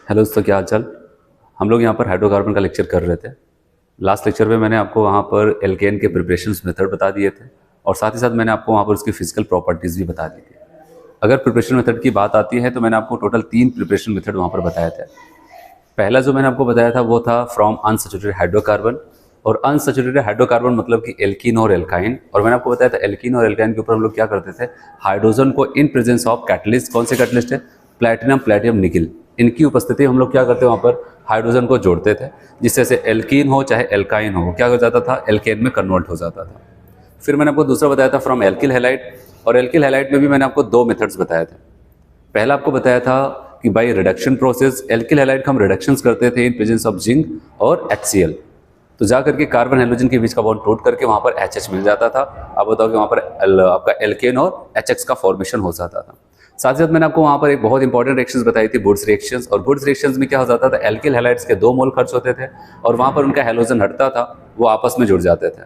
Hello दोस्तों, क्या हाल चाल। हम लोग यहाँ पर हाइड्रोकार्बन का लेक्चर कर रहे थे। लास्ट लेक्चर में मैंने आपको वहाँ पर एल्केन के प्रिपरेशंस मेथड बता दिए थे और साथ ही साथ मैंने आपको वहाँ पर उसकी फिजिकल प्रॉपर्टीज़ भी बता दी थी। अगर प्रिपरेशन मेथड की बात आती है तो मैंने आपको टोटल 3 प्रिपरेशन मेथड वहाँ पर बताए थे। पहला जो मैंने आपको बताया था वो था फ्रॉम अनसैचुरेटेड हाइड्रोकार्बन। और अनसैचुरेटेड हाइड्रोकार्बन मतलब कि एल्कीन और एल्काइन। और मैंने आपको बताया था एल्कीन और एल्काइन के ऊपर हम लोग क्या करते थे, हाइड्रोजन को इन प्रेजेंस ऑफ कैटलिस्ट, कौन से कैटलिस्ट है, प्लैटिनम, प्लैटिनम, निकिल, इनकी उपस्थिति हम लोग क्या करते हैं, वहाँ पर हाइड्रोजन को जोड़ते थे, जिससे से एल्कीन हो चाहे एल्काइन हो क्या हो जाता था, एल्केन में कन्वर्ट हो जाता था। फिर मैंने आपको दूसरा बताया था फ्रॉम एल्किल हैलाइड। और एल्किल हैलाइड में भी मैंने आपको 2 मेथड्स बताए थे। पहला आपको बताया था कि by reduction process alkyl halide का हम रिडक्शंस करते थे इन प्रेजेंस ऑफ जिंक और HCl। तो जा करके कार्बन हाइड्रोजन के बीच का बॉन्ड टूट करके वहाँ पर HH मिल जाता था। आप बताओ कि वहाँ पर आपका एल्केन और HX का फॉर्मेशन हो जाता था। साथ ही साथ मैंने आपको वहाँ पर एक बहुत इंपॉर्टेंट रिएक्शंस बताई थी, वुड्स रिएक्शंस। और वुड्स रिएक्शंस में क्या हो जाता था, एल्किल हैलाइड्स के 2 मोल खर्च होते थे और वहाँ पर उनका हैलोजन हटता था, वो आपस में जुड़ जाते थे।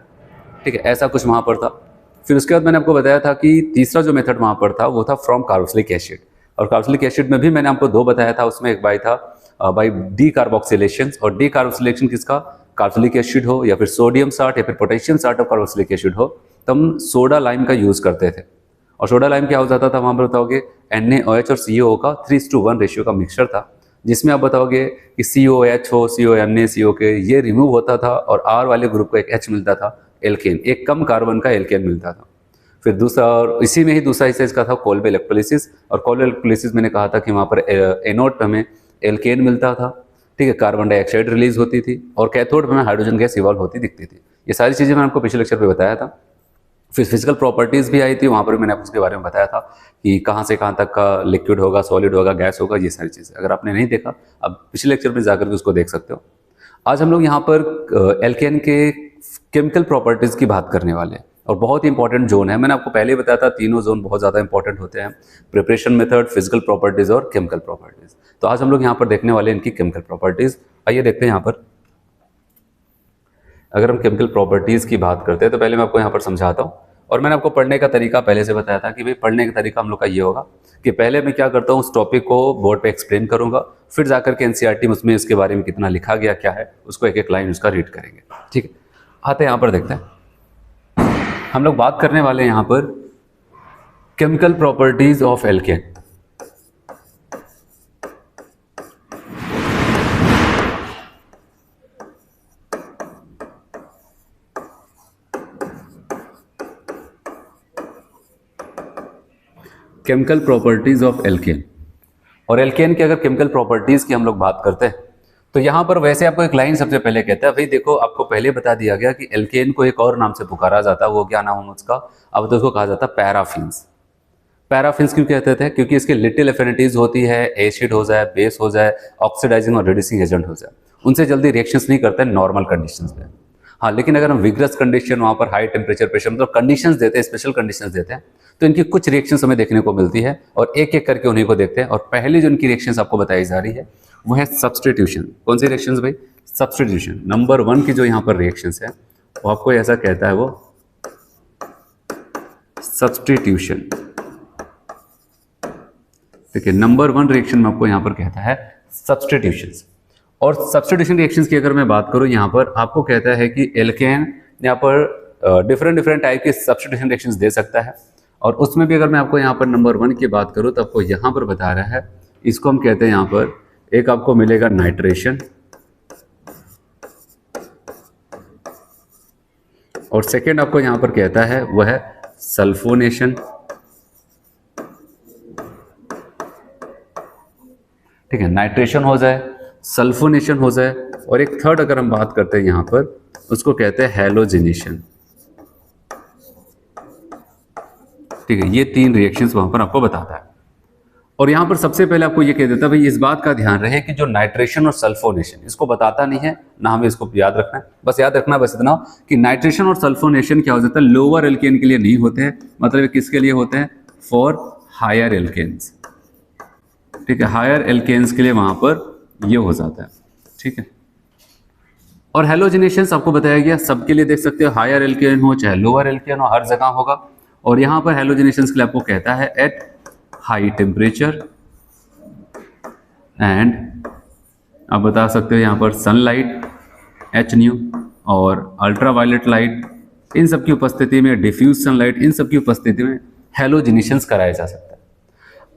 ठीक है, ऐसा कुछ वहाँ पर था। फिर उसके बाद मैंने आपको बताया था कि तीसरा जो मेथड वहाँ पर था वो था फ्रॉम कार्बोक्सिलिक एसिड। और कार्बोक्सिलिक एसिड में भी मैंने आपको 2 बताया था। उसमें एक बाई था बाई डी कार्बोक्सिलेशन। और डी कार्बोक्सिलेशन किसका, कार्बोक्सिलिक एसिड हो या फिर सोडियम साल्ट या फिर potassium salt of carboxylic acid हो, तो हम सोडा लाइम का यूज़ करते थे। और सोडा लाइम क्या हो जाता था, वहाँ पर बताओगे NaOH और CO का 3:1 रेशियो का मिक्सचर था, जिसमें आप बताओगे कि COH हो, CONa, COK ये रिमूव होता था और R वाले ग्रुप को एक H मिलता था, एल्केन, एक कम कार्बन का एल्केन मिलता था। फिर दूसरा, और इसी में ही दूसरा हिस्सा इसका था कोल्बे इलेक्ट्रोलिसिस। और कोल्बे इलेक्ट्रोलिसिस मैंने कहा था कि वहाँ पर एनोड पे हमें एल्केन मिलता था, ठीक है, कार्बन डाइऑक्साइड रिलीज होती थी और कैथोड में हाइड्रोजन गैस इवॉल्व होती दिखती थी। ये सारी चीज़ें मैंने आपको पिछले लेक्चर पे बताया था। फिर फिजिकल प्रॉपर्टीज़ भी आई थी, वहाँ पर भी मैंने आपको उसके बारे में बताया था कि कहाँ से कहाँ तक का लिक्विड होगा, सॉलिड होगा, गैस होगा, ये सारी चीज़ें। अगर आपने नहीं देखा, आप पिछले लेक्चर में जाकर के उसको देख सकते हो। आज हम लोग यहाँ पर एल्केन के केमिकल प्रॉपर्टीज़ की बात करने वाले हैं और बहुत ही इंपॉर्टेंट जोन है। मैंने आपको पहले ही बताया था तीनों जोन बहुत ज़्यादा इंपॉर्टेंट होते हैं, प्रिपरेशन मेथड, फिजिकल प्रॉपर्टीज़ और केमिकल प्रॉपर्टीज़। तो आज हम लोग यहाँ पर देखने वाले हैं इनकी केमिकल प्रॉपर्टीज़। आइए देखते हैं यहाँ पर। अगर हम केमिकल प्रॉपर्टीज़ की बात करते हैं तो पहले मैं आपको यहाँ पर समझाता हूँ। और मैंने आपको पढ़ने का तरीका पहले से बताया था कि भाई पढ़ने का तरीका हम लोग का ये होगा कि पहले मैं क्या करता हूँ, उस टॉपिक को बोर्ड पे एक्सप्लेन करूँगा, फिर जाकर के NCERT में उसमें इसके बारे में कितना लिखा गया क्या है उसको एक एक लाइन उसका रीड करेंगे। ठीक है, आते हैं यहाँ पर देखते हैं। हम लोग बात करने वाले हैं यहाँ पर chemical properties of alkene. Chemical properties of alkene. और एल्केन की अगर केमिकल प्रॉपर्टीज की हम लोग बात करते हैं तो यहाँ पर वैसे आपको एक लाइन सबसे पहले कहता है, भाई देखो आपको पहले बता दिया गया कि एल्केन को एक और नाम से पुकारा जाता है, वो क्या नाम है उसका, अब तो उसको कहा जाता है पैराफिन्स। पैराफिन्स क्यों कहते थे, क्योंकि इसके लिटिल एफिनिटीज होती है, एसिड हो जाए, बेस हो जाए, ऑक्सीडाइजिंग और रिड्यूसिंग एजेंट हो जाए, उनसे जल्दी रिएक्शंस नहीं करते नॉर्मल कंडीशंस में। हाँ, लेकिन अगर हम विग्रस कंडीशन, वहाँ पर हाई टेम्परेचर, प्रेशर, मतलब कंडीशंस देते हैं, स्पेशल कंडीशंस देते हैं, तो इनकी कुछ रिएक्शंस हमें देखने को मिलती है और एक एक करके उन्हीं को देखते हैं। और पहली जो इनकी रिएक्शंस आपको बताई जा रही है वो है सब्सटीट्यूशन। कौन सी रिएक्शंस भाई, सब्सटीट्यूशन। नंबर 1 की जो यहाँ पर रिएक्शंस है वो आपको ऐसा कहता है, वो सब्सटीट्यूशन। ठीक है, नंबर 1 रिएक्शन में आपको यहाँ पर कहता है सब्सटीट्यूशंस। और सब्सटीट्यूशन रिएक्शंस की अगर मैं बात करूँ, यहाँ पर आपको कहता है कि एल्केन यहाँ पर डिफरेंट टाइप के सब्सटीट्यूशन रिएक्शंस दे सकता है। और उसमें भी अगर मैं आपको यहाँ पर नंबर 1 की बात करूँ तो आपको यहाँ पर बता रहा है, इसको हम कहते हैं यहाँ पर, एक आपको मिलेगा नाइट्रेशन और सेकेंड आपको यहाँ पर कहता है वह है सल्फोनेशन। ठीक है, नाइट्रेशन हो जाए, सल्फोनेशन हो जाए, और एक थर्ड अगर हम बात करते हैं यहाँ पर, उसको कहते हैं हैलोजिनेशन। ठीक है, ये 3 रिएक्शंस वहां पर आपको बताता है। और यहाँ पर सबसे पहले आपको ये कह देता है भाई इस बात का ध्यान रहे कि जो नाइट्रेशन और सल्फोनेशन, इसको बताता नहीं है ना हमें इसको याद रखना है, बस याद रखना बस इतना कि नाइट्रेशन और सल्फोनेशन क्या हो जाता है, लोअर एल्केन के लिए नहीं होते हैं, मतलब किसके लिए होते हैं, फॉर हायर एल्केन्स। ठीक है, हायर एल्केन्स के लिए वहां पर ये हो जाता है। ठीक है, और हैलोजिनेशंस आपको बताया गया सबके लिए देख सकते हो, हायर एल्केन हो चाहे लोअर एल्केन हो, हर जगह होगा। और यहाँ पर हैलोजिनेशंस के लिए आपको कहता है एट हाई टेम्परेचर एंड आप बता सकते हो यहाँ पर सनलाइट एच न्यू और अल्ट्रावायलेट लाइट, इन सब की उपस्थिति में डिफ्यूज सनलाइट, इन सब की उपस्थिति में हैलोजिनेशंस कराया जा सकता है।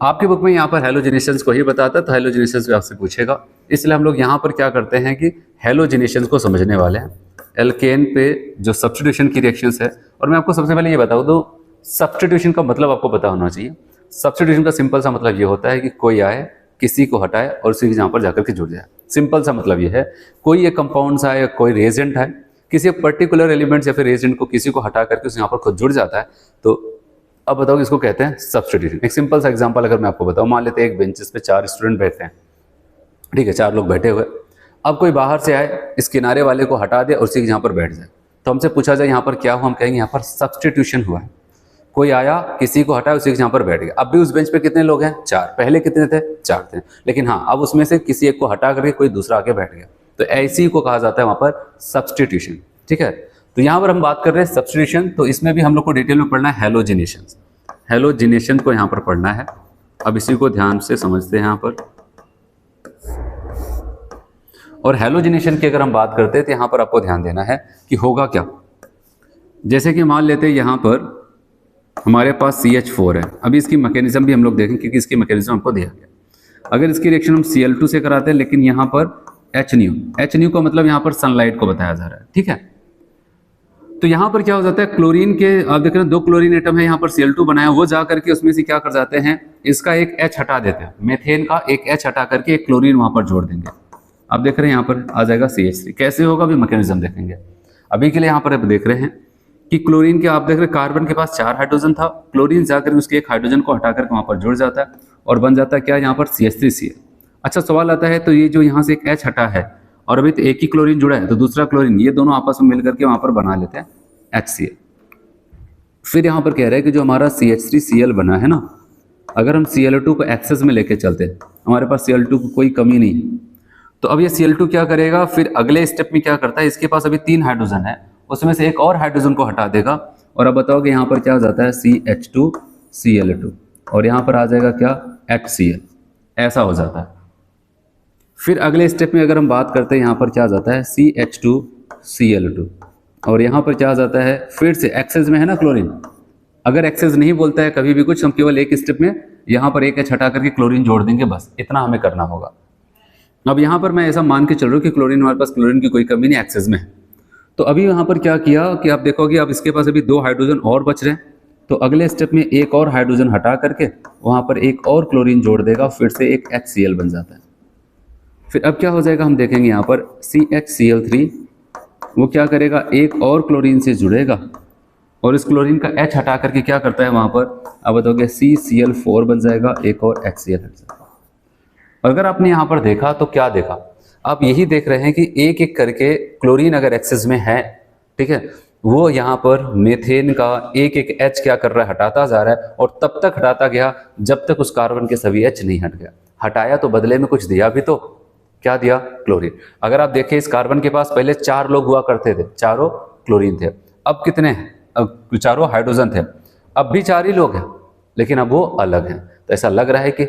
आपके बुक में यहाँ पर हैलोजिनेशंस को ही बताता है, तो हैलोजिनेशंस भी आपसे पूछेगा, इसलिए हम लोग यहाँ पर क्या करते हैं कि हैलोजिनेशंस को समझने वाले हैं। एल्केन पे जो सब्स्टिट्यूशन की रिएक्शंस है, और मैं आपको सबसे पहले ये बताऊँ तो सब्स्टिट्यूशन का मतलब आपको पता होना चाहिए। सब्स्टिट्यूशन का सिंपल सा मतलब ये होता है कि कोई आए, किसी को हटाए और उसी की जहाँ पर जाकर के जुड़ जाए। सिंपल सा मतलब ये है, कोई एक कंपाउंड आए या कोई रिएजेंट है, किसी एक पर्टिकुलर एलिमेंट या फिर रिएजेंट को किसी को हटा करके उस यहाँ पर खुद जुड़ जाता है, तो अब बताओ इसको कहते हैं सब्स्टिट्यूशन। एक सिंपल सा एग्जांपल अगर मैं आपको बताऊं, मान लेते हैं एक बेंचेस पे 4 स्टूडेंट बैठते हैं, ठीक है, 4 लोग बैठे हुए। अब कोई बाहर से आए, इस किनारे वाले को हटा दे और उसी के यहाँ पर बैठ जाए, तो हमसे पूछा जाए यहाँ पर क्या हुआ, हम कहेंगे यहाँ पर सब्स्टिट्यूशन हुआ है। कोई आया, किसी को हटाया, उसी के यहाँ पर बैठ गया। अब भी उस बेंच पे कितने लोग हैं? 4। पहले कितने थे? 4 थे, लेकिन हाँ अब उसमें से किसी एक को हटा करके कोई दूसरा आके बैठ गया, तो ऐसी को कहा जाता है वहाँ पर सब्स्टिट्यूशन। ठीक है, तो यहाँ पर हम बात कर रहे हैं सब्स्टिट्यूशन, तो इसमें भी हम लोग को डिटेल में पढ़ना है हैलोजिनेशन। हैलोजिनेशन को यहाँ पर पढ़ना है। अब इसी को ध्यान से समझते हैं यहाँ पर। और हैलोजिनेशन की अगर हम बात करते हैं तो यहाँ पर आपको ध्यान देना है कि होगा क्या। जैसे कि मान लेते हैं यहाँ पर हमारे पास CH4 है। अभी इसकी मैकेनिज्म भी हम लोग देखें, क्योंकि इसकी मैकेनिज्म हमको दिया गया। अगर इसकी रिएक्शन हम Cl2 से कराते हैं, लेकिन यहाँ पर H न्यू का मतलब यहाँ पर सनलाइट को बताया जा रहा है। ठीक है, तो यहाँ पर क्या हो जाता है, क्लोरीन के आप देख रहे हैं 2 क्लोरीन एटम है, यहाँ पर Cl2 बनाया, वो जा करके उसमें से क्या कर जाते हैं, इसका एक H हटा देते हैं, मेथेन का एक H हटा करके एक क्लोरीन वहाँ पर जोड़ देंगे। आप देख रहे हैं यहाँ पर आ जाएगा CH3। कैसे होगा अभी मैकेनिज्म देखेंगे। अभी के लिए यहाँ पर आप देख रहे हैं कि क्लोरीन के आप देख रहे हैं कार्बन के पास 4 हाइड्रोजन था, क्लोरीन जाकर उसके एक हाइड्रोजन को हटा करके वहाँ पर जुड़ जाता है और बन जाता है क्या, यहाँ पर CH3Cl। अच्छा सवाल आता है, तो ये जो यहाँ से एक H हटा है और अभी तो एक ही क्लोरीन जुड़ा है, तो दूसरा क्लोरीन, ये दोनों आपस में मिल करके वहाँ पर बना लेते हैं HCl। फिर यहाँ पर कह रहे हैं कि जो हमारा CH3Cl बना है ना, अगर हम Cl2 को एक्सेस में लेके चलते हैं, हमारे पास Cl2 को कोई कमी नहीं है, तो अब ये Cl2 क्या करेगा, फिर अगले स्टेप में क्या करता है, इसके पास अभी 3 हाइड्रोजन है, उसमें से एक और हाइड्रोजन को हटा देगा और अब बताओ कि यहाँ पर क्या हो जाता है, CH2Cl2 और यहाँ पर आ जाएगा क्या, HCl। ऐसा हो जाता है। फिर अगले स्टेप में अगर हम बात करते हैं, यहाँ पर क्या आ जाता है, CH2Cl2 और यहाँ पर क्या आ जाता है, फिर से एक्सेस में है ना क्लोरीन। अगर एक्सेस नहीं बोलता है कभी भी कुछ, हम केवल एक स्टेप में यहाँ पर एक H हटा करके क्लोरीन जोड़ देंगे, बस इतना हमें करना होगा। अब यहाँ पर मैं ऐसा मान के चल रहा हूँ कि क्लोरीन, हमारे पास क्लोरीन की कोई कमी नहीं, एक्सेस में है। तो अभी यहाँ पर क्या किया कि आप देखोगे अब इसके पास अभी 2 हाइड्रोजन और बच रहे हैं, तो अगले स्टेप में एक और हाइड्रोजन हटा करके वहाँ पर एक और क्लोरीन जोड़ देगा, फिर से एक HCl बन जाता है। फिर अब क्या हो जाएगा, हम देखेंगे यहाँ पर CHCl3 वो क्या करेगा, एक और क्लोरीन से जुड़ेगा और इस क्लोरीन का H हटा करके क्या करता है वहाँ पर, अब बताओगे CCl4 बन जाएगा, एक और HCl हट जाएगा। अगर आपने यहाँ पर देखा तो क्या देखा, आप यही देख रहे हैं कि एक एक करके क्लोरीन अगर एक्सेस में है, ठीक है, वो यहाँ पर मेथेन का एक एक H क्या कर रहा है, हटाता जा रहा है और तब तक हटाता गया जब तक उस कार्बन के सभी H नहीं हट गया। हटाया तो बदले में कुछ दिया भी, तो क्या दिया, क्लोरीन। अगर आप देखें इस कार्बन के पास पहले 4 लोग हुआ करते थे, चारों क्लोरीन थे, अब कितने हैं, अब चारों हाइड्रोजन थे, अब भी 4 ही लोग हैं, लेकिन अब वो अलग हैं। तो ऐसा लग रहा है कि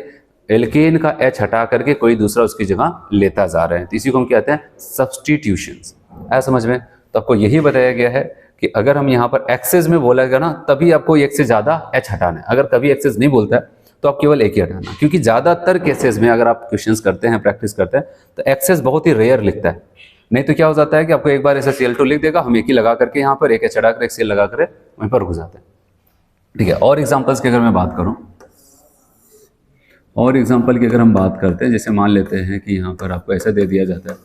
एल्केन का H हटा करके कोई दूसरा उसकी जगह लेता जा रहे हैं, तो इसी को हम कहते हैं सब्स्टिट्यूशंस। ऐसा समझ में, तो आपको यही बताया गया है कि अगर हम यहाँ पर एक्सेस में बोलेगा ना, तभी आपको एक से ज़्यादा H हटाना है। अगर कभी एक्सेस नहीं बोलता है तो आप केवल एक ही हटाना, क्योंकि ज़्यादातर केसेस में अगर आप क्वेश्चंस करते हैं, प्रैक्टिस करते हैं, तो एक्सेस बहुत ही रेयर लिखता है। नहीं तो क्या हो जाता है कि आपको एक बार ऐसे Cl2 लिख देगा, हम एक ही लगा करके यहाँ पर एक H हटा कर एक Cl लगा कर वहीं पर रुक जाते हैं। ठीक है, और एग्जाम्पल्स की अगर मैं बात करूँ, और एग्जाम्पल की अगर हम बात करते हैं, जैसे मान लेते हैं कि यहाँ पर आपको ऐसा दे दिया जाता है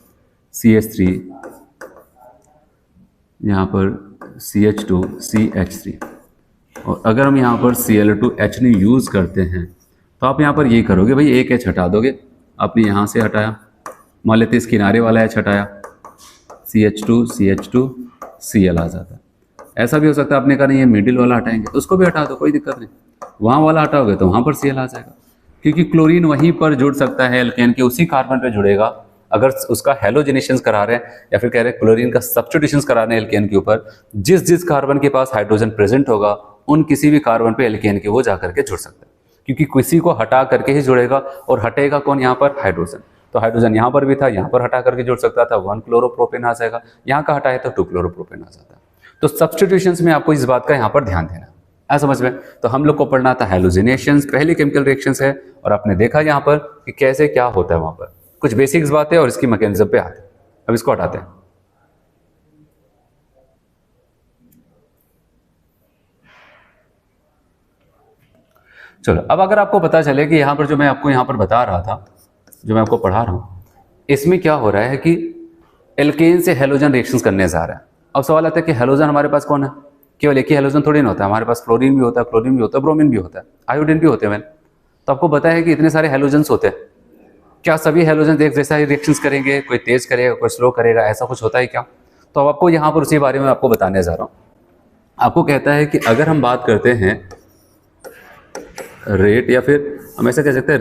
CH3, यहाँ पर CH2 CH3, और अगर हम यहाँ पर Cl2 H नहीं यूज़ करते हैं, तो आप यहाँ पर ये करोगे भाई, एक H हटा दोगे। आपने यहाँ से हटाया, मान लेते इस किनारे वाला H हटाया, CH2 Cl आ जाता है। ऐसा भी हो सकता है आपने कहा नहीं ये मिडिल वाला हटाएंगे, तो उसको भी हटा दो, कोई दिक्कत नहीं। वहाँ वाला हटाओगे तो वहाँ पर Cl आ जाएगा, क्योंकि क्लोरीन वहीं पर जुड़ सकता है, एल्केन के उसी कार्बन पे जुड़ेगा। अगर उसका हैलोजिनेशंस करा रहे हैं या फिर कह रहे हैं क्लोरीन का सब्स्टिट्यूशंस करा रहे हैं एल्केन के ऊपर, जिस कार्बन के पास हाइड्रोजन प्रेजेंट होगा उन किसी भी कार्बन पे एल्केन के वो जा करके जुड़ सकता है, क्योंकि किसी को हटा करके ही जुड़ेगा और हटेगा कौन, यहाँ पर हाइड्रोजन। तो हाइड्रोजन यहाँ पर भी था, यहाँ पर हटा करके जोड़ सकता था, 1 क्लोरोप्रोपेन आ जाएगा, यहाँ का हटाए तो 2 क्लोरोप्रोपेन आ जाता है। तो सब्स्टिट्यूशंस में आपको इस बात का यहाँ पर ध्यान देना है, समझ में। तो हम लोग को पढ़ना था हैलोजिनेशंस, पहली केमिकल रिएक्शंस है, और आपने देखा यहाँ पर कि कैसे क्या होता है, वहाँ पर कुछ बेसिक्स बातें और इसकी मैकेनिज्म पे आते हैं। अब इसको हटाते हैं। चलो, अब अगर आपको पता चले कि यहाँ पर जो मैं आपको यहाँ पर बता रहा था, जो मैं आपको पढ़ा रहा हूँ, इसमें क्या हो रहा है कि एल्केन से हेलोजन रिएक्शंस करने जा रहा है। अब सवाल आता है कि हेलोजन हमारे पास कौन है? केवल एक ही हेलोजन थोड़ी ना होता है, हमारे पास फ्लोरीन भी होता है, क्लोरीन भी होता है, ब्रोमीन भी होता है, आयोडीन भी होते हैं। तो आपको पता है कि इतने सारे हेलोजन्स होते हैं। क्या सभी हेलोजन एक जैसा ही रिएक्शंस करेंगे? कोई तेज करेगा, कोई स्लो करेगा, ऐसा कुछ होता है क्या? तो अब आपको यहाँ पर उसी बारे में आपको बताने जा रहा हूँ। आपको कहता है कि अगर हम बात करते हैं रेट, या फिर हम ऐसे कह सकते हैं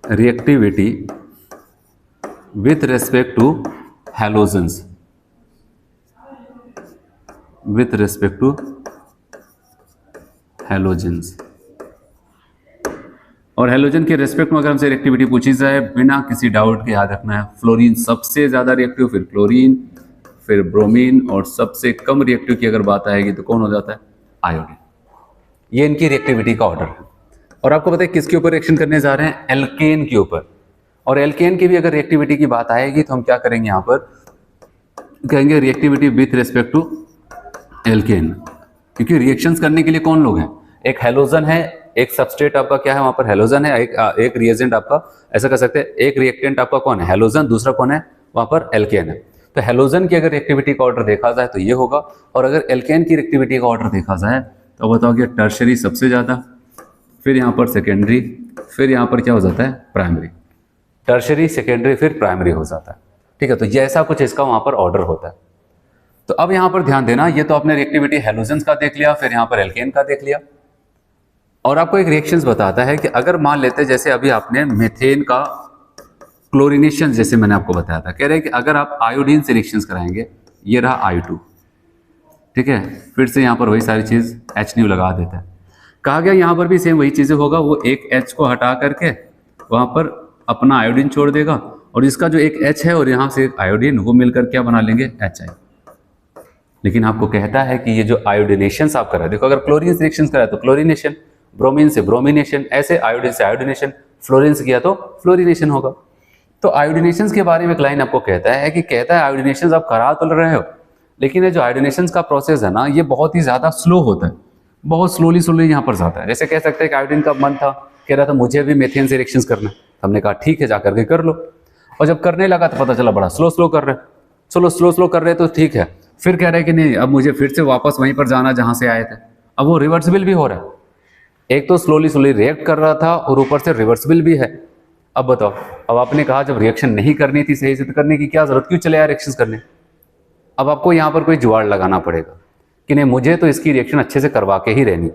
reactivity, with respect to halogens, with respect to halogens, और हैलोजन के रेस्पेक्ट में अगर हमसे रिएक्टिविटी पूछी जाए, बिना किसी डाउट के याद रखना है फ्लोरीन सबसे ज्यादा रिएक्टिव, फिर क्लोरीन, फिर ब्रोमीन, और सबसे कम रिएक्टिव की अगर बात आएगी तो कौन हो जाता है? आयोडीन। ये इनकी रिएक्टिविटी का ऑर्डर है। और आपको पता है किसके ऊपर रिएक्शन करने जा रहे हैं? एल्केन के ऊपर। और एल्केन की भी अगर रिएक्टिविटी की बात आएगी तो हम क्या करेंगे? यहाँ पर कहेंगे reactivity with respect to alkane, क्योंकि रिएक्शंस करने के लिए कौन लोग हैं? एक हेलोजन है, एक सबस्ट्रेट आपका क्या है वहां पर? हेलोजन है, एक रिएजेंट आपका, ऐसा कर सकते हैं, एक रिएक्टेंट आपका कौन है? हेलोजन, दूसरा कौन है वहां पर? एल्केन है। तो हेलोजन की अगर रिएक्टिविटी का ऑर्डर देखा जाए तो ये होगा, और अगर एल्केन की रिएक्टिविटी का ऑर्डर देखा जाए तो बताओगे टर्शरी सबसे ज्यादा, फिर यहाँ पर सेकेंडरी, फिर यहाँ पर क्या हो जाता है? प्राइमरी। टर्शरी, सेकेंडरी, फिर प्राइमरी हो जाता है। ठीक है, तो ये ऐसा कुछ इसका वहां पर ऑर्डर होता है। तो अब यहाँ पर ध्यान देना, ये तो आपने रिएक्टिविटी हेलोजन्स का देख लिया, फिर यहाँ पर एल्केन का देख लिया, और आपको एक रिएक्शंस बताता है कि अगर मान लेते जैसे अभी आपने मेथेन का क्लोरीनेशन, जैसे मैंने आपको बताया था, कह रहे हैं कि अगर आप आयोडीन से रिएक्शंस कराएंगे, ये रहा I2, ठीक है, फिर से यहाँ पर वही सारी चीज H लगा देता है। कहा गया यहाँ पर भी सेम वही चीजें होगा, वो एक H को हटा करके वहां पर अपना आयोडीन छोड़ देगा, और इसका जो एक H है और यहाँ से एक आयोडीन, वो मिलकर क्या बना लेंगे? HI। लेकिन आपको कहता है कि ये जो आयोडिनेशन आप कर रहे हैं, देखो अगर क्लोरीन से रिएक्शन कराए तो क्लोरीनेशन, ब्रोमीन से ब्रोमिनेशन, ऐसे आयोडीन से आयोडिनेशन, फ्लोरीन से किया तो फ्लोरिनेशन होगा। तो आयोडिनेशन के बारे में एक लाइन आपको कहता है आयोडिनेशन आप करा तो रहे हो, लेकिन ये जो आयोडिनेशन का प्रोसेस है ना, ये बहुत ही ज्यादा स्लो होता है, बहुत स्लोली यहाँ पर जाता है। जैसे कह सकते हैं कि आयोडीन का मन था, कह रहा था मुझे भी मेथेन से रिएक्शन करना है, हमने कहा ठीक है जाकर के कर लो, और जब करने लगा तो पता चला बड़ा स्लो कर रहे, चलो स्लो कर रहे तो ठीक है, फिर कह रहे कि नहीं अब मुझे फिर से वापस वहीं पर जाना जहां से आए थे। अब वो रिवर्सिबल भी हो रहा है, एक तो स्लोली रिएक्ट कर रहा था और ऊपर से रिवर्सिबल भी है। अब बताओ, अब आपने कहा जब रिएक्शन नहीं करनी थी सही से तो करने की क्या जरूरत, क्यों चले आए रिएक्शन करने? अब आपको यहाँ पर कोई जुगाड़ लगाना पड़ेगा कि नहीं मुझे तो इसकी रिएक्शन अच्छे से करवा के ही रहनी,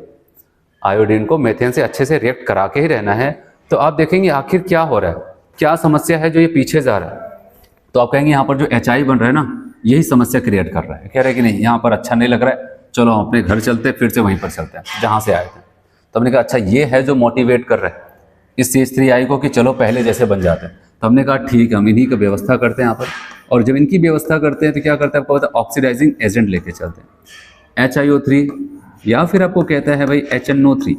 आयोडीन को मेथेन से अच्छे से रिएक्ट करा के ही रहना है। तो आप देखेंगे आखिर क्या हो रहा है, क्या समस्या है जो ये पीछे जा रहा है। तो आप कहेंगे यहाँ पर जो HI बन रहा है ना, यही समस्या क्रिएट कर रहा है। कह रहे हैं कि नहीं यहाँ पर अच्छा नहीं लग रहा है, चलो हम अपने घर चलते फिर से वहीं पर चलते हैं जहाँ से आए थे। तो हमने कहा अच्छा ये है जो मोटिवेट कर रहा है इस CH3I को कि चलो पहले जैसे बन जाते हैं। तो हमने कहा ठीक है हम इन्हीं की व्यवस्था करते हैं यहाँ पर, और जब इनकी व्यवस्था करते हैं तो क्या करते हैं आपको पता है, ऑक्सीडाइजिंग एजेंट लेके चलते हैं, HiO3, या फिर आपको कहता है भाई HNO3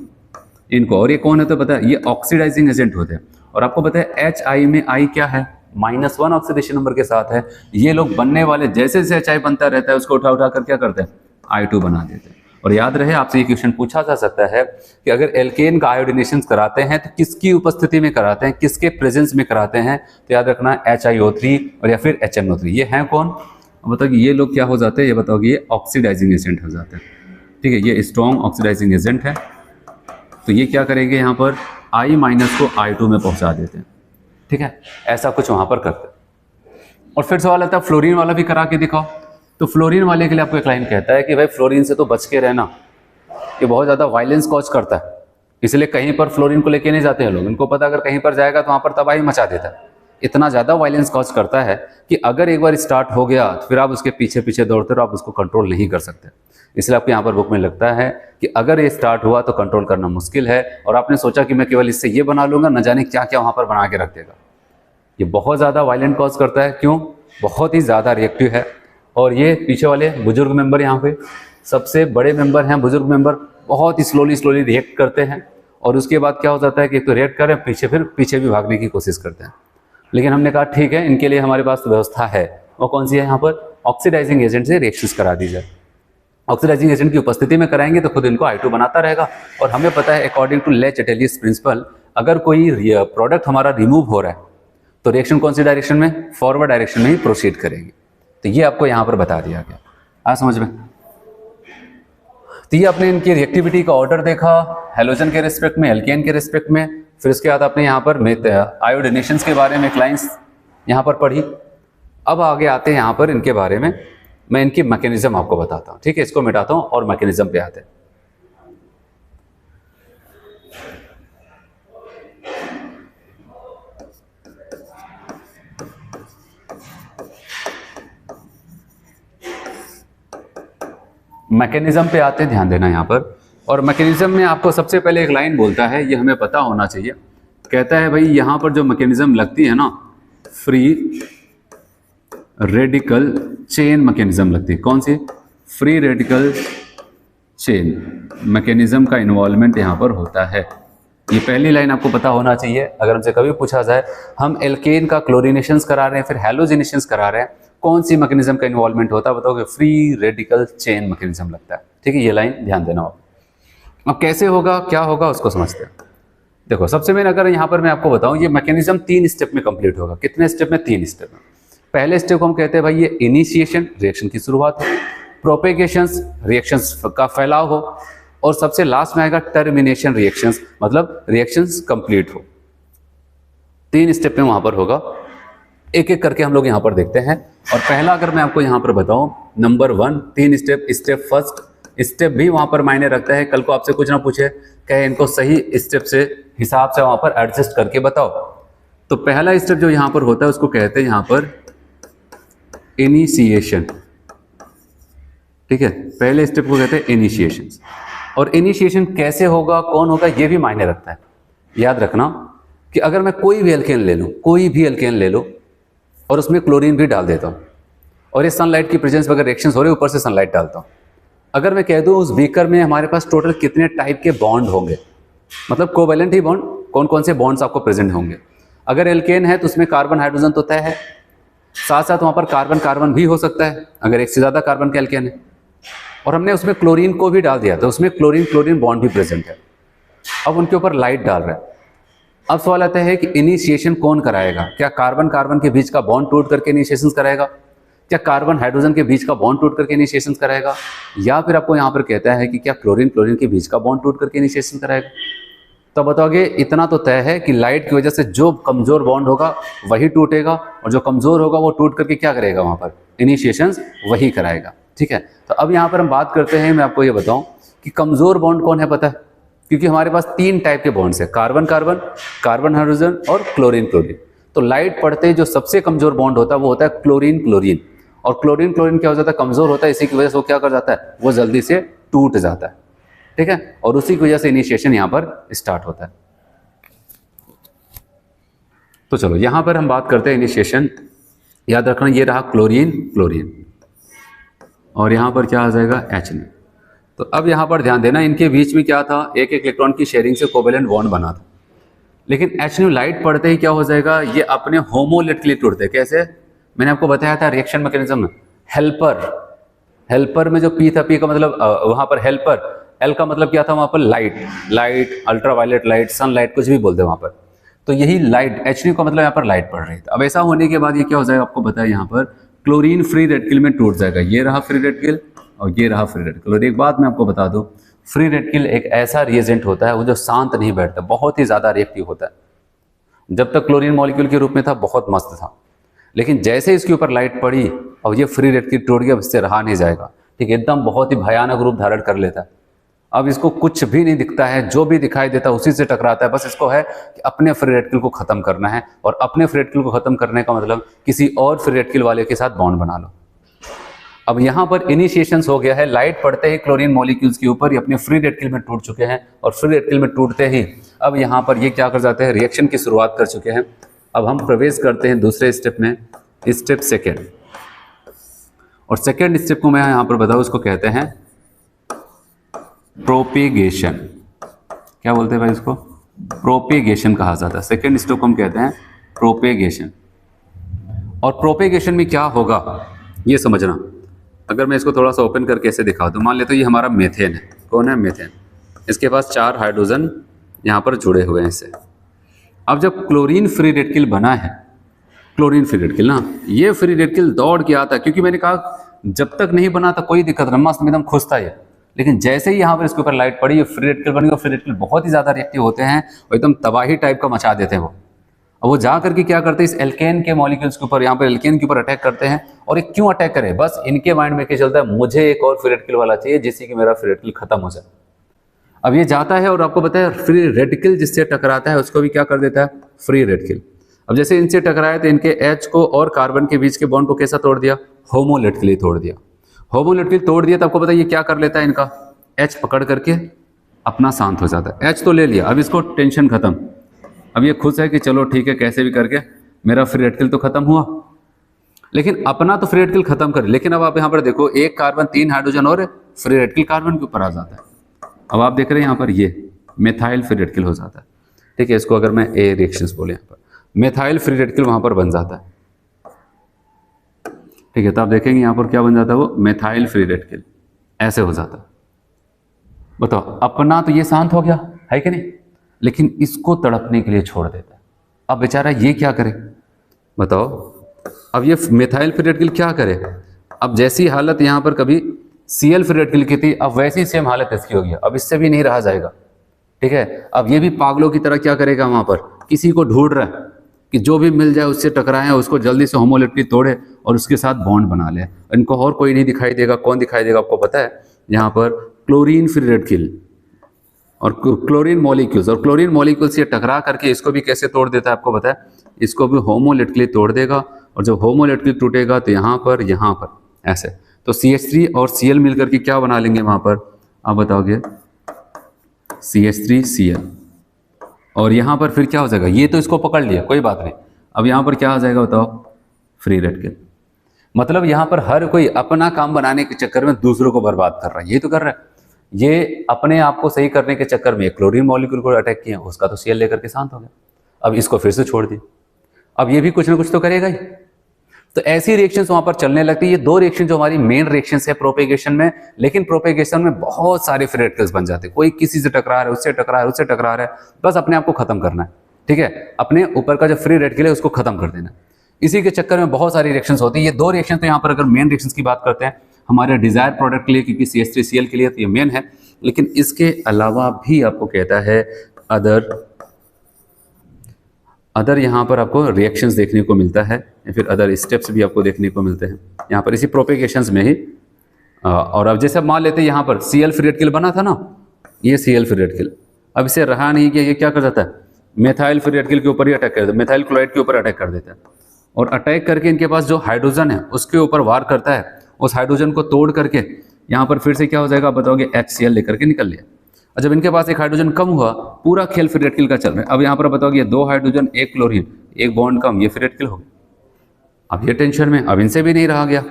इनको, और ये कौन है तो पता है ये ऑक्सीडाइजिंग एजेंट होते हैं। और आपको पता है HI में I क्या है? -1 ऑक्सीडेशन नंबर के साथ है। ये लोग बनने वाले जैसे जैसे HI बनता रहता है उसको उठा कर क्या करते हैं? I2 बना देते हैं। और याद रहे आपसे ये क्वेश्चन पूछा जा सकता है कि अगर एल्केन का आयोडिनेशन कराते हैं तो किसकी उपस्थिति में कराते हैं, किसके प्रेजेंस में कराते हैं? तो याद रखना HiO3 और या फिर HNO3, ये हैं कौन? बताओ कि ये लोग क्या हो जाते हैं, ये बताओ कि ये ऑक्सीडाइजिंग एजेंट हो जाते हैं। ठीक है, ये स्ट्रॉन्ग ऑक्सीडाइजिंग एजेंट है। तो ये क्या करेंगे यहाँ पर I- को I2 में पहुंचा देते हैं। ठीक है, ऐसा कुछ वहां पर करते हैं। और फिर सवाल आता है फ्लोरीन वाला भी करा के दिखाओ। तो फ्लोरीन वाले के लिए आपको एक लाइन कहता है कि भाई फ्लोरीन से तो बच के रहना, ये बहुत ज़्यादा वायलेंस कॉज करता है, इसलिए कहीं पर फ्लोरीन को लेके नहीं जाते हैं लोग। इनको पता अगर कहीं पर जाएगा तो वहाँ पर तबाही मचा देता है, इतना ज़्यादा वायलेंस कॉज करता है कि अगर एक बार स्टार्ट हो गया तो फिर आप उसके पीछे पीछे दौड़ते रहो, आप उसको कंट्रोल नहीं कर सकते। इसलिए आपके यहाँ पर बुक में लगता है कि अगर ये स्टार्ट हुआ तो कंट्रोल करना मुश्किल है, और आपने सोचा कि मैं केवल इससे ये बना लूँगा, न जाने क्या क्या वहाँ पर बना के रख देगा। ये बहुत ज़्यादा वायलेंट कॉज करता है। क्यों? बहुत ही ज़्यादा रिएक्टिव है। और ये पीछे वाले बुजुर्ग मेंबर, यहाँ पे सबसे बड़े मेंबर हैं बुजुर्ग मेंबर, बहुत ही स्लोली रिएक्ट करते हैं। और उसके बाद क्या हो जाता है कि एक तो रिएक्ट करें, फिर पीछे भी भागने की कोशिश करते हैं। लेकिन हमने कहा ठीक है, इनके लिए हमारे पास व्यवस्था है। वो कौन सी है? यहाँ पर ऑक्सीडाइजिंग एजेंट से रिएक्शंस करा दी जाए। ऑक्सीडाइजिंग एजेंट की उपस्थिति में कराएंगे तो खुद इनको I2 बनाता रहेगा। और हमें पता है अकॉर्डिंग टू ले चैटेलियस प्रिंसिपल, अगर कोई प्रोडक्ट हमारा रिमूव हो रहा है तो रिएक्शन कौन सी डायरेक्शन में? फॉरवर्ड डायरेक्शन में ही प्रोसीड करेगी। तो ये आपको यहाँ पर बता दिया गया। आ समझ में? तो ये आपने इनकी रिएक्टिविटी का ऑर्डर देखा, हेलोजन के रिस्पेक्ट में, एल्केन के रिस्पेक्ट में। फिर उसके बाद आपने यहाँ पर आयोडिनेशंस के बारे में लाइन्स यहाँ पर पढ़ी। अब आगे आते हैं यहाँ पर इनके बारे में, मैं इनकी मैकेनिज्म आपको बताता हूँ। ठीक है, इसको मिटाता हूँ और मैकेनिज्म पे आते हैं। मैकेनिज्म पे आते हैं, ध्यान देना यहाँ पर। और मैकेनिज्म में आपको सबसे पहले एक लाइन बोलता है, ये हमें पता होना चाहिए। कहता है भाई यहाँ पर जो मैकेनिज्म लगती है ना, फ्री रेडिकल चेन मैकेनिज्म लगती है। कौन सी? फ्री रेडिकल चेन मैकेनिज्म का इन्वॉल्वमेंट यहाँ पर होता है। ये पहली लाइन आपको पता होना चाहिए। अगर हमसे कभी पूछा जाए हम एल्केन का क्लोरीनेशंस करा रहे हैं, फिर हैलोजिनेशंस करा रहे हैं, कौन सी मैकेनिज्म का इन्वॉल्वमेंट होता है? बताओगे फ्री रेडिकल चेन मैकेनिज्म लगता है। ठीक है, ये लाइन ध्यान देना आप। अब कैसे होगा, क्या होगा, उसको समझते हैं। देखो, सबसे मेन अगर यहाँ पर मैं आपको बताऊं, ये मैकेनिज्म 3 स्टेप में कंप्लीट होगा। कितने स्टेप में? 3 स्टेप में। पहले स्टेप को हम कहते हैं भाई ये इनिशिएशन, रिएक्शन की शुरुआत हो, प्रोपेगेशंस, रिएक्शंस का फैलाव हो, और सबसे लास्ट में आएगा टर्मिनेशन, रिएक्शंस, मतलब रिएक्शंस कंप्लीट हो। 3 स्टेप में वहां पर होगा। एक एक करके हम लोग यहाँ पर देखते हैं। और पहला अगर मैं आपको यहाँ पर बताऊं, नंबर 1, 3 स्टेप फर्स्ट स्टेप भी वहां पर मायने रखता है। कल को आपसे कुछ ना पूछे, कहे इनको सही स्टेप से हिसाब से वहां पर एडजस्ट करके बताओ। तो पहला स्टेप जो यहाँ पर होता है उसको कहते हैं यहाँ पर इनिशिएशन। ठीक है, पहले स्टेप को कहते हैं इनिशिएशन। और इनिशिएशन कैसे होगा, कौन होगा, ये भी मायने रखता है। याद रखना कि अगर मैं कोई भी एल्केन ले लूँ, कोई भी एल्केन ले लो और उसमें क्लोरीन भी डाल देता हूँ, और ये सनलाइट की प्रेजेंस में अगर रिएक्शंस हो रहे, ऊपर से सनलाइट डालता हूँ, अगर मैं कह दूँ उस बीकर में हमारे पास टोटल कितने टाइप के बॉन्ड होंगे, मतलब कोवेलेंट ही बॉन्ड, कौन कौन से बॉन्ड्स आपको प्रेजेंट होंगे। अगर एल्केन है तो उसमें कार्बन हाइड्रोजन तो तय है, साथ साथ वहाँ पर कार्बन कार्बन भी हो सकता है अगर एक से ज़्यादा कार्बन का एल्केन है। और हमने उसमें क्लोरीन को भी डाल दिया तो उसमें क्लोरीन क्लोरीन बॉन्ड भी प्रेजेंट है। अब उनके ऊपर लाइट डाल रहे हैं। अब सवाल आता है कि इनिशिएशन कौन कराएगा? क्या कार्बन कार्बन के बीच का बॉन्ड टूट करके इनिशिएशन कराएगा, क्या कार्बन हाइड्रोजन के बीच का बॉन्ड टूट करके इनिशिएशन कराएगा, या फिर आपको यहाँ पर कहता है कि क्या क्लोरीन क्लोरीन के बीच का बॉन्ड टूट करके इनिशिएशन कराएगा? तो बताओगे इतना तो तय है कि लाइट की वजह से जो कमजोर बॉन्ड होगा वही टूटेगा, और जो कमजोर होगा वो टूट करके क्या करेगा, वहाँ पर इनिशिएशन वही कराएगा। ठीक है, तो अब यहाँ पर हम बात करते हैं, मैं आपको ये बताऊँ कि कमजोर बॉन्ड कौन है, पता है? क्योंकि हमारे पास 3 टाइप के बॉन्ड्स है, कार्बन कार्बन, कार्बन हाइड्रोजन और क्लोरीन क्लोरीन। तो लाइट पड़ते जो सबसे कमजोर बॉन्ड होता है वो होता है क्लोरीन क्लोरीन। और क्लोरीन क्लोरीन क्या हो जाता है, कमजोर होता है, इसी की वजह से वो क्या कर जाता है, वो जल्दी से टूट जाता है। ठीक है, और उसी की वजह से इनिशिएशन यहाँ पर स्टार्ट होता है। तो चलो यहाँ पर हम बात करते हैं इनिशिएशन। याद रखना ये रहा क्लोरीन क्लोरीन, और यहाँ पर क्या आ जाएगा, HN। तो अब यहाँ पर ध्यान देना, इनके बीच में क्या था, एक एक इलेक्ट्रॉन की शेयरिंग से कोवेलेंट बॉन्ड बना था। लेकिन HNO लाइट पड़ते ही क्या हो जाएगा, ये अपने होमोलेट के लिए टूटते। कैसे? मैंने आपको बताया था रिएक्शन मैकेनिज्म में, हेल्पर में जो P था, P का मतलब वहाँ पर हेल्पर, L का मतलब क्या था वहाँ पर, लाइट, अल्ट्रावायलेट लाइट, सनलाइट, कुछ भी बोलते हैं वहाँ पर। तो यही लाइट, HNO का मतलब यहाँ पर लाइट पड़ रही थी। अब ऐसा होने के बाद ये क्या हो जाएगा, आपको बताया यहाँ पर क्लोरीन फ्री रेडिकल में टूट जाएगा। ये रहा फ्री रेडिकल और ये रहा फ्री रेडिकल। और एक बात मैं आपको बता दूं, फ्री रेडिकल एक ऐसा रिएजेंट होता है वो जो शांत नहीं बैठता, बहुत ही ज़्यादा रिएक्टिव होता है। जब तक क्लोरीन मॉलिक्यूल के रूप में था बहुत मस्त था, लेकिन जैसे इसके ऊपर लाइट पड़ी और ये फ्री रेडिकल टूट गया, इससे रहा नहीं जाएगा। ठीक है, एकदम बहुत ही भयानक रूप धारण कर लेता है। अब इसको कुछ भी नहीं दिखता है, जो भी दिखाई देता है उसी से टकराता है। बस इसको है कि अपने फ्री रेडिकल को ख़त्म करना है, और अपने फ्री रेडिकल को ख़त्म करने का मतलब किसी और फ्री रेडिकल वाले के साथ बॉन्ड बना लो। अब यहाँ पर इनिशिएशंस हो गया है, लाइट पड़ते ही क्लोरीन मॉलिक्यूल्स के ऊपर ये अपने फ्री रेडिकल में टूट चुके हैं, और फ्री रेडिकल में टूटते ही अब यहाँ पर ये क्या कर जाते हैं, रिएक्शन की शुरुआत कर चुके हैं। अब हम प्रवेश करते हैं दूसरे स्टेप में, स्टेप सेकेंड। और सेकेंड स्टेप को मैं यहाँ पर बताऊँ, उसको कहते हैं प्रोपेगेशन। क्या बोलते हैं भाई इसको? प्रोपेगेशन कहा जाता है। सेकेंड स्टेप को हम कहते हैं प्रोपेगेशन। और प्रोपेगेशन में क्या होगा ये समझना। अगर मैं इसको थोड़ा सा ओपन करके ऐसे दिखा दूँ, मान लेते तो ये हमारा मेथेन है। कौन है? मेथेन। इसके पास 4 हाइड्रोजन यहाँ पर जुड़े हुए हैं इससे। अब जब क्लोरीन फ्री रेडिकल बना है, क्लोरीन फ्री रेडिकल ना, ये फ्री रेडिकल दौड़ के आता है, क्योंकि मैंने कहा जब तक नहीं बना था कोई दिक्कत नहीं, मस्त एकदम खुश था ये। लेकिन जैसे ही यहाँ पर इसके ऊपर लाइट पड़ी, ये फ्री रेडिकल बन गया। फ्री रेडिकल बहुत ही ज़्यादा रिएक्टिव होते हैं और एकदम तबाही टाइप का मचा देते हैं वो। अब वो जा करके क्या करते हैं, इस एल्केन के मॉलिक्यूल्स के ऊपर, यहाँ पर एल्केन के ऊपर अटैक करते हैं। और ये क्यों अटैक करें? बस इनके माइंड में क्या चलता है, मुझे एक और फ्री रेडिकल वाला चाहिए जिससे कि मेरा फ्री रेडिकल खत्म हो जाए। अब ये जाता है और आपको पता है फ्री रेडिकल जिससे टकराता है उसको भी क्या कर देता है, फ्री रेडिकल। अब जैसे इनसे टकराए तो इनके H को और कार्बन के बीच के बॉन्ड को कैसा तोड़ दिया, होमोलेटिकली तोड़ दिया। होमोलेटिकली तोड़ दिया तो आपको पता है ये क्या कर लेता है, इनका H पकड़ करके अपना शांत हो जाता है। H तो ले लिया, अब इसको टेंशन खत्म। अब ये खुश है कि चलो ठीक है, कैसे भी करके मेरा फ्री रेडिकल तो खत्म हुआ। लेकिन अपना तो फ्री रेडिकल खत्म करे, लेकिन अब आप यहाँ पर देखो, एक कार्बन 3 हाइड्रोजन और फ्री रेडिकल कार्बन के ऊपर आ जाता है। अब आप देख रहे हैं यहाँ पर ये मेथाइल फ्री रेडिकल हो जाता है। ठीक है, इसको अगर मैं ए रिएक्शंस बोले, यहाँ पर मेथाइल फ्री रेडिकल वहाँ पर बन जाता है। ठीक है, तो आप देखेंगे यहाँ पर क्या बन जाता है, वो मेथाइल फ्री रेडिकल ऐसे हो जाता है। बताओ, अपना तो ये शांत हो गया है कि नहीं, लेकिन इसको तड़पने के लिए छोड़ देता है। अब बेचारा ये क्या करे बताओ। अब ये मेथाइल फ्री रेडिकल क्या करे, अब जैसी हालत यहाँ पर कभी Cl फ्री रेडिकल की थी, अब वैसी सेम हालत इसकी हो गई। अब इससे भी नहीं रहा जाएगा। ठीक है, अब ये भी पागलों की तरह क्या करेगा, वहाँ पर किसी को ढूंढ रहा है कि जो भी मिल जाए उससे टकराएं, उसको जल्दी से होमोलेटिकली तोड़े और उसके साथ बॉन्ड बना ले। इनको और कोई नहीं दिखाई देगा। कौन दिखाई देगा आपको पता है? यहाँ पर क्लोरीन फ्री रेडिकल और क्लोरीन मॉलिक्यूल्स। और क्लोरीन मॉलिक्यूल्स ये टकरा करके इसको भी कैसे तोड़ देता है आपको पता है? इसको भी होमोलेटिकली तोड़ देगा। और जब होमोलेटिकली टूटेगा तो यहाँ पर ऐसे, तो CH3 और Cl मिलकर के क्या बना लेंगे वहाँ पर, आप बताओगे? CH3Cl। और यहाँ पर फिर क्या हो जाएगा, ये तो इसको पकड़ लिया, कोई बात नहीं। अब यहाँ पर क्या आ जाएगा बताओ, फ्री रेडिकल। मतलब यहाँ पर हर कोई अपना काम बनाने के चक्कर में दूसरों को बर्बाद कर रहा है। ये तो कर रहा है, ये अपने आप को सही करने के चक्कर में क्लोरीन मॉलिक्यूल को अटैक किया, उसका तो Cl लेकर के शांत हो गया। अब इसको फिर से छोड़ दिया, अब ये भी कुछ ना कुछ तो करेगा ही। तो ऐसी रिएक्शंस वहां पर चलने लगती है। ये 2 रिएक्शन जो हमारी मेन रिएक्शंस है प्रोपेगेशन में, लेकिन प्रोपेगेशन में बहुत सारे फ्री रेडिकल्स बन जाते हैं। कोई किसी से टकरा रहा है, उससे टकरा रहा है, उससे टकरा रहा है, बस अपने आप को खत्म करना है। ठीक है, अपने ऊपर का जो फ्री रेडिकल है उसको खत्म कर देना। इसी के चक्कर में बहुत सारी रिएक्शंस होती है। ये 2 रिएक्शन तो यहाँ पर अगर मेन रिएक्शंस की बात करते हैं हमारे डिजायर प्रोडक्ट के लिए, क्योंकि CH3Cl के लिए तो ये मेन है, लेकिन इसके अलावा भी आपको कहता है अदर यहाँ पर आपको रिएक्शंस देखने को मिलता है, या फिर अदर स्टेप्स भी आपको देखने को मिलते हैं यहाँ पर इसी प्रोपेगेशंस में ही। और अब जैसे मान लेते हैं यहाँ पर Cl फ्री रेडिकल बना था ना, ये Cl फ्री रेडिकल अब इसे रहा नहीं कि ये क्या कर जाता है, मेथाइल फ्री रेडिकल के ऊपर ही अटैक कर देता है, मेथाइल क्लोराइड के ऊपर अटैक कर देता है। और अटैक करके इनके पास जो हाइड्रोजन है उसके ऊपर वार करता है, उस हाइड्रोजन को तोड़ करके यहाँ पर फिर से क्या हो जाएगा, आप बताओगे? HCl लेकर के निकल लिया। और जब इनके पास एक हाइड्रोजन कम हुआ, पूरा खेल फ्री रेडिकल का चल रहा है। अब यहाँ पर बताओगे 2 हाइड्रोजन 1 क्लोरीन, 1 बॉन्ड कम, ये फ्री रेडिकल हो गया। अब ये टेंशन में, अब इनसे भी नहीं रहा गया।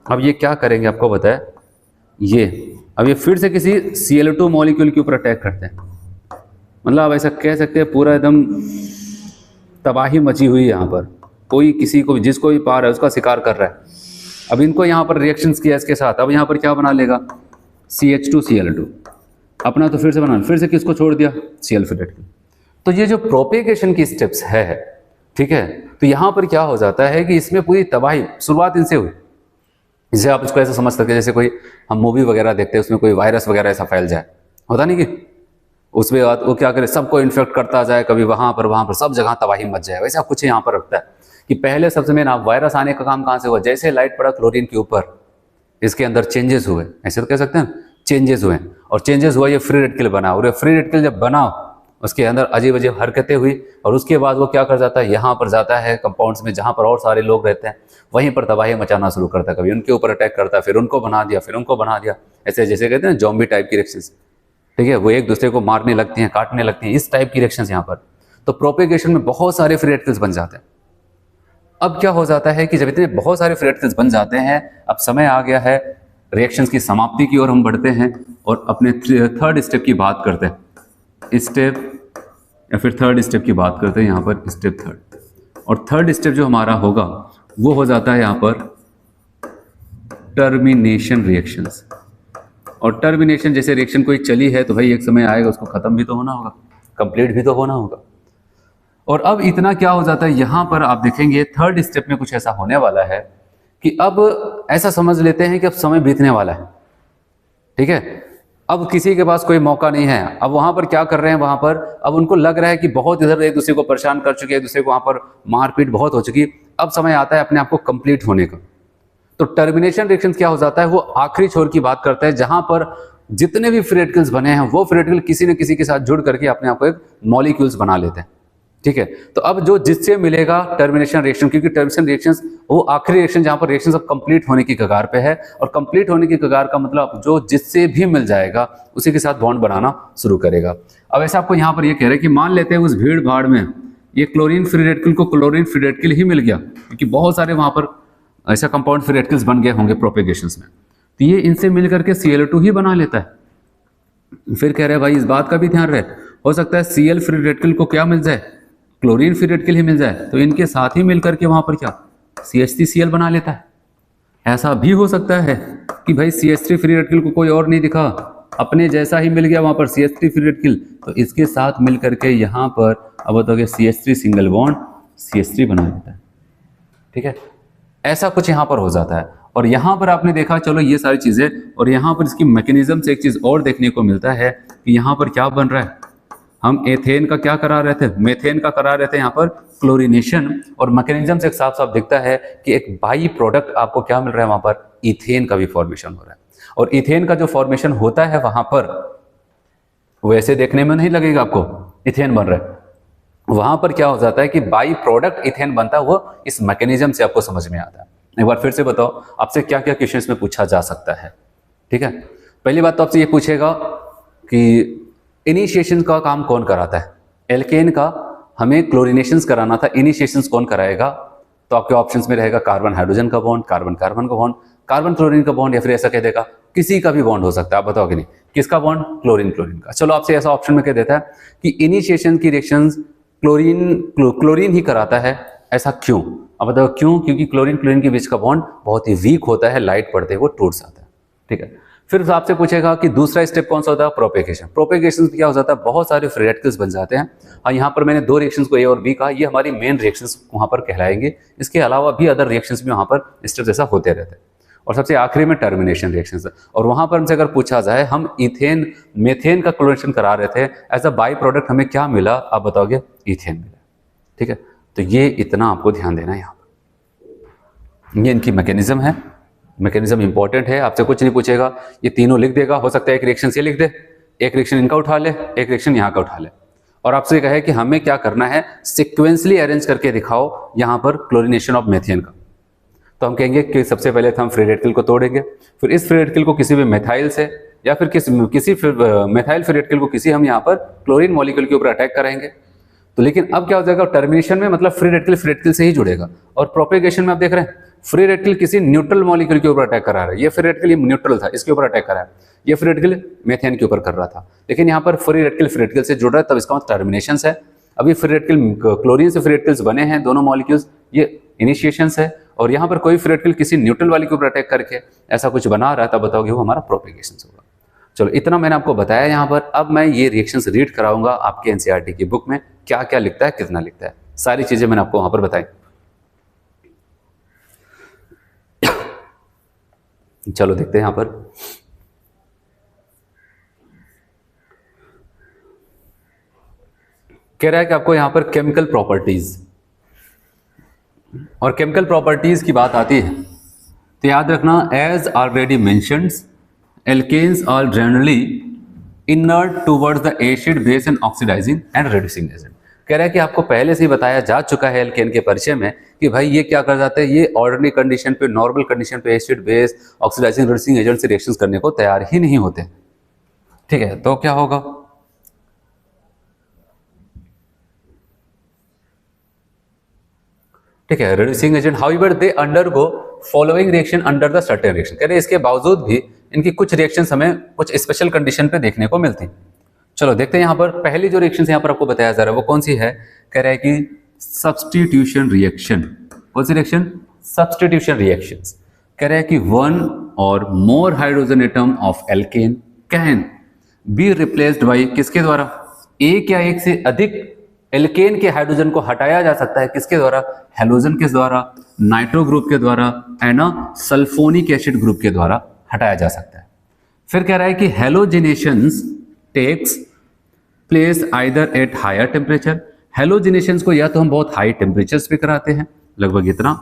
अब ये क्या करेंगे आपको बताया, अब ये फिर से किसी Cl2 मॉलिक्यूल के ऊपर अटैक करते हैं। मतलब आप ऐसा कह सकते हैं पूरा एकदम तबाही मची हुई है यहाँ पर। कोई किसी को, जिसको भी पा रहा है उसका शिकार कर रहा है। अब इनको यहाँ पर रिएक्शंस किया इसके साथ, अब यहाँ पर क्या बना लेगा, CH2Cl2। अपना तो फिर से बना, फिर से किसको छोड़ दिया, Cl फ्री रेडिकल। तो ये जो प्रोपेगेशन की स्टेप्स है, ठीक है, तो यहाँ पर क्या हो जाता है कि इसमें पूरी तबाही शुरुआत इनसे हुई। जैसे आप इसको ऐसा समझ सकते हैं, जैसे कोई हम मूवी वगैरह देखते हैं, उसमें कोई वायरस वगैरह ऐसा फैल जाए, होता नहीं कि उसमें वो क्या करे, सबको इन्फेक्ट करता जाए, कभी वहाँ पर सब जगह तबाही मच जाए। वैसा कुछ यहाँ पर रखता है कि पहले सबसे मेन वायरस आने का काम कहाँ से हुआ, जैसे लाइट पड़ा क्लोरीन के ऊपर, इसके अंदर चेंजेस हुए, ऐसे तो कह सकते हैं चेंजेस हुए। और चेंजेस हुआ, ये फ्री रेडिकल बना, और ये फ्री रेडिकल जब बना उसके अंदर अजीब अजीब हरकतें हुई और उसके बाद वो क्या कर जाता है, यहाँ पर जाता है कंपाउंड्स में जहाँ पर और सारे लोग रहते हैं, वहीं पर तबाही मचाना शुरू करता है। कभी उनके ऊपर अटैक करता है, फिर उनको बना दिया, फिर उनको बना दिया, ऐसे जैसे कहते हैं जॉम्बी टाइप की रिएक्शंस। ठीक है, वो एक दूसरे को मारने लगती हैं, काटने लगती हैं, इस टाइप की रिएक्शंस यहाँ पर। तो प्रोपेगेशन में बहुत सारे फ्री रेडिकल्स बन जाते हैं। अब क्या हो जाता है कि जब इतने बहुत सारे फ्री रेडिकल्स बन जाते हैं, अब समय आ गया है रिएक्शंस की समाप्ति की ओर हम बढ़ते हैं और अपने थर्ड स्टेप की बात करते हैं। स्टेप या फिर थर्ड स्टेप की बात करते हैं यहाँ पर, स्टेप थर्ड। और थर्ड स्टेप जो हमारा होगा वो हो जाता है यहाँ पर टर्मिनेशन रिएक्शंस। और टर्मिनेशन जैसे रिएक्शन कोई चली है तो भाई एक समय आएगा उसको खत्म भी तो होना होगा, कंप्लीट भी तो होना होगा। और अब इतना क्या हो जाता है यहाँ पर, आप देखेंगे थर्ड स्टेप में कुछ ऐसा होने वाला है कि अब ऐसा समझ लेते हैं कि अब समय बीतने वाला है। ठीक है, अब किसी के पास कोई मौका नहीं है। अब वहां पर क्या कर रहे हैं, वहां पर अब उनको लग रहा है कि बहुत इधर एक दूसरे को परेशान कर चुके हैं, एक दूसरे को वहां पर मारपीट बहुत हो चुकी। अब समय आता है अपने आप को कंप्लीट होने का। तो टर्मिनेशन रिएक्शन क्या हो जाता है, वो आखिरी छोर की बात करता है जहां पर जितने भी फ्री रेडिकल्स बने हैं वो फ्री रेडिकल किसी न किसी के साथ जुड़ करके अपने आप को एक मॉलिक्यूल्स बना लेते हैं। ठीक है, तो अब जो जिससे मिलेगा टर्मिनेशन रिएक्शन, क्योंकि टर्मिनेशन रिएक्शंस वो आखिरी रिएक्शन जहां पर रिएक्शन सब कंप्लीट होने की कगार पे है। और कंप्लीट होने की कगार का मतलब जो जिससे भी मिल जाएगा उसी के साथ बॉन्ड बनाना शुरू करेगा। अब ऐसा आपको यहाँ पर ये कह रहे हैं कि मान लेते हैं उस भीड़ भाड़ में ये क्लोरीन फ्री रेडिकल को क्लोरीन फ्री रेडिकल ही मिल गया, क्योंकि बहुत सारे वहां पर ऐसा कंपाउंड फ्री रेडिकल्स बन गए होंगे प्रोपेगेशंस में, तो ये इनसे मिल करके Cl2 ही बना लेता है। फिर कह रहे हैं भाई इस बात का भी ध्यान रहे, हो सकता है Cl फ्री रेडिकल को क्या मिल जाए, क्लोरीन फ्री रेडिकल ही मिल जाए, तो इनके साथ ही मिलकर के वहां पर क्या CH3Cl बना लेता है। ऐसा भी हो सकता है कि भाई CH3 फ्री रेडिकल को कोई और नहीं दिखा, अपने जैसा ही मिल गया वहां पर CH3 फ्री रेडिकल, तो इसके साथ मिलकर के यहाँ पर अब बताओगे CH3 सिंगल बॉन्ड CH3 बना लेता है। ठीक है, ऐसा कुछ यहाँ पर हो जाता है। और यहाँ पर आपने देखा, चलो ये सारी चीजें, और यहाँ पर इसकी मैकेनिज्म से एक चीज और देखने को मिलता है कि यहाँ पर क्या बन रहा है, हम एथेन का क्या करा रहे थे, मेथेन का करा रहे थे, यहाँ पर क्लोरीनेशन। और मैकेनिज्म से साफ साफ दिखता है कि एक बाई प्रोडक्ट आपको क्या मिल रहा है, वहां पर इथेन का भी फॉर्मेशन हो रहा है। और इथेन का जो फॉर्मेशन होता है वहां पर वैसे देखने में नहीं लगेगा आपको इथेन बन रहा है, वहां पर क्या हो जाता है कि बाई प्रोडक्ट इथेन बनता है। वो इस मैकेनिज्म से आपको समझ में आता है। एक बार फिर से बताओ आपसे क्या क्या क्वेश्चंस में पूछा जा सकता है। ठीक है, पहली बात तो आपसे ये पूछेगा कि इनिशिएशन का काम कौन कराता है। एल्केन का हमें क्लोरीनेशंस कराना था, इनिशिएशंस कौन कराएगा, तो आपके ऑप्शंस में रहेगा कार्बन हाइड्रोजन का बॉन्ड, कार्बन कार्बन का बॉन्ड, कार्बन क्लोरीन का बॉन्ड, या फिर ऐसा कह देगा किसी का भी बॉन्ड हो सकता है। आप बताओगे नहीं किसका बॉन्ड, क्लोरीन क्लोरीन का। चलो आपसे ऐसा ऑप्शन में कह देता है कि इनिशिएशन की रिएक्शंस क्लोरीन ही कराता है। ऐसा क्यों, अब बताओ क्यों, क्योंकि क्लोरीन क्लोरीन के बीच का बॉन्ड बहुत ही वीक होता है, लाइट पड़ते वो टूट जाता है। ठीक है, फिर आपसे पूछेगा कि दूसरा स्टेप कौन सा होता है, प्रोपेगेशन। प्रोपेगेशन क्या हो जाता है, बहुत सारे फ्री रेडिकल्स बन जाते हैं। और यहाँ पर मैंने दो रिएक्शंस को ए और बी कहा, ये हमारी मेन रिएक्शंस वहाँ पर कहलाएंगे। इसके अलावा भी अदर रिएक्शंस भी वहाँ पर स्टेप जैसा होते रहते हैं। और सबसे आखिरी में टर्मिनेशन रिएक्शंस। और वहाँ पर हमसे अगर पूछा जाए हम इथेन मेथेन का क्लोरीनेशन करा रहे थे, एज अ बाई प्रोडक्ट हमें क्या मिला, आप बताओगे इथेन मिला। ठीक है, तो ये इतना आपको ध्यान देना है यहाँ पर। ये इनकी मैकेनिज्म है, मैकेनिज्म इंपॉर्टेंट है। आपसे कुछ नहीं पूछेगा, ये तीनों लिख देगा। हो सकता है एक रिएक्शन से लिख दे, एक रिएक्शन इनका उठा ले, एक रिएक्शन यहाँ का उठा ले, और आपसे कहे कि हमें क्या करना है, सिक्वेंसली अरेंज करके दिखाओ यहाँ पर क्लोरीनेशन ऑफ मेथेन का। तो हम कहेंगे कि सबसे पहले तो हम फ्री रेडिकल को तोड़ेंगे, फिर इस फ्री रेडिकल को किसी भी मेथाइल से या फिर किसी मेथाइल फ्री रेडिकल को किसी हम यहाँ पर क्लोरीन मॉलिक्यूल के ऊपर अटैक करेंगे। तो लेकिन अब क्या हो जाएगा, टर्मिनेशन में मतलब फ्री रेडिकल से ही जुड़ेगा। और प्रोपेगेशन में आप देख रहे हैं फ्री रेडिकल किसी न्यूट्रल मॉलिक्यूल के ऊपर अटैक करा रहा है। ये फ्री रेडिकल ये न्यूट्रल था, इसके ऊपर अटैक करा है। ये फ्री रेडिकल मेथेन के ऊपर कर रहा था, लेकिन यहाँ पर फ्री रेडिकल से जुड़ रहा है, तब इसका मतलब टर्मिनेशन है। अभी फ्री रेडिकल क्लोरीन से फ्री रेडिकल्स बने हैं दोनों मॉलिक्यूल्स, ये इनिशिएशन है। और यहाँ पर कोई फ्री रेडिकल किसी न्यूट्रल वाली के ऊपर अटैक करके ऐसा कुछ बना रहा है, तब बताओगे वो हमारा प्रोपेगेशन होगा। चलो इतना मैंने आपको बताया यहाँ पर। अब मैं ये रिएक्शंस रीड कराऊंगा आपके एनसीईआरटी की बुक में, क्या क्या लिखता है, कितना लिखता है, सारी चीजें मैंने आपको वहां पर बताई। चलो देखते हैं यहां पर। कह रहा है कि आपको यहां पर केमिकल प्रॉपर्टीज, और केमिकल प्रॉपर्टीज की बात आती है तो याद रखना, as already mentioned, alkanes are generally inert towards the acid base and oxidizing and reducing agent। कह रहा है कि आपको पहले से ही बताया जा चुका है एल्केन के परिचय में कि भाई ये क्या कर जाते हैं, ये ऑर्डिनरी कंडीशन पे, नॉर्मल कंडीशन पे acid base oxidising reducing agent से रिएक्शंस करने को तैयार ही नहीं होते। ठीक है, तो क्या होगा, ठीक है, reducing agent however they undergo following reaction under the certain reaction. कह रहे इसके बावजूद भी इनकी कुछ रिएक्शंस हमें कुछ स्पेशल कंडीशन पे देखने को मिलती। चलो देखते हैं यहाँ पर पहली जो रिएक्शन यहाँ पर आपको बताया जा रहा है वो कौन सी है। कह रहा है कि सब्स्टिट्यूशन रिएक्शन। कौन सी रिएक्शन, सब्स्टिट्यूशन रिएक्शंस। कह रहा है कि वन और more hydrogen atom of alkene can be replaced by, किसके द्वारा, एक या एक से अधिक एल्केन के हाइड्रोजन को हटाया जा सकता है, किसके द्वारा, हैलोजन के द्वारा, नाइट्रो ग्रुप के द्वारा एंड सल्फोनिक एसिड ग्रुप के द्वारा हटाया जा सकता है। फिर कह रहा है कि halogenations takes place either at higher temperature. Halogenations को या तो हम बहुत हाई टेम्परेचर्स पे कराते हैं, लगभग इतना,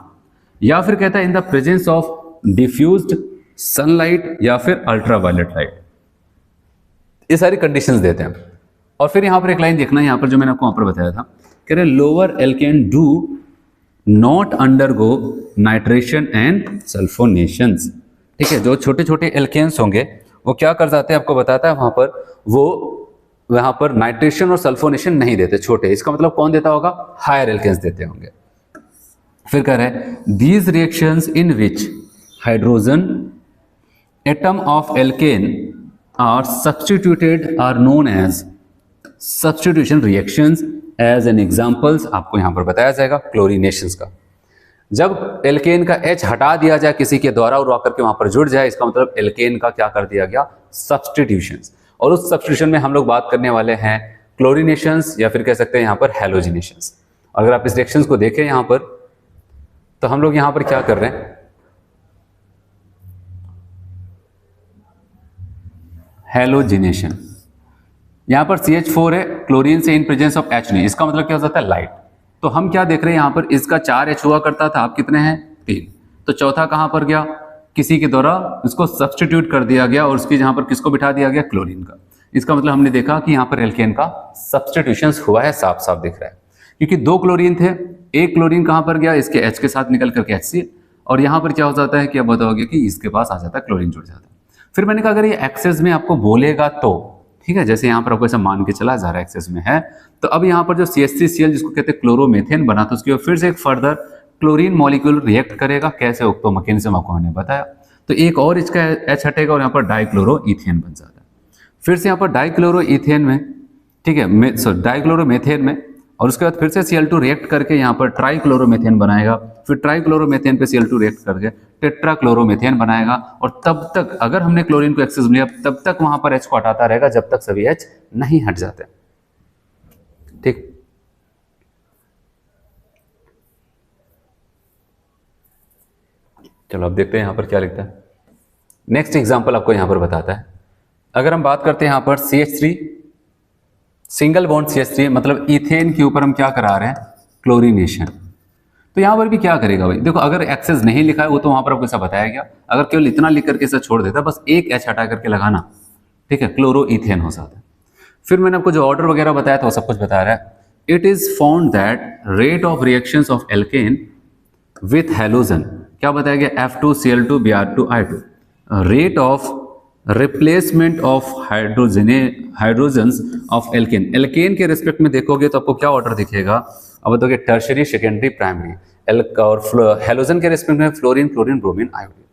या फिर कहता है इन the presence of diffused sunlight या फिर अल्ट्रावायलेट लाइट। ये सारी कंडीशंस देते हैं। और फिर यहां पर एक लाइन देखना, यहां पर जो मैंने आपको वहां पर बताया था, कह रहे lower alkane do not undergo nitration and sulfonations. ठीक है, जो छोटे छोटे एल्केन्स होंगे वो क्या कर जाते हैं, आपको बताता है वहां पर, वो वहां पर नाइट्रेशन और सल्फोनेशन नहीं देते छोटे। इसका मतलब कौन देता होगा, हायर एल्केन्स देते होंगे। फिर कह रहे हैं these reactions in which hydrogen atom of alkane are substituted are known as substitution reactions. As an examples आपको यहां पर बताया जाएगा क्लोरीनेशंस का। जब एल्केन का H हटा दिया जाए किसी के द्वारा और आकर के वहां पर जुड़ जाए, इसका मतलब एल्केन का क्या कर दिया गया, सब्स्टिट्यूशंस। और उस सब्स्टिट्यूशन में हम लोग बात करने वाले हैं क्लोरीनेशंस या फिर कह सकते हैं यहां पर हैलोजिनेशंस। अगर आप इस रिएक्शंस को देखें यहां पर, तो हम लोग यहां पर क्या कर रहे हैं, हैलोजिनेशन। यहां पर CH4 है, क्लोरीन से इन प्रेजेंस ऑफ H नहीं, इसका मतलब क्या हो जाता है, लाइट। तो हम क्या देख रहे हैं यहां पर, इसका 4H हुआ करता था, अब कितने हैं, 3। तो चौथा कहां पर गया, किसी के द्वारा इसको सब्स्टिट्यूट कर दिया गया और उसकी जहां पर किसको बिठा दिया गया, क्लोरीन का। इसका मतलब हमने देखा कि यहां पर एल्केन का सब्स्टिट्यूशन हुआ है, साफ साफ दिख रहा है। क्योंकि 2 क्लोरीन थे, एक क्लोरीन कहां पर गया, इसके H के साथ निकल करके HCl, और यहां पर क्या हो जाता है, क्या बताओगे कि इसके पास आ जाता है, क्लोरीन जुड़ जाता है। फिर मैंने कहा अगर ये एक्सेस में आपको बोलेगा तो ठीक है, जैसे यहाँ पर आपको ऐसा मान के चला जा रहा है एक्सेस में है, तो अब यहाँ पर जो CH3Cl जिसको कहते हैं क्लोरोमेथेन बना, तो उसके फिर से एक फर्दर क्लोरीन मॉलिक्यूल रिएक्ट करेगा। कैसे, तो मैकेनिज्म आपको मैंने बताया। तो एक और इसका H हटेगा और यहाँ पर डाइक्लोरोइथेन बन जाता है। फिर से यहाँ पर डाइक्लोरोइथेन में, ठीक है, डाइक्लोरोमेथेन में, और उसके बाद फिर से Cl2 रिएक्ट करके यहाँ पर ट्राइक्लोरोमेथेन बनाएगा। फिर ट्राइक्लोरोमेथेन पे Cl2 रिएक्ट करके टेट्राक्लोरोमेथेन बनाएगा। और तब तक अगर हमने क्लोरीन को एक्सेस में लिया, तब तक वहां पर H को हटाता रहेगा जब तक सभी H नहीं हट जाते। ठीक, चलो अब देखते हैं यहां पर क्या लिखता है। नेक्स्ट एग्जांपल आपको यहां पर बताता है। अगर हम बात करते हैं यहां पर CH3 सिंगल बॉन्ड CH3, मतलब इथेन के ऊपर हम क्या करा रहे हैं, क्लोरीनेशन। तो यहां पर भी क्या करेगा भाई, देखो अगर एक्सेस नहीं लिखा है वो तो वहां पर आपको ऐसा बताया गया, अगर केवल इतना लिख करके इसे छोड़ देता, बस एक H हटा करके लगाना, ठीक है, क्लोरोइथेन हो जाता है। फिर मैंने आपको जो ऑर्डर वगैरह बताया था वो सब कुछ बता रहा है। It is found that rate of reactions of alkane with halogen, क्या बताया गया, F2Cl2Br2I2, rate of replacement of hydrogens of alkane. Alkane के रिस्पेक्ट में देखोगे तो आपको क्या ऑर्डर दिखेगा, अब बताओगे टर्शरी, सेकेंडरी, प्राइमरी। और हैलोजन के रिस्पेक्ट में फ्लोरीन, क्लोरीन, ब्रोमीन, आयोडीन।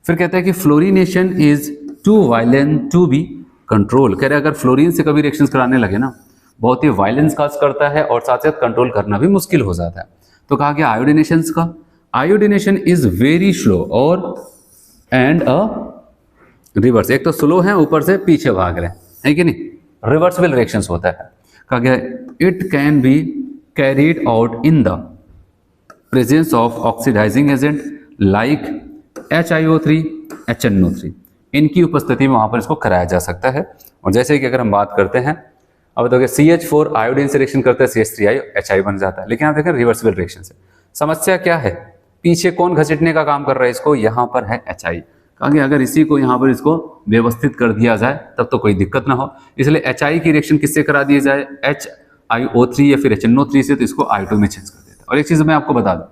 फिर कहता है कि fluorination is too violent to be control. कह रहे अगर फ्लोरीन से कभी रिएक्शंस कराने लगे ना, बहुत ही वायलेंस काज करता है और साथ साथ कंट्रोल करना भी मुश्किल हो जाता है। तो कहा गया आयोडिनेशंस का, आयोडिनेशन इज वेरी स्लो और एंड अ रिवर्स। एक तो स्लो है, ऊपर से पीछे भाग रहे हैं, है कि नहीं, रिवर्सिबल रिएक्शंस होता है। कहा गया it can be carried out in the presence of oxidising agent like HiO3, HNO3, इनकी उपस्थिति में वहां पर इसको कराया जा सकता है। और जैसे कि अगर हम बात करते हैं, अब देखिए CH4 आयोडीन से रिएक्शन करता है, CH3I HI बन जाता है, लेकिन आप देखें रिवर्सिबल रिएक्शन से। समस्या क्या है, पीछे कौन घसीटने का काम कर रहा है इसको, यहां पर है HI। कहा कि अगर इसी को यहाँ पर इसको व्यवस्थित कर दिया जाए तब तो कोई दिक्कत ना हो, इसलिए HI की रिएक्शन किससे करा दी जाए, HiO3 या फिर HNO3 से, तो इसको I2 में चेंज कर देता है। और एक चीज़ मैं आपको बता दूँ,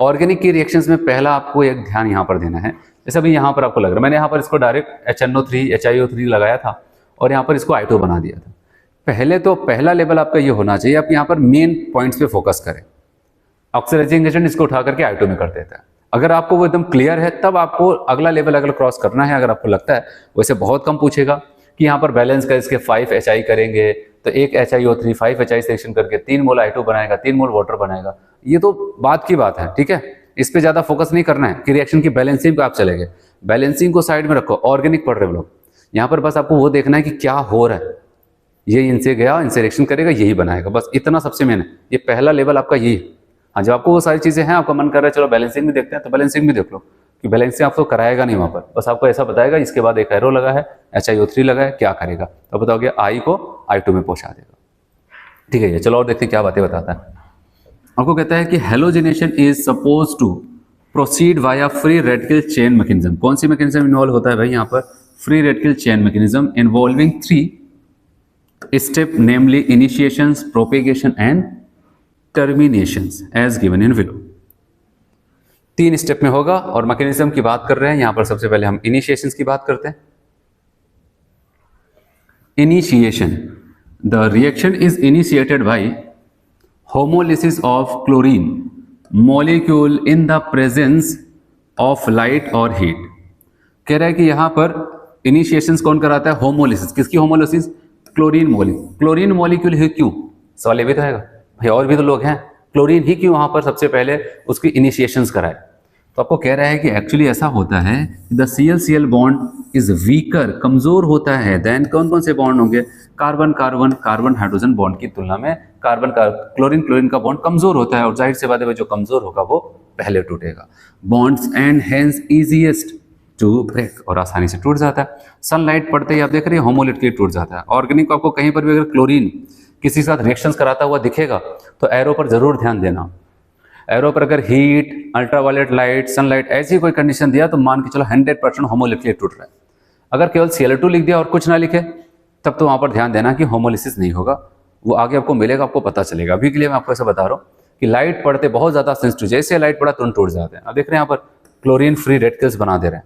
ऑर्गेनिक की रिएक्शंस में पहला आपको एक ध्यान यहाँ पर देना है। जैसे अभी यहाँ पर आपको लग रहा है, मैंने यहाँ पर इसको डायरेक्ट HNO3 HiO3 लगाया था और यहाँ पर इसको I2 बना दिया था। पहले तो पहला लेवल आपका ये होना चाहिए, आप यहाँ पर मेन पॉइंट्स पे फोकस करें। ऑक्सीडाइजिंग एजेंट इसको उठा करके I2 में कर देता है। अगर आपको वो एकदम क्लियर है तब आपको अगला लेवल अगर क्रॉस करना है। अगर आपको लगता है, वैसे बहुत कम पूछेगा कि यहाँ पर बैलेंस का इसके 5 HI करेंगे तो एक HiO3 5 HI सेक्शन करके 3 मोल I2 बनाएगा, 3 मोल वाटर बनाएगा, ये तो बात की बात है, ठीक है। इस पे ज़्यादा फोकस नहीं करना है कि रिएक्शन की बैलेंसिंग पे आप चले गए। बैलेंसिंग को साइड में रखो, ऑर्गेनिक पढ़ रहे हो लोग, यहाँ पर बस आपको वो देखना है कि क्या हो रहा है, ये इनसे गया, इनसे रिएक्शन करेगा, यही बनाएगा, बस इतना सबसे मेन है। ये पहला लेवल आपका यही। हाँ, जब आपको वो सारी चीज़ें हैं, आपका मन कर रहा है चलो बैलेंसिंग भी देखते हैं, तो बैलेंसिंग भी देख लो कि बैलेंसिंग आपको कराएगा नहीं वहाँ पर, बस आपको ऐसा बताएगा इसके बाद एक एरो लगा है, HiO3 लगा है, क्या करेगा, तो बताओगे I को I2 में पहुँचा देगा। ठीक है, ये चलो और देखते हैं क्या बातें बताता है। आपको कहता है कि halogenation is suppose to proceed via free radical chain mechanism. कौन सी मैकेनिज्म इन्वॉल्व होता है भाई यहाँ पर, free radical chain mechanism involving 3 step, namely initiations, propagation and terminations as given in below. 3 step में होगा और मैकेनिज्म की बात कर रहे हैं यहाँ पर। सबसे पहले हम इनिशिएशंस की बात करते हैं। Initiation, the reaction is initiated by homolysis of chlorine molecule in the presence of light और हीट। कह रहा है कि यहाँ पर इनिशिएशंस कौन कराता है, होमोलिसिस। किसकी homolysis, chlorine molecule. Chlorine molecule ही क्यों, सवाल ये भी तो आएगा भाई, और भी तो लोग हैं, क्लोरीन ही क्यों वहाँ पर सबसे पहले उसकी इनिशिएशंस कराए। तो आपको कह रहा है कि एक्चुअली ऐसा होता है, the CL bond is weaker, कमजोर होता है, देन कौन कौन से बॉन्ड होंगे, carbon carbon carbon hydrogen bond की तुलना में कार्बन का क्लोरीन का बॉन्ड कमजोर होता है, और जाहिर सी बात है जो कमजोर होगा वो पहले टूटेगा। Bonds and hence easiest to break, और आसानी से टूट जाता है। सनलाइट पड़ते ही आप देख रहे हैं होमोलिटिकली टूट जाता है। ऑर्गेनिक को आपको कहीं पर भी अगर क्लोरीन किसी के साथ रिएक्शंस कराता हुआ दिखेगा तो एरो पर जरूर ध्यान देना। एरो पर अगर हीट, अल्ट्रावायलेट लाइट, सनलाइट ऐसी कोई कंडीशन दिया तो मान के चलो 100% होमोलिटिकली टूट रहा है। अगर केवल Cl2 लिख दिया और कुछ ना लिखे तब तो वहाँ पर ध्यान देना कि होमोलिसिस नहीं होगा, वो आगे आपको मिलेगा, आपको पता चलेगा। अभी के लिए मैं आपको ऐसा बता रहा हूँ कि लाइट पड़ते बहुत ज़्यादा सेंसिटिव, जैसे लाइट पड़ा तुरंत टूट जाते हैं। अब देख रहे हैं यहाँ पर क्लोरीन फ्री रेडिकल्स बना दे रहे हैं,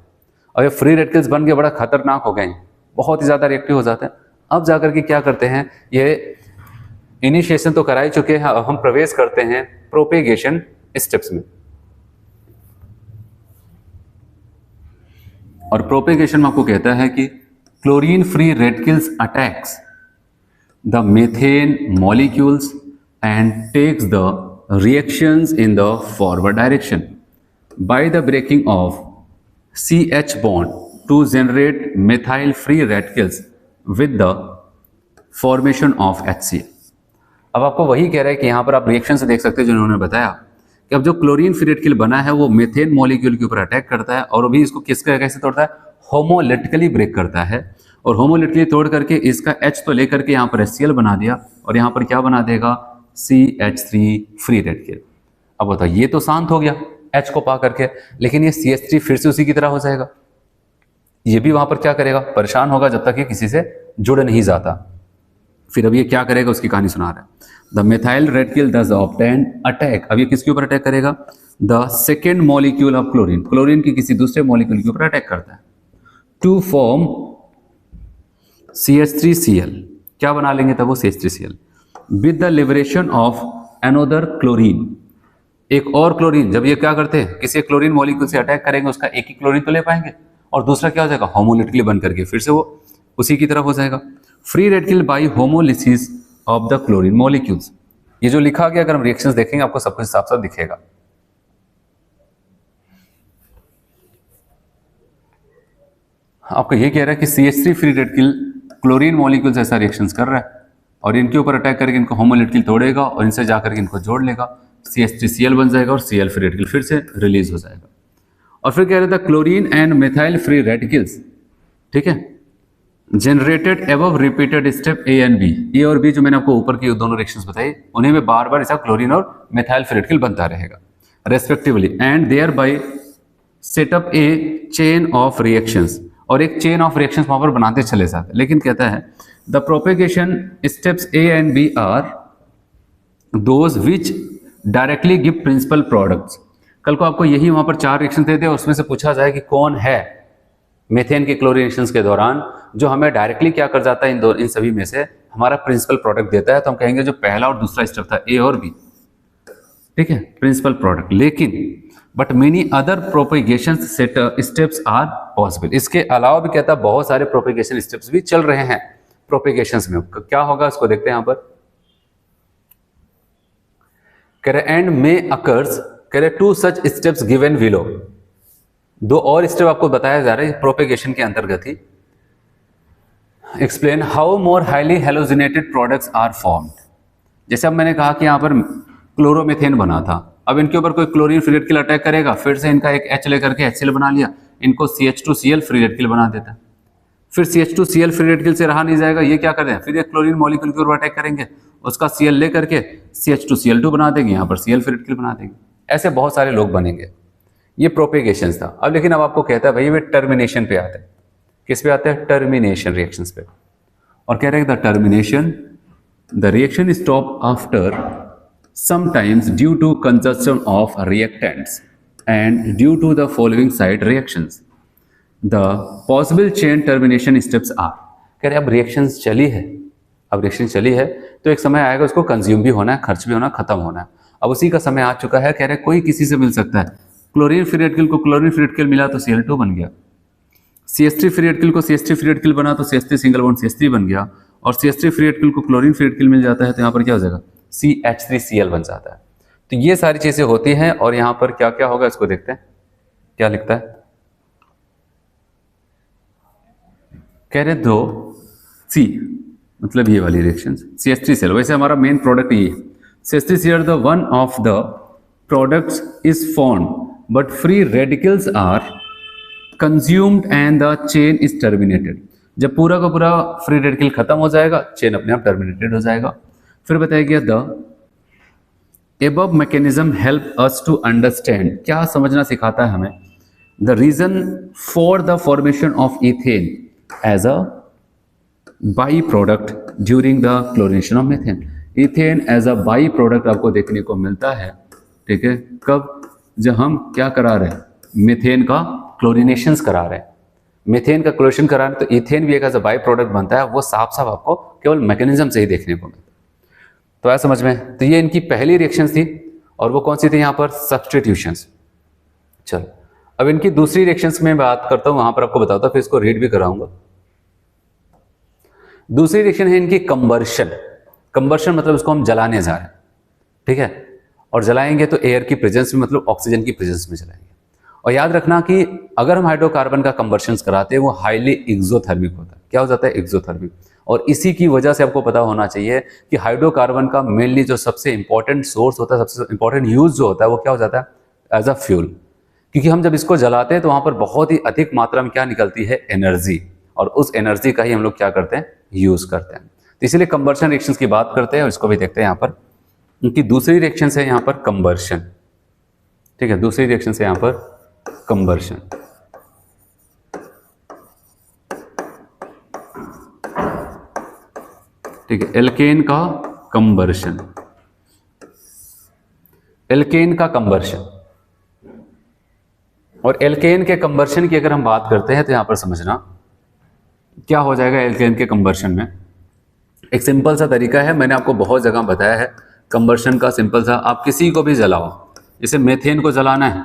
और ये फ्री रेडिकल्स बन के बड़ा खतरनाक हो गए हैं, बहुत ही ज़्यादा रिएक्टिव हो जाते हैं। अब जाकर के क्या करते हैं, ये इनिशिएशन तो करा ही चुके हैं, अब हम प्रवेश करते हैं प्रोपेगेशन स्टेप्स में। और प्रोपेगेशन में आपको कहता है कि chlorine free radicals attacks the methane molecules and takes the reactions in the forward direction by the breaking of CH bond to generate methyl free radicals with the formation of HCl। अब आपको वही कह रहा है कि यहाँ पर आप रिएक्शन से देख सकते हैं जो उन्होंने बताया कि अब जो क्लोरीन फ्री रेडिकल बना है वो मीथेन मॉलिक्यूल के ऊपर अटैक करता है, और अभी इसको किसका कैसे तोड़ता है, होमोलिटिकली ब्रेक करता है। और होमोलिटिकली तोड़ करके इसका H तो लेकर के यहाँ पर HCl बना दिया, और यहाँ पर क्या बना देगा, CH3 फ्री रेडिकल। अब बताओ ये तो शांत हो गया H को पा करके, लेकिन ये CH3 फिर से उसी की तरह हो जाएगा। ये भी वहां पर क्या करेगा, परेशान होगा जब तक ये किसी से जुड़ नहीं जाता। फिर अब ये क्या करेगा, उसकी कहानी सुना रहा है। The methyl radical does obtain attack, अब ये किसके ऊपर अटैक करेगा, the second molecule of chlorine, chlorine की किसी दूसरे मॉलिक्यूल के ऊपर अटैक करता है, टू फॉर्म CH3Cl। क्या बना लेंगे तब वो CH3Cl with the liberation of another chlorine, एक और क्लोरीन। जब ये क्या करते हैं, किसी क्लोरीन मॉलिक्यूल से अटैक करेंगे, उसका एक ही क्लोरीन तो ले पाएंगे, और दूसरा क्या हो जाएगा, होमोलिटिकली बन करके फिर से वो उसी की तरफ हो जाएगा। Free radical by homolysis of the chlorine molecules. ये जो लिखा गया, अगर हम रिएक्शंस देखेंगे आपको सब कुछ साफ साफ दिखेगा। आपको ये कह रहा है कि CH3 free radical chlorine molecule से ऐसा रिएक्शंस कर रहा है, और इनके ऊपर अटैक करके इनको होमोलिटिकल तोड़ेगा, और इनसे जाकर के इनको जोड़ लेगा, CH3Cl बन जाएगा, और Cl फ्री रेडिकल फिर से रिलीज हो जाएगा। और फिर कह रहा था chlorine and methyl free radicals, ठीक है, generated above repeated step A and B। ए और बी जो मैंने आपको ऊपर की दोनों रिएक्शंस बताई, उन्हीं में बार बार ऐसा क्लोरीन और मिथाइल फ्री रेडिकल बनता रहेगा respectively, and thereby set up a chain of reactions, और एक चेन ऑफ रिएक्शंस वहां पर बनाते चले जाते हैं। लेकिन कहता है the propagation steps a and b are those which directly give principal products. कल को आपको यही वहां पर 4 रिएक्शन देते हैं, उसमें से पूछा जाए कि कौन है मीथेन के क्लोरीनेशंस के दौरान जो हमें डायरेक्टली क्या कर जाता है, इन सभी में से हमारा प्रिंसिपल प्रोडक्ट देता है, तो हम कहेंगे जो पहला और दूसरा स्टेप था ए और बी, ठीक है, प्रिंसिपल प्रोडक्ट। लेकिन but many other propagation steps are possible. इसके अलावा भी कहता है बहुत सारे प्रोपेगेशन स्टेप्स भी चल रहे हैं प्रोपेगेशंस में। क्या होगा उसको देखते हैं यहां पर। कह रहे एंड मे अकर्स, कह रहे 2 सच स्टेप्स गिवन बिलो। 2 और स्टेप आपको बताया जा रहा है प्रोपेगेशन के अंतर्गत ही। Explain how more highly halogenated products are formed. जैसे अब मैंने कहा कि यहां पर क्लोरोमीथेन बना था, अब इनके ऊपर कोई क्लोरीन फ्री रेडिकल अटैक करेगा, फिर से इनका एक H लेकर के HCl बना लिया, इनको CH2Cl फ्री रेडिकल बना देता है। फिर CH2Cl फ्री रेडिकल से रहा नहीं जाएगा, ये क्या कर रहे हैं, फिर एक क्लोरीन मॉलिक्यूल के ऊपर अटैक करेंगे, उसका Cl ले करके CH2Cl2 बना देंगे, यहाँ पर Cl फ्री रेडिकल बना देंगे। ऐसे बहुत सारे लोग बनेंगे। ये प्रोपेगेशन था। अब लेकिन अब आपको कहता है भाई वे टर्मिनेशन पे आते हैं। किस पे आते हैं, टर्मिनेशन रिएक्शंस पे। और कह रहे हैं the termination the reaction stop after sometimes due to consumption of reactants and due to the following side reactions. The possible chain termination steps are, कह रहे अब रिएक्शंस चली है, अब रिएक्शन चली है तो एक समय आएगा उसको कंज्यूम भी होना है, खर्च भी होना, खत्म होना है। अब उसी का समय आ चुका है। कह रहे कोई किसी से मिल सकता है, क्लोरीन फ्री रेडिकल को क्लोरीन फ्री रेडिकल मिला तो Cl2 बन गया, CH3 फ्री रेडिकल को CH3 फ्री रेडिकल बना तो CH3 सिंगल बॉन्ड CH3 बन गया, और CH3 फ्री रेडिकल को क्लोरीन फ्री रेडिकल मिल जाता है तो यहाँ पर क्या हो जाएगा, CH3Cl बन जाता है। तो ये सारी चीजें होती हैं। और यहां पर क्या क्या होगा इसको देखते हैं, क्या लिखता है। कह रहे दो C मतलब ये वाली रिएक्शन CH3Cl, वैसे हमारा मेन प्रोडक्ट ये है। CH3Cl the one of the products is formed but free radicals are consumed and the chain is terminated. जब पूरा का पूरा फ्री रेडिकल खत्म हो जाएगा, चेन अपने आप टर्मिनेटेड हो जाएगा। फिर बताया गया the above mechanism help us to understand, क्या समझना सिखाता है हमें, the reason for the formation of ethane as a by product during the chlorination of methane. Ethane as a by product आपको देखने को मिलता है, ठीक है, कब, जब हम क्या करा रहे हैं, मीथेन का क्लोरीनेशंस करा रहे हैं, मीथेन का क्लोरीनेशन करा रहे हैं, तो इथेन भी एक एज अ बाई प्रोडक्ट बनता है। वो साफ साफ आपको केवल मैकेनिज्म से ही देखने को मिलता है। तो आया समझ में। तो ये इनकी पहली रिएक्शन थी, और वो कौन सी थी, यहां पर सब्स्टिट्यूशंस। चलो अब इनकी दूसरी रिएक्शंस में बात करता हूं, वहां पर आपको बताता हूं, फिर इसको रीड भी कराऊंगा। दूसरी रिएक्शन है इनकी कंबर्शन। कंबर्शन मतलब उसको हम जलाने जा रहे हैं, ठीक है, और जलाएंगे तो एयर की प्रेजेंस में, मतलब ऑक्सीजन की प्रेजेंस में जलाएंगे। और याद रखना कि अगर हम हाइड्रोकार्बन का कंबर्शन कराते हैं वो हाईली एक्सोथर्मिक होता है। क्या हो जाता है, एक्सोथर्मिक। और इसी की वजह से आपको पता होना चाहिए कि हाइड्रोकार्बन का मेनली जो सबसे इंपॉर्टेंट सोर्स होता है, सबसे इंपॉर्टेंट यूज जो होता है वो क्या हो जाता है, एज अ फ्यूल। क्योंकि हम जब इसको जलाते हैं तो वहां पर बहुत ही अधिक मात्रा में क्या निकलती है, एनर्जी, और उस एनर्जी का ही हम लोग क्या करते हैं, यूज करते हैं। तो इसलिए कंबर्शन रिएक्शंस की बात करते हैं, और इसको भी देखते हैं। यहाँ पर उनकी दूसरी रिएक्शन है यहाँ पर कंबर्शन, ठीक है, दूसरी रिएक्शन है यहाँ पर कंबर्शन। ठीक है, एल्केन का कंबर्शन, एल्केन का कंबर्शन। और एल्केन के कंबर्शन की अगर हम बात करते हैं तो यहां पर समझना क्या हो जाएगा एल्केन के कंबर्शन में। एक सिंपल सा तरीका है, मैंने आपको बहुत जगह बताया है कंबर्शन का। सिंपल सा, आप किसी को भी जलाओ, जैसे मेथेन को जलाना है,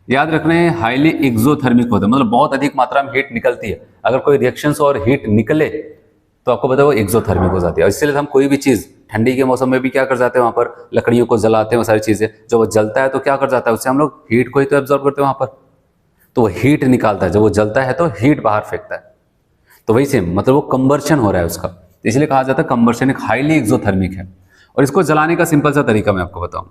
याद रखना है हाईली एक्सोथर्मिक होता है, मतलब बहुत अधिक मात्रा में हीट निकलती है। अगर कोई रिएक्शन और हीट निकले तो आपको पता है वो एक्सोथर्मिक हो जाती है। और इसलिए हम कोई भी चीज़ ठंडी के मौसम में भी क्या कर जाते हैं, वहाँ पर लकड़ियों को जलाते हैं, वो सारी चीज़ें, जब वो जलता है तो क्या कर जाता है, उससे हम लोग हीट को ही तो एब्जॉर्ब करते हैं वहाँ पर, तो वो हीट निकालता है। जब वो जलता है तो हीट बाहर फेंकता है। तो वही सेम, मतलब वो कंबर्शन हो रहा है उसका, इसलिए कहा जाता है कंबर्शन एक हाईली एक्सोथर्मिक है। और इसको जलाने का सिंपल सा तरीका मैं आपको बताऊं,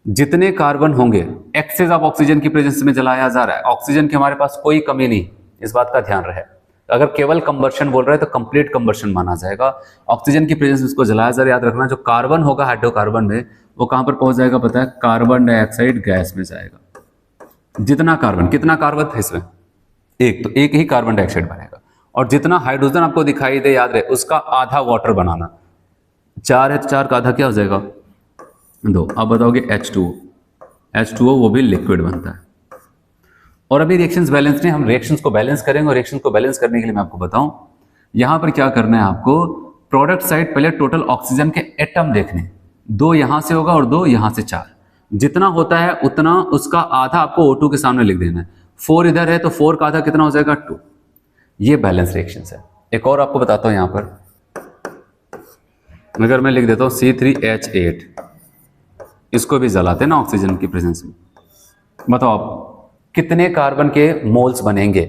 जितने कार्बन होंगे एक्सेस ऑफ ऑक्सीजन की प्रेजेंस में जलाया जा रहा है। ऑक्सीजन की हमारे पास कोई कमी नहीं, इस बात का ध्यान रहे। अगर केवल कंबर्शन बोल रहे हैं तो कंप्लीट कंबर्शन माना जाएगा। ऑक्सीजन की प्रेजेंस में इसको जलाया जा रहा है। याद रखना जो कार्बन होगा हाइड्रोकार्बन में, वो कहां पर पहुंच जाएगा पता है, कार्बन डाइऑक्साइड गैस में जाएगा। जितना कार्बन, कितना कार्बन था इसमें एक, तो एक ही कार्बन डाइऑक्साइड बनेगा। और जितना हाइड्रोजन आपको दिखाई दे, याद रहे, उसका आधा वाटर बनाना। 4 है तो 4 का आधा क्या हो जाएगा 2। अब बताओगे H2O वो भी लिक्विड बनता है। और अभी रिएक्शंस बैलेंस नहीं, हम रिएक्शंस को बैलेंस करेंगे। और रिएक्शंस को बैलेंस करने के लिए मैं आपको बताऊं, यहां पर क्या करना है आपको, प्रोडक्ट साइड पहले टोटल ऑक्सीजन के एटम देखने, 2 यहां से होगा और 2 यहां से 4, जितना होता है उतना उसका आधा आपको O2 के सामने लिख देना है। 4 इधर है तो 4 का आधा कितना हो जाएगा 2। ये बैलेंस रिएक्शंस है। एक और आपको बताता हूं, यहां पर अगर मैं लिख देता हूं C3H8, इसको भी जलाते हैं ना ऑक्सीजन की प्रेजेंस में। बताओ आप कितने कार्बन के मोल्स बनेंगे?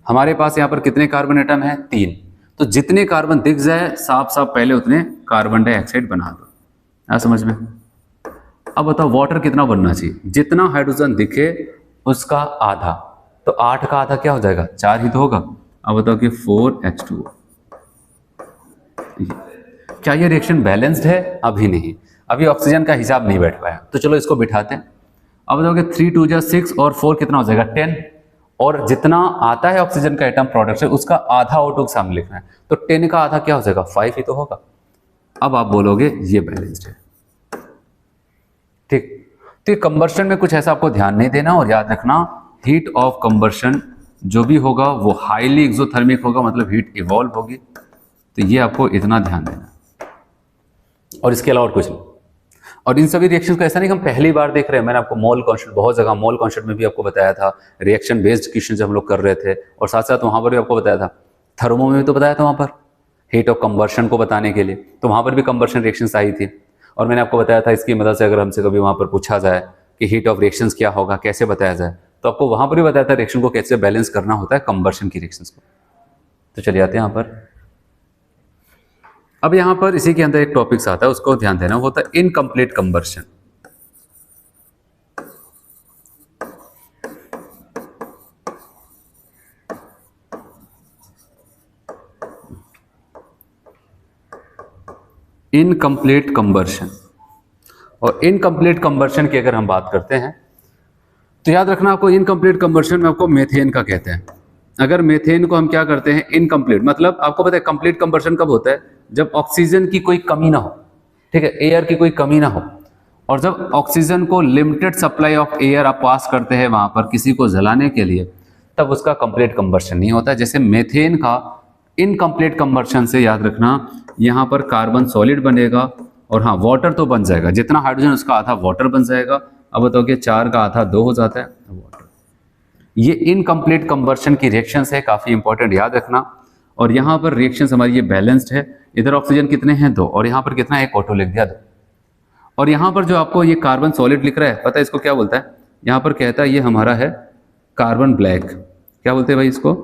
हमारे पास यहां पर कितने कार्बन एटम है 3, तो जितने कार्बन दिख जाए साफ साफ पहले उतने कार्बन डाइऑक्साइड बना दो। आ समझ में? अब बताओ वाटर कितना बनना चाहिए? जितना हाइड्रोजन दिखे उसका आधा, तो 8 का आधा क्या हो जाएगा 4 ही तो होगा। अब बताओ कि 4H2O। क्या ये रिएक्शन बैलेंस्ड है? अभी नहीं, अभी ऑक्सीजन का हिसाब नहीं बैठ पाया, तो चलो इसको बिठाते हैं। अब बताओ कि 3 2 जा 6 और 4 कितना हो जाएगा 10, और जितना आता है ऑक्सीजन का एटम प्रोडक्ट से उसका आधा O2 के सामने लिखना है, तो 10 का आधा क्या हो जाएगा 5 ही तो होगा। अब आप बोलोगे ये बैलेंस्ड है, ठीक। तो कंबर्शन में कुछ ऐसा आपको ध्यान नहीं देना, और याद रखना हीट ऑफ कंबर्शन जो भी होगा वो हाईली एक्सोथर्मिक होगा, मतलब हीट इवॉल्व होगी। तो ये आपको इतना ध्यान देना, और इसके अलावा और कुछ नहीं। और इन सभी रिएक्शन को ऐसा नहीं कि हम पहली बार देख रहे हैं, मैंने आपको मोल कांस्टेंट बहुत जगह, मोल कांस्टेंट में भी आपको बताया था, रिएक्शन बेस्ड क्वेश्चन जब हम लोग कर रहे थे, और साथ साथ वहां पर भी आपको बताया था, थर्मो में भी तो बताया था वहां पर हीट ऑफ कंबर्शन को बताने के लिए, तो वहां पर भी कंबर्शन रिएक्शंस आई थी। और मैंने आपको बताया था इसकी मदद से अगर हमसे कभी वहां पर पूछा जाए कि हीट ऑफ रिएक्शंस क्या होगा, कैसे बताया जाए, तो आपको वहां पर भी बताया था रिएक्शन को कैसे बैलेंस करना होता है कंबर्शन की रिएक्शंस को। तो चलिए आते हैं यहाँ पर। अब यहां पर इसी के अंदर एक टॉपिक्स आता है, उसको ध्यान देना, होता है इनकम्प्लीट कंबर्शन। इनकम्प्लीट कंबर्शन, और इनकम्प्लीट कंबर्शन की अगर हम बात करते हैं तो याद रखना आपको इनकम्प्लीट कंबर्शन में आपको मेथेन का कहते हैं। अगर मेथेन को हम क्या करते हैं इनकम्प्लीट, मतलब आपको पता है कंप्लीट कंबर्शन कब होता है, जब ऑक्सीजन की कोई कमी ना हो, ठीक है, एयर की कोई कमी ना हो, और जब ऑक्सीजन को लिमिटेड सप्लाई ऑफ एयर आप पास करते हैं वहां पर किसी को जलाने के लिए, तब उसका कंप्लीट कंबर्शन नहीं होता। जैसे मेथेन का इनकम्प्लीट कंबर्शन से याद रखना यहाँ पर कार्बन सॉलिड बनेगा, और हाँ वाटर तो बन जाएगा, जितना हाइड्रोजन उसका आधा वाटर बन जाएगा। अब बताओ कि 4 का आधा 2 हो जाता है वाटर। ये इनकम्प्लीट कंबर्शन की रिएक्शंस है, काफी इंपॉर्टेंट याद रखना। और यहाँ पर रिएक्शंस हमारी ये बैलेंस्ड है, इधर ऑक्सीजन कितने हैं 2, और यहाँ पर कितना है 1 O2 लिख दिया 2। और यहाँ पर जो आपको ये कार्बन सॉलिड लिख रहा है, पता है इसको क्या बोलता है, यहाँ पर कहता है ये हमारा है कार्बन ब्लैक। क्या बोलते हैं भाई इसको,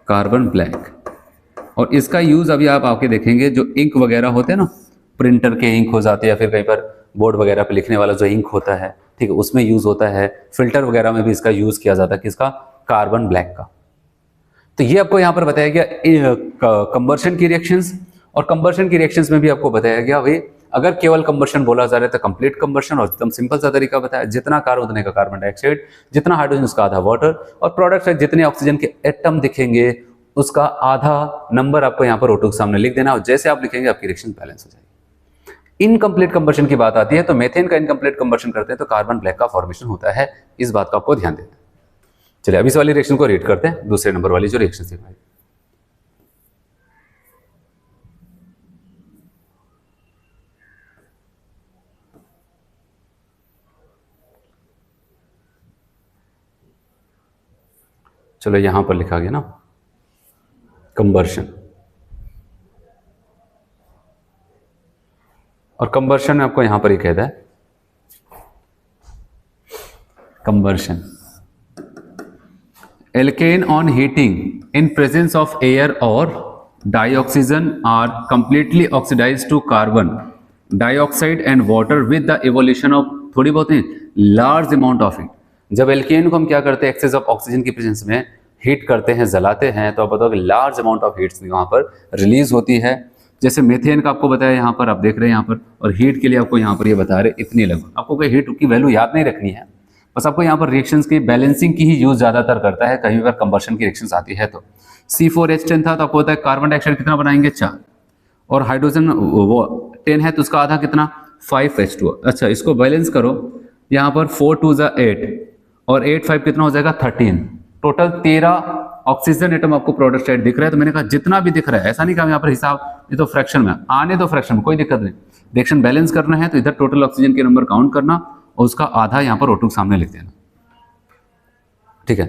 कार्बन ब्लैक। और इसका यूज अभी आप आके देखेंगे, जो इंक वगैरह होते हैं ना, प्रिंटर के इंक हो जाते हैं, या फिर कहीं पर बोर्ड वगैरह पे लिखने वाला जो इंक होता है, ठीक है, उसमें यूज होता है। फिल्टर वगैरह में भी इसका यूज किया जाता है, किसका, कार्बन ब्लैक का। तो ये आपको यहाँ पर बताया गया कंबर्शन की रिएक्शंस, और कंबर्शन की रिएक्शंस में भी आपको बताया गया भाई अगर केवल कंबर्शन बोला जा रहा है तो कंप्लीट कंबर्शन, और एकदम सिंपल सा तरीका बताया, जितना कार्बन उतने का कार्बन डाइऑक्साइड, जितना हाइड्रोजन उसका आधा वाटर, और प्रोडक्ट से जितने ऑक्सीजन के एटम दिखेंगे उसका आधा नंबर आपको यहाँ पर O2 के सामने लिख देना, और जैसे आप लिखेंगे आपकी रिएक्शन बैलेंस हो जाएगी। इनकम्प्लीट कंबर्शन की बात आती है तो मेथेन का इनकम्प्लीट कंबर्शन करते हैं तो कार्बन ब्लैक का फॉर्मेशन होता है, इस बात का आपको ध्यान देना है। चलिए अब इस वाली रिएक्शन को रीड करते हैं, दूसरे नंबर वाली जो रिएक्शन थी भाई। चलो यहां पर लिखा गया ना कंबर्शन, और कंबर्शन में आपको यहां पर ही कहता है combustion, alkane on heating in presence of air और dioxygen are completely oxidised to carbon dioxide and water with the evolution of थोड़ी बहुत लार्ज अमाउंट ऑफ हीट। जब एल्केन को हम क्या करते हैं एक्सेस ऑफ ऑक्सीजन की प्रेजेंस में हीट करते हैं, जलाते हैं, तो आप बताओ कि लार्ज अमाउंट ऑफ हीट्स वहां पर रिलीज होती है, जैसे मेथेन का आपको बताया यहाँ पर, आप देख रहे हैं यहाँ पर, और हीट के लिए आपको यहाँ पर ये बता रहे इतनी लगभग। आपको कोई हीट की वैल्यू याद नहीं रखनी है, बस आपको यहाँ पर रिएक्शंस की बैलेंसिंग की ही यूज ज्यादातर करता है कहीं पर कंबर्शन की रिएक्शंस आती है। तो C4H10 था तो आपको पता है कार्बन डाइऑक्साइड कितना बनाएंगे 4, और हाइड्रोजन वो 10 है तो उसका आधा कितना 5H2। अच्छा इसको बैलेंस करो, यहाँ पर 4 2 8 और 8 5 कितना हो जाएगा 13, टोटल 13 ऑक्सीजन एटम आपको प्रोडक्ट साइड दिख रहा है। तो मैंने कहा जितना भी दिख रहा है, ऐसा नहीं कहा यहाँ पर हिसाब, ये तो फ्रैक्शन में आने दो, फ्रैक्शन में कोई दिक्कत नहीं। रिएक्शन बैलेंस करना है तो इधर टोटल ऑक्सीजन के नंबर काउंट करना और उसका आधा यहाँ पर O2 के सामने लिख देना, ठीक है।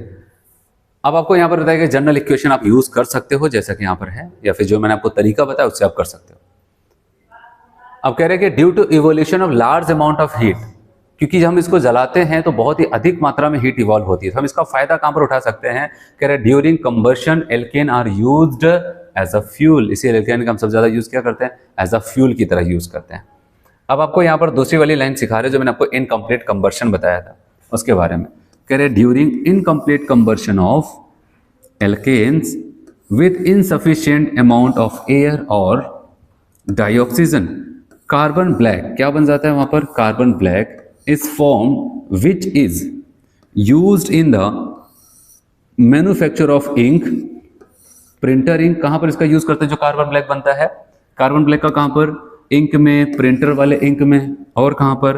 अब आपको यहाँ पर बताया कि जनरल इक्वेशन आप यूज कर सकते हो जैसा कि यहाँ पर है, या फिर जो मैंने आपको तरीका बताया उससे आप कर सकते हो। अब कह रहे हैं कि due to evolution of large amount of heat, क्योंकि जब हम इसको जलाते हैं तो बहुत ही अधिक मात्रा में हीट इवॉल्व होती है, तो हम इसका फायदा कहां पर उठा सकते हैं। कह रहे during combustion alkane are used as a fuel, इसी एल्केन का हम सबसे ज्यादा यूज क्या करते हैं, एज अ फ्यूल की तरह यूज करते हैं। अब आपको यहाँ पर दूसरी वाली लाइन सिखा रहे जो मैंने आपको इनकम्प्लीट कंबर्शन बताया था उसके बारे में। कह रहे during incomplete combustion of alkanes with insufficient amount of air और डाइऑक्सीजन, कार्बन ब्लैक क्या बन जाता है वहां पर, carbon black is form which is used in the manufacture of ink, printer ink. कहां पर इसका यूज करते हैं जो कार्बन ब्लैक बनता है, कार्बन ब्लैक का कहां पर, इंक में, प्रिंटर वाले इंक में, और कहां पर,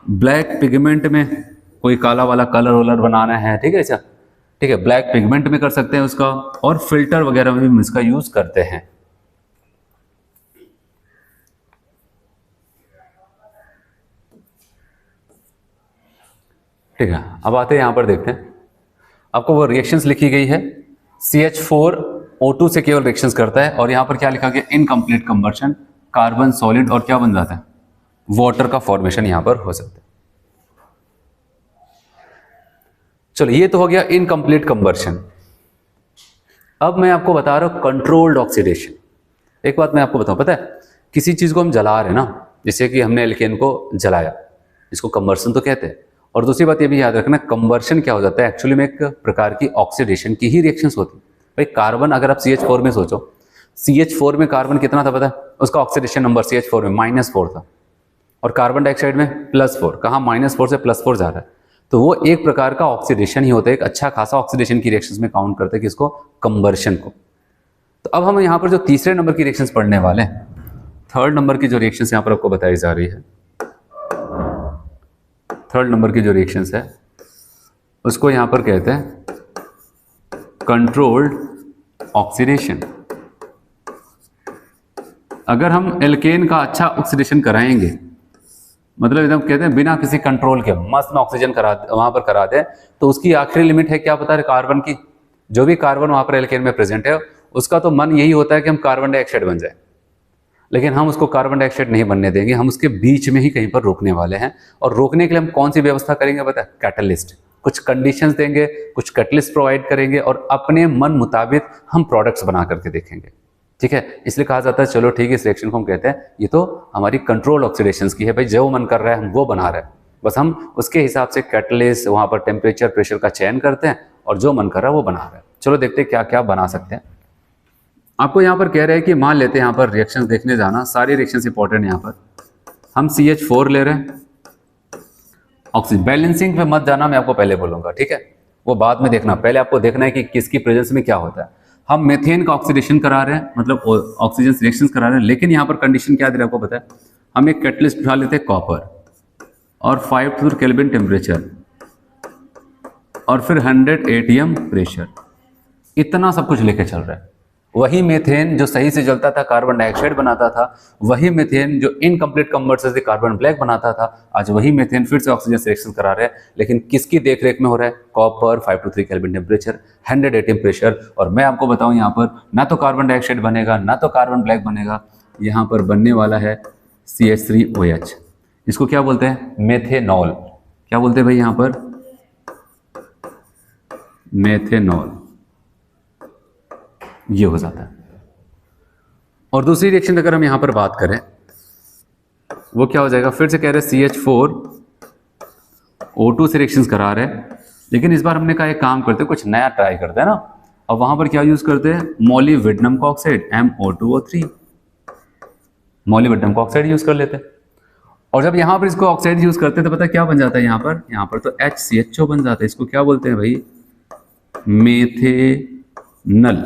ब्लैक पिगमेंट में, कोई काला वाला कलर वलर बनाना है, ठीक है ऐसा, ठीक है, ब्लैक पिगमेंट में कर सकते हैं उसका, और फिल्टर वगैरह में भी इसका यूज करते हैं। ठीक है, अब आते हैं यहां पर देखते हैं, आपको वो रिएक्शंस लिखी गई है, CH4O2 से केवल रिएक्शंस करता है, और यहां पर क्या लिखा गया, इनकम्प्लीट कंबर्शन, कार्बन सॉलिड और क्या बन जाता है, वाटर का फॉर्मेशन यहां पर हो सकता है। चलो ये तो हो गया इनकम्प्लीट कंबर्शन। अब मैं आपको बता रहा हूं कंट्रोल्ड ऑक्सीडेशन। एक बात मैं आपको बताऊं, पता है किसी चीज को हम जला रहे हैं ना, जैसे कि हमने एल्केन को जलाया, इसको कंबर्शन तो कहते हैं। और दूसरी बात ये भी याद रखना, कंबर्शन क्या हो जाता है, एक्चुअली में एक प्रकार की ऑक्सीडेशन की ही रिएक्शंस होती है। भाई कार्बन अगर आप CH4 में सोचो, CH4 में कार्बन कितना था पता है, उसका ऑक्सीडेशन नंबर CH4 में -4 था, और कार्बन डाइऑक्साइड में +4, कहाँ -4 से +4 जा रहा है, तो वो एक प्रकार का ऑक्सीडेशन ही होता है, एक अच्छा खासा ऑक्सीडेशन की रिएक्शंस में काउंट करते हैं किसको, कंबर्शन को। तो अब हम यहाँ पर जो तीसरे नंबर की रिएक्शंस पढ़ने वाले हैं, थर्ड नंबर की जो रिएक्शंस यहाँ पर आपको बताई जा रही है, थर्ड नंबर की जो रिएक्शंस है उसको यहाँ पर कहते हैं कंट्रोल्ड ऑक्सीडेशन। अगर हम एल्केन का अच्छा ऑक्सीडेशन कराएंगे, मतलब एकदम कहते हैं बिना किसी कंट्रोल के मस्त में ऑक्सीजन करा वहां पर करा दे, तो उसकी आखिरी लिमिट है क्या पता है, कार्बन की, जो भी कार्बन वहां पर एल्केन में प्रेजेंट है उसका तो मन यही होता है कि हम कार्बन डाइऑक्साइड बन जाए, लेकिन हम उसको कार्बन डाइऑक्साइड नहीं बनने देंगे, हम उसके बीच में ही कहीं पर रोकने वाले हैं। और रोकने के लिए हम कौन सी व्यवस्था करेंगे पता है, कैटलिस्ट, कुछ कंडीशंस देंगे, कुछ कैटलिस्ट प्रोवाइड करेंगे, और अपने मन मुताबिक हम प्रोडक्ट्स बना करके देखेंगे, ठीक है। इसलिए कहा जाता है चलो ठीक है, इस रिएक्शन को हम कहते हैं ये तो हमारी कंट्रोल ऑक्सीडेशंस की है, भाई जो मन कर रहा है हम वो बना रहे हैं, बस हम उसके हिसाब से कैटलिस्ट वहां पर टेम्परेचर प्रेशर का चयन करते हैं और जो मन कर रहा है वो बना रहे हैं। चलो देखते हैं क्या क्या बना सकते हैं। आपको यहाँ पर कह रहे हैं कि मान लेते हैं यहाँ पर रिएक्शंस देखने जाना, सारी रिएक्शंस इंपॉर्टेंट। यहाँ पर हम CH4 ले रहे हैं, ऑक्सीजन बैलेंसिंग पे मत जाना, मैं आपको पहले बोलूंगा, ठीक है, वो बाद में देखना, पहले आपको देखना है कि किसकी प्रेजेंस में क्या होता है। हम मेथेन का ऑक्सीडेशन करा रहे हैं, मतलब ऑक्सीजन रिएक्शंस करा रहे हैं, लेकिन यहाँ पर कंडीशन क्या दे रहा है आपको पता है, हम एक कैटलिस्ट उठा लेते हैं कॉपर, और 500 केल्विन टेम्परेचर, और फिर 100 ATM प्रेशर, इतना सब कुछ लेके चल रहा है। वही मेथेन जो सही से जलता था कार्बन डाइऑक्साइड बनाता था, वही मेथेन जो इनकम्प्लीट कंबर्शन से कार्बन ब्लैक बनाता था, आज वही मेथेन फिर से ऑक्सीजन रिएक्शन करा रहे हैं, लेकिन किसकी देखरेख में हो रहा है, copper, 5 to 3 kelvin temperature, 100 ATM pressure. और मैं आपको बताऊं यहाँ पर ना तो कार्बन डाइऑक्साइड बनेगा ना तो कार्बन ब्लैक बनेगा, यहाँ पर बनने वाला है CH3OH। इसको क्या बोलते हैं, मेथेनॉल। क्या बोलते हैं भाई यहाँ पर, मेथेनॉल, ये हो जाता है। और दूसरी रिएक्शन अगर हम यहां पर बात करें वो क्या हो जाएगा, फिर से कह रहे CH4O2 से रिएक्शंस करा रहे हैं, लेकिन इस बार हमने कहा एक काम करते हैं, कुछ नया ट्राई करते हैं ना। अब वहां पर क्या यूज करते हैं, मोलिब्डेनम ऑक्साइड MO2O3, मोलिब्डेनम का ऑक्साइड यूज कर लेते हैं। और जब यहाँ पर इसको ऑक्साइड यूज करते हैं तो पता है क्या बन जाता है यहाँ पर तो HCHO बन जाता है। इसको क्या बोलते हैं भाई, मेथेनल।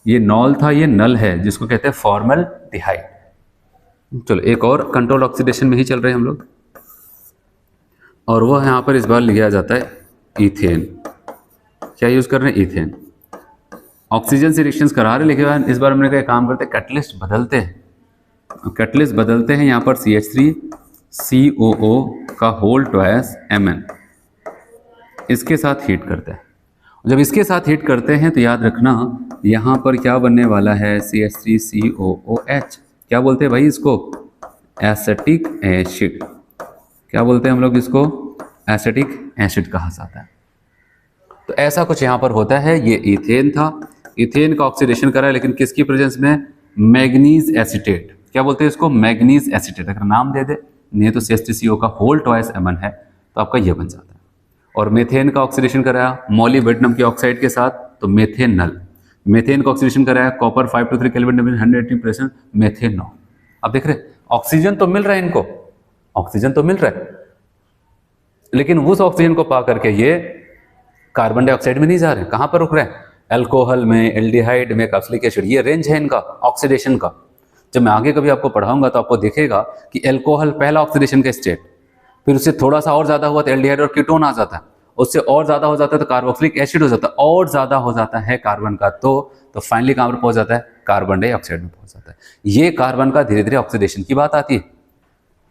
ये नॉल था, ये नल है, जिसको कहते हैं फॉर्मल्डिहाइड। चलो एक और कंट्रोल ऑक्सीडेशन में ही चल रहे हैं हम लोग, और वो यहाँ पर इस बार लिया जाता है इथेन। क्या यूज कर रहे हैं, इथेन। ऑक्सीजन से रिएक्शंस करा रहे, लेकिन इस बार हमने क्या काम करते हैं, कैटलिस्ट बदलते हैं। कैटलिस्ट बदलते हैं, यहाँ पर CH3COO का होल ट्वाइस Mn इसके साथ हीट करते हैं। जब इसके साथ हीट करते हैं तो याद रखना यहाँ पर क्या बनने वाला है, CH3COOH। क्या बोलते हैं भाई इसको, एसिटिक एसिड। क्या बोलते हैं हम लोग इसको, एसिटिक एसिड कहा जाता है। तो ऐसा कुछ यहाँ पर होता है। ये इथेन था, इथेन का ऑक्सीडेशन करा है, लेकिन किसकी प्रेजेंस में, मैग्नीज एसीटेट। क्या बोलते हैं इसको, मैग्नीज एसीटेट। अगर नाम दे दे, नहीं तो CH3CO का होल ट्वाइस Mn है, तो आपका ये बन जाता है। और मेथेन का ऑक्सीडेशन कराया मोलिब्डेनम के ऑक्साइड के साथ, तो मेथेनल। मेथेन का ऑक्सीडेशन कराया कॉपर 523 केल्विन 180% मेथेनॉल। अब देख रहे ऑक्सीजन तो मिल रहा है इनको, ऑक्सीजन तो मिल रहा है, लेकिन उस ऑक्सीजन को पा करके ये कार्बन डाइऑक्साइड में नहीं जा रहे, कहां पर रुक रहे हैं, अल्कोहल में, एल्डिहाइड में, कार्बोक्सिलिक एसिड। ये रेंज है इनका ऑक्सीडेशन का। जब मैं आगे कभी आपको पढ़ाऊंगा तो आपको दिखेगा कि अल्कोहल पहला ऑक्सीडेशन का स्टेट, फिर उससे थोड़ा सा और ज्यादा हुआ तो एल्डिहाइड और कीटोन आ जाता है, उससे और ज्यादा हो जाता है तो कार्बोक्सिलिक एसिड हो जाता है, और ज्यादा हो जाता है कार्बन का तो फाइनली कहां पर पहुंच जाता है, कार्बन डाइऑक्साइड में पहुंच जाता है। ये कार्बन का धीरे धीरे ऑक्सीडेशन की बात आती है।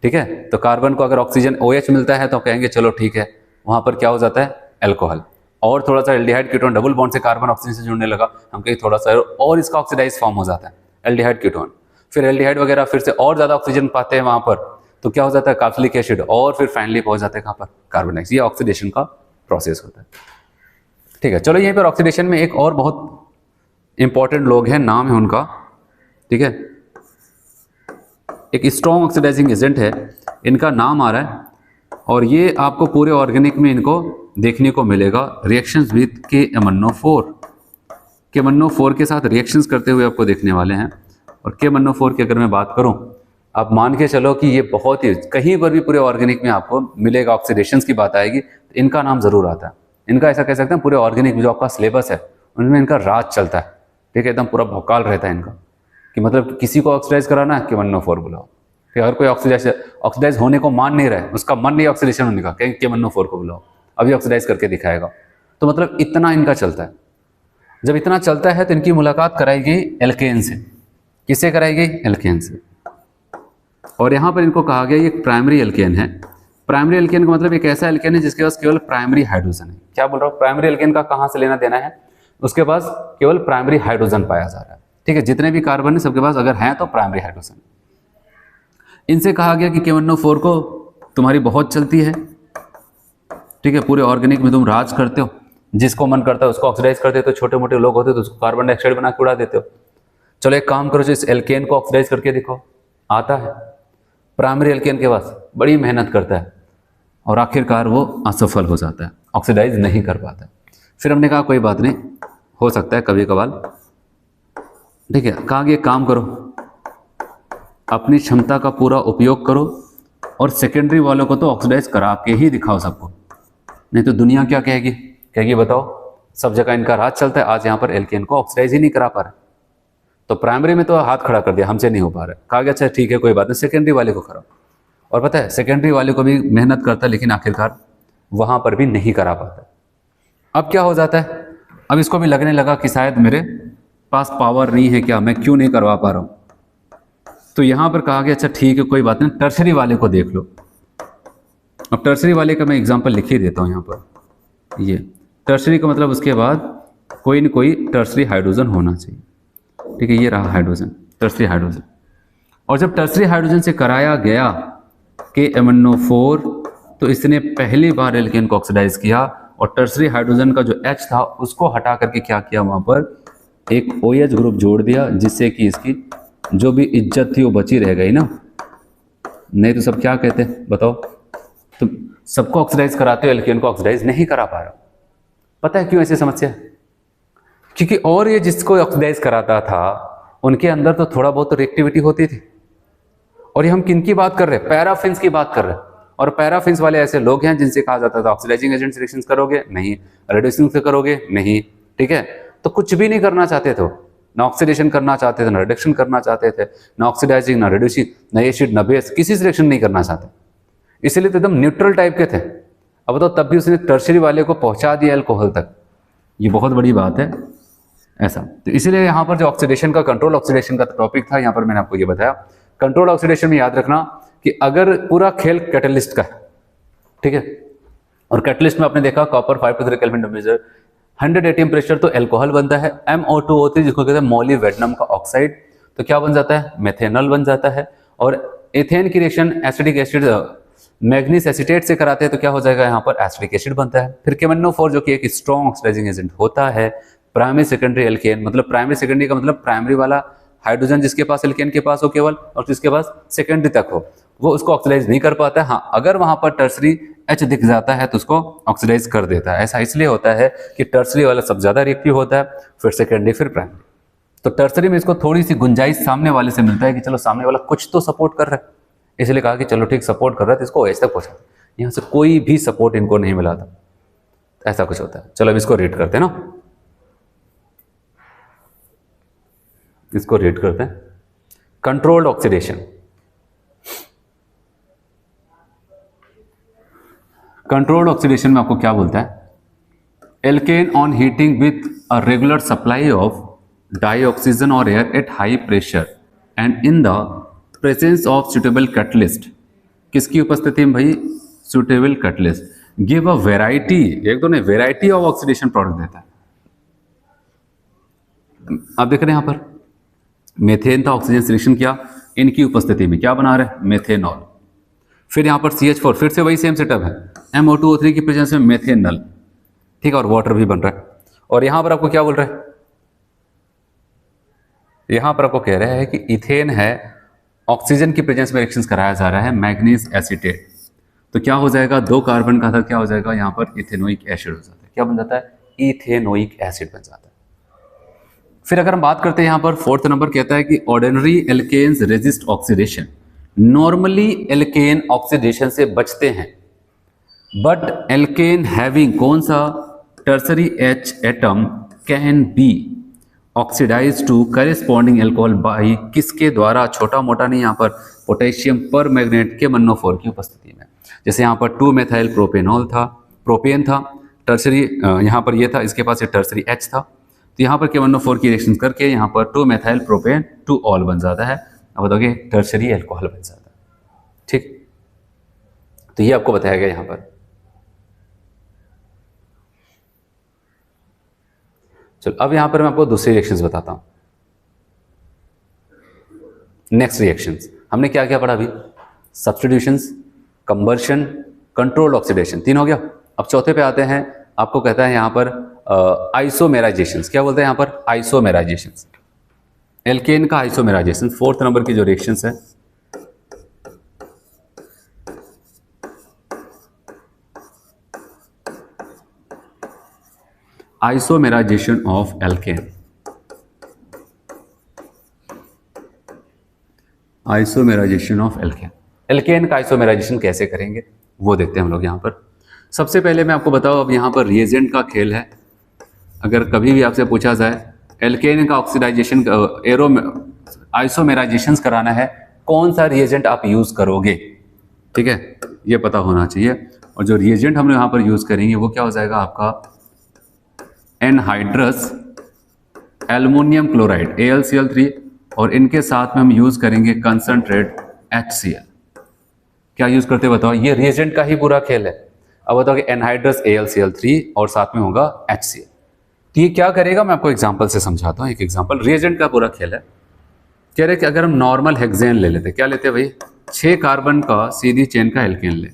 ठीक है, तो कार्बन को अगर ऑक्सीजन OH मिलता है तो कहेंगे चलो ठीक है, वहां पर क्या हो जाता है, अल्कोहल। और थोड़ा सा एल्डिहाइड कीटोन डबल बॉन्ड से कार्बन ऑक्सीजन से जुड़ने लगा, हम कहें थोड़ा सा और इसका ऑक्सीडाइज फॉर्म हो जाता है, एल्डिहाइड कीटोन। फिर एल्डिहाइड वगैरह फिर से और ज्यादा ऑक्सीजन पाते हैं वहां पर, तो क्या हो जाता है, कार्बोक्सिलिक एसिड, और फिर फाइनली पहुंच जाते हैं कहां पर, कार्बन डाइऑक्साइड। ये ऑक्सीडेशन का प्रोसेस होता है। ठीक है, चलो यहीं पर ऑक्सीडेशन में एक और बहुत इंपॉर्टेंट लोग हैं, नाम है उनका, ठीक है, एक स्ट्रॉन्ग ऑक्सीडाइजिंग एजेंट है, इनका नाम आ रहा है, और ये आपको पूरे ऑर्गेनिक में इनको देखने को मिलेगा, रिएक्शंस विद KMnO4। KMnO4 के साथ रिएक्शंस करते हुए आपको देखने वाले हैं। और KMnO4 की अगर मैं बात करूं, आप मान के चलो कि ये बहुत ही कहीं पर भी पूरे ऑर्गेनिक में आपको मिलेगा, ऑक्सीडेशंस की बात आएगी तो इनका नाम जरूर आता है। इनका ऐसा कह सकते हैं पूरे ऑर्गेनिक में जो आपका सिलेबस है उनमें इनका राज चलता है। ठीक है, एकदम पूरा भौकाल रहता है इनका, कि मतलब किसी को ऑक्सीडाइज कराना है KMnO4 बुलाओ। फिर अगर कोई ऑक्सीडाइज होने को मान नहीं रहा है, उसका मन नहीं ऑक्सीडेशन होने का, कहीं KMnO4 को बुलाओ, अभी ऑक्सीडाइज करके दिखाएगा। तो मतलब इतना इनका चलता है। जब इतना चलता है तो इनकी मुलाकात कराई गई एल्केन से। किससे कराई गई, एल्केन से। और यहाँ पर इनको कहा गया ये प्राइमरी एल्केन है। प्राइमरी एल्केन का मतलब एक ऐसा एल्केन है जिसके पास केवल प्राइमरी हाइड्रोजन है। क्या बोल रहा हूँ, प्राइमरी एल्केन का कहाँ से लेना देना है, उसके पास केवल प्राइमरी हाइड्रोजन पाया जा रहा है। ठीक है, जितने भी कार्बन है सबके पास अगर हैं तो प्राइमरी हाइड्रोजन। इनसे कहा गया कि KMnO4 को तुम्हारी बहुत चलती है। ठीक है, पूरे ऑर्गेनिक में तुम राज करते हो, जिसको मन करता है उसको ऑक्सीडाइज कर देते हो, छोटे मोटे लोग होते तो उसको कार्बन डाइऑक्साइड बना के उड़ा देते हो। चलो एक काम करो, इस एल्केन को ऑक्सीडाइज करके दिखाओ, आता है। प्राइमरी एल्केन के पास बड़ी मेहनत करता है और आखिरकार वो असफल हो जाता है, ऑक्सीडाइज नहीं कर पाता। फिर हमने कहा कोई बात नहीं, हो सकता है कभी कभार। ठीक है, कहा कि एक काम करो, अपनी क्षमता का पूरा उपयोग करो और सेकेंडरी वालों को तो ऑक्सीडाइज करा के ही दिखाओ सबको, नहीं तो दुनिया क्या कहेगी, कहेगी बताओ सब जगह इनका राज चलता है, आज यहाँ पर एल्केन को ऑक्सीडाइज ही नहीं करा पा रहे। तो प्राइमरी में तो हाथ खड़ा कर दिया, हमसे नहीं हो पा रहा है। कहा गया अच्छा ठीक है कोई बात नहीं, सेकेंडरी वाले को कराओ। और पता है सेकेंडरी वाले को भी मेहनत करता है, लेकिन आखिरकार वहां पर भी नहीं करा पाता। अब क्या हो जाता है, अब इसको भी लगने लगा कि शायद मेरे पास पावर नहीं है, क्या मैं क्यों नहीं करवा पा रहा हूं। तो यहां पर कहा गया अच्छा ठीक है कोई बात नहीं, टर्शरी वाले को देख लो। अब टर्शरी वाले का मैं एग्जांपल लिख ही देता हूं यहां पर। ये टर्शरी का मतलब उसके बाद कोई न कोई टर्शरी हाइड्रोजन होना चाहिए। ठीक है, ये रहा हाइड्रोजन, टर्शरी हाइड्रोजन। और जब टर्शरी हाइड्रोजन से कराया गया KMnO4 तो इसने पहली बार एल्केन को ऑक्सीडाइज किया, और टर्शरी हाइड्रोजन का जो H था उसको हटा करके क्या किया, वहां पर एक OH ग्रुप जोड़ दिया, जिससे कि इसकी जो भी इज्जत थी वो बची रह गई ना। नहीं तो सब क्या कहते बताओ, तुम सबको ऑक्सीडाइज कराते हो, एल्केन को ऑक्सीडाइज नहीं करा पा रहा। पता है क्यों ऐसी समस्या, क्योंकि और ये जिसको ऑक्सीडाइज कराता था उनके अंदर तो थोड़ा बहुत तो रिएक्टिविटी होती थी। और ये हम किन की बात कर रहे हैं? पैराफिन्स की बात कर रहे हैं। और पैराफिन्स वाले ऐसे लोग हैं जिनसे कहा जाता था ऑक्सीडाइजिंग एजेंट से रिएक्शन करोगे नहीं, रेड्यूसिंग से करोगे नहीं, ठीक है। तो कुछ भी नहीं करना चाहते थे, ना ऑक्सीडेशन करना चाहते थे, ना रिडक्शन करना चाहते थे, ना ऑक्सीडाइजिंग, ना रिड्यूसिंग, ना एसिड, ना बेस, किसी से रिएक्शन नहीं करना चाहते, इसलिए तो एकदम न्यूट्रल टाइप के थे। अब बताओ तब भी उसने टर्शरी वाले को पहुंचा दिया अल्कोहल तक, ये बहुत बड़ी बात है ऐसा। तो इसीलिए यहाँ पर जो ऑक्सीडेशन का, कंट्रोल ऑक्सीडेशन का टॉपिक था, यहाँ पर मैंने आपको ये बताया। कंट्रोल ऑक्सीडेशन में याद रखना कि अगर पूरा खेल कैटलिस्ट का है, ठीक है, और कैटलिस्ट में आपने देखा copper 5 kelvin temperature 100 ATM pressure तो अल्कोहल बनता है MO2O3 जिसको कहते हैं मोलिब्डेनम का ऑक्साइड, तो क्या बन जाता है? मेथेनॉल बन जाता है। और एथेन की reaction acidic acid manganese acetate से कराते हैं तो क्या हो जाएगा? यहाँ पर एसिडिक एसिड बनता है। फिर KMnO4 जो कि एक स्ट्रॉन्ग ऑक्सीडाइजिंग एजेंट होता है। प्राइमरी सेकेंडरी एल्केन, मतलब प्राइमरी सेकेंडरी का मतलब प्राइमरी वाला हाइड्रोजन जिसके पास एल्केन के पास हो केवल, और जिसके पास सेकेंडरी तक हो, वो उसको ऑक्सीडाइज नहीं कर पाता है। हाँ, अगर वहां पर टर्सरी H दिख जाता है तो उसको ऑक्सीडाइज कर देता है। ऐसा इसलिए होता है कि टर्सरी वाला सबसे ज्यादा रिएक्टिव होता है, फिर सेकेंडरी, फिर प्राइमरी। तो टर्सरी में इसको थोड़ी सी गुंजाइश सामने वाले से मिलता है कि चलो सामने वाला कुछ तो सपोर्ट कर रहा है, इसलिए कहा कि चलो ठीक सपोर्ट कर रहा है तो इसको OH तक पहुंचा। यहाँ से कोई भी सपोर्ट इनको नहीं मिला था, ऐसा कुछ होता है। चलो अब इसको रीड करते हैं ना, इसको रीड करते हैं। कंट्रोल्ड ऑक्सीडेशन, कंट्रोल्ड ऑक्सीडेशन में आपको क्या बोलता है? Alkane on heating with a regular supply of dioxygen और air at high pressure and in the presence of suitable catalyst, किसकी उपस्थिति में भाई? Suitable catalyst, give a variety, एक तो नहीं वेराइटी ऑफ ऑक्सीडेशन प्रोडक्ट देता है। आप देख रहे हैं यहाँ पर मेथेन था, ऑक्सीजन सिलेक्शन किया, इनकी उपस्थिति में क्या बना रहे हैं? मेथेनॉल। फिर यहाँ पर CH4, फिर से वही सेम सेटअप है, MO2O3 की प्रेजेंस में मेथेनॉल, ठीक है, और वाटर भी बन रहा है। और यहाँ पर आपको क्या बोल रहे हैं? यहाँ पर आपको कह रहे हैं कि इथेन है, ऑक्सीजन की प्रेजेंस में रिएक्शंस कराया जा रहा है मैग्नीज एसीटेट, तो क्या हो जाएगा? 2 कार्बन का था, क्या हो जाएगा? यहाँ पर इथेनोइक एसिड हो जाता है। क्या बन जाता है? इथेनोइक एसिड बन जाता है। फिर अगर हम बात करते हैं यहाँ पर 4th नंबर कहता है कि ordinary alkanes resist oxidation, normally alkane oxidation से बचते हैं, बट एल्केन हैविंग कौन सा? Tertiary H atom can be oxidise to corresponding alcohol by, किसके द्वारा? छोटा मोटा नहीं, यहाँ पर पोटेशियम पर मैग्नेट KMnO4 की उपस्थिति में। जैसे यहाँ पर 2 मेथाइल प्रोपेनॉल था, प्रोपेन था, टर्सरी यहाँ पर ये था, इसके पास ये टर्सरी H था, तो यहाँ पर KMnO4 की रिएक्शन करके यहाँ पर 2 मेथाइल प्रोपेन 2 ऑल बन जाता है। अब बताओगे टर्सरी एल्कोहल बन जाता है, ठीक। तो ये आपको बताया गया यहाँ पर। चलो अब यहाँ पर मैं आपको दूसरी रिएक्शंस बताता हूँ। नेक्स्ट रिएक्शंस हमने क्या क्या पढ़ा अभी? सब्स्टिट्यूशंस, कंबर्शन, कंट्रोल्ड ऑक्सीडेशन, 3 हो गया। अब चौथे पे आते हैं, आपको कहता है यहाँ पर आइसोमेराइजेशंस। क्या बोलते हैं यहाँ पर? आइसोमेराइजेशंस, एल्केन का आइसोमेराइजेशन। 4th नंबर की जो रिएक्शंस है, isomerisation of alkane, isomerisation of alkane. Alkane का आइसोमेराइजेशन कैसे करेंगे वो देखते हैं हम लोग यहाँ पर। सबसे पहले मैं आपको बताऊँ, अब यहाँ पर रिएजेंट का खेल है। अगर कभी भी आपसे पूछा जाए एल्केन का ऑक्सीडाइजेशन आइसोमेराइजेशन कराना है, कौन सा रिएजेंट आप यूज करोगे, ठीक है, ये पता होना चाहिए। और जो रिएजेंट हम लोग यहाँ पर यूज करेंगे वो क्या हो जाएगा आपका? एनहाइड्रस एल्युमिनियम क्लोराइड AlCl3, और इनके साथ में हम यूज करेंगे कंसंट्रेट HCl। क्या यूज करते बताओ? ये रिएजेंट का ही पूरा खेल है। अब बताओ कि एनहाइड्रस AlCl3 और साथ में होगा HCl। तो ये क्या करेगा, मैं आपको एग्जांपल से समझाता हूँ। एक एग्जांपल, रिएजेंट का पूरा खेल है। कह रहे कि अगर हम नॉर्मल हेक्सेन ले लेते, क्या लेते भाई? 6 कार्बन का सीधी चेन का एल्केन ले,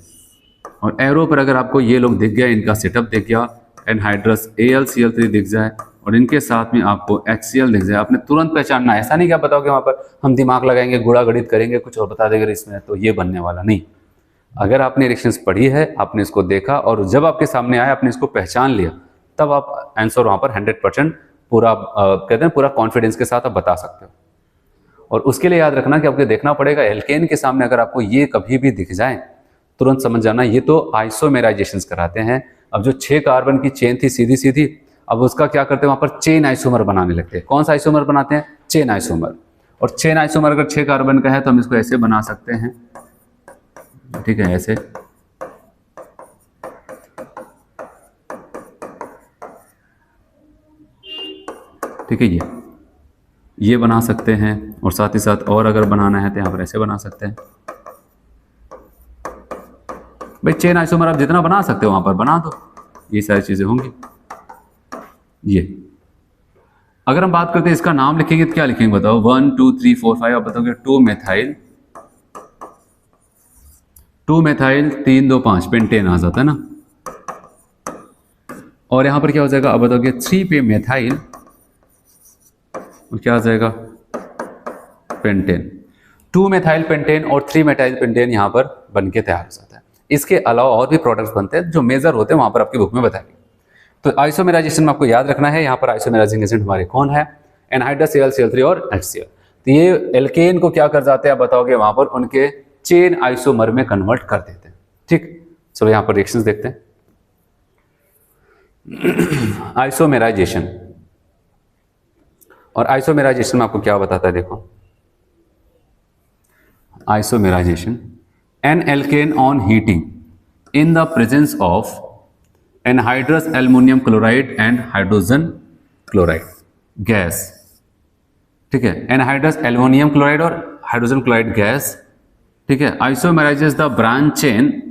और एरो पर अगर आपको ये लोग दिख गया, इनका सेटअप दिख गया, एनहाइड्रस AlCl3 दिख जाए और इनके साथ में आपको HCl दिख जाए, आपने तुरंत पहचानना है। ऐसा नहीं क्या बताओगे वहाँ पर हम दिमाग लगाएंगे, गुणा गणित करेंगे, कुछ और बता देंगे इसमें, तो ये बनने वाला नहीं। अगर आपने रिएक्शंस पढ़ी है, आपने इसको देखा और जब आपके सामने आया आपने इसको पहचान लिया, तब आप आंसर वहाँ पर 100% पूरा कहते हैं पूरा कॉन्फिडेंस के साथ आप बता सकते हो। और उसके लिए याद रखना कि आपको देखना पड़ेगा एल्केन के सामने अगर आपको ये कभी भी दिख जाए तुरंत समझ जाना ये तो आइसोमेराइजेशन कराते हैं। अब जो 6 कार्बन की चेन थी सीधी सीधी, अब उसका क्या करते हैं वहां पर चेन आइसोमर बनाने लगते हैं। कौन सा आइसोमर बनाते हैं? Chain isomer. और चेन आइसोमर अगर 6 कार्बन का है तो हम इसको ऐसे बना सकते हैं, ठीक है, ऐसे। ठीक है, ये बना सकते हैं। और साथ ही साथ और अगर बनाना है तो यहाँ पर ऐसे बना सकते हैं। भाई चेन आइसोमर आप जितना बना सकते हो वहां पर बना दो, ये सारी चीजें होंगी। ये अगर हम बात करते हैं इसका नाम लिखेंगे तो क्या लिखेंगे बताओ? 1 2 3 4 5 आप बताओगे 2 मेथाइल 3 2 5 पेंटेन आ जाता है ना। और यहां पर क्या हो जाएगा? अब बताओगे 3 पे मेथाइल और क्या आ जाएगा? पेंटेन। 2 मेथाइल पेंटेन और 3 मेथाइल पेंटेन यहां पर बनके तैयार हो जाता है। इसके अलावा और भी प्रोडक्ट्स बनते हैं जो मेजर होते हैं वहां पर आपकी बुक में बताएंगे। तो आइसोमेराइजेशन में आपको याद रखना है यहाँ पर आइसोमेराइजिंग एजेंट हमारे कौन है? एनहाइड्रस Cl और HCl। तो ये एल्केन को क्या कर जाते हैं बताओगे? वहां पर उनके चेन आइसोमर में कन्वर्ट कर देते हैं। ठीक, चलो यहाँ पर रिएक्शंस देखते हैं। आइसोमेराइजेशन, और आइसोमेराइजेशन में आपको क्या बताता है देखो। Isomerisation, n alkane on heating in the presence of anhydrous aluminium chloride and hydrogen chloride gas. ठीक है, एनहाइड्रस एल्युमिनियम क्लोराइड और हाइड्रोजन क्लोराइड गैस। ठीक है, isomerises the branch chain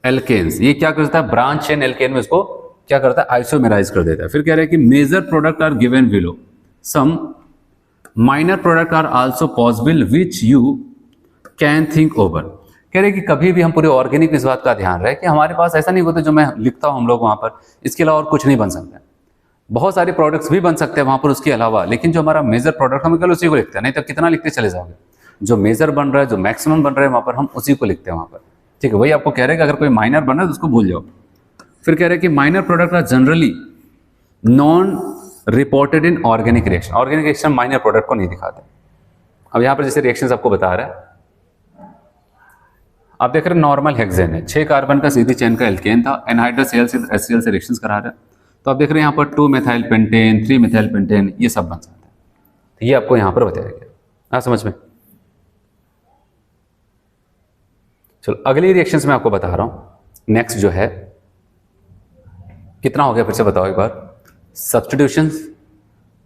alkanes. ये क्या करता है? ब्रांच चेन एल्केन में इसको क्या करता है? आइसोमेराइज कर देता है। फिर कह रहे हैं कि major product are given below, some minor product are also possible which you can think over. कह रहे कि कभी भी हम पूरे ऑर्गेनिक इस बात का ध्यान रहे कि हमारे पास ऐसा नहीं होता जो मैं लिखता हूं हम लोग वहां पर, इसके अलावा और कुछ नहीं बन सकता। बहुत सारे प्रोडक्ट्स भी बन सकते हैं वहां पर उसके अलावा, लेकिन जो हमारा मेजर प्रोडक्ट हम केवल उसी को लिखते हैं, नहीं तो कितना लिखते चले जाओगे। जो मेजर बन रहा है, जो मैक्सिमम बन रहा है वहां पर हम उसी को लिखते हैं वहां पर। ठीक है, वही आपको कह रहे हैं कि अगर कोई माइनर बन रहा है तो उसको भूल जाओ। फिर कह रहे हैं कि minor product are generally non reported in organic reaction. Organic reaction minor product को नहीं दिखाते। अब यहाँ पर जैसे रिएक्शन आपको बता रहा है, आप देख रहे हैं नॉर्मल हेक्सेन है, 6 कार्बन का सीधी चेन का एल्केन था, एनहाइड्रस HCl से रिएक्शंस करा रहा है। तो आप देख रहे हैं यहाँ पर 2 मेथाइल पेंटेन 3 मेथाइल पेंटेन ये सब बन जाता है। तो ये आपको यहाँ पर बताया गया। समझ में? चलो अगली रिएक्शंस में आपको बता रहा हूं। नेक्स्ट जो है कितना हो गया फिर से बताओ एक बार? सब्स्टिट्यूशन,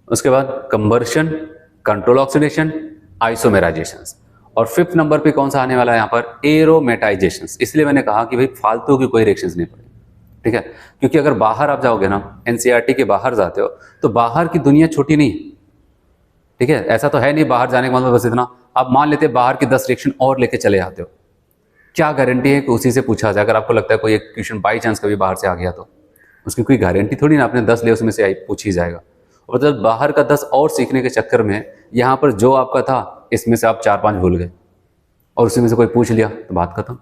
उसके बाद कंबर्शन, कंट्रोल ऑक्सीडेशन, आइसोमेराइजेशन, और 5th नंबर पे कौन सा आने वाला है यहाँ पर? एरोमेटाइजेशन। इसलिए मैंने कहा कि भाई फालतू की कोई रिएक्शंस नहीं पड़े। ठीक है, क्योंकि अगर बाहर आप जाओगे ना, एनसीईआरटी के बाहर जाते हो तो बाहर की दुनिया छोटी नहीं है। ठीक है, ऐसा तो है नहीं बाहर जाने का मतलब बस इतना। आप मान लेते बाहर की 10 रिएक्शन और लेके चले आते हो, क्या गारंटी है कि उसी से पूछा जाए? अगर आपको लगता है कोई एक क्वेश्चन बाई चांस कभी बाहर से आ गया तो उसकी कोई गारंटी थोड़ी ना, आपने 10 ले उसमें से पूछ ही जाएगा। और जब बाहर का 10 और सीखने के चक्कर में यहाँ पर जो आपका था इसमें से आप 4-5 भूल गए और उसी में से कोई पूछ लिया तो बात खत्म।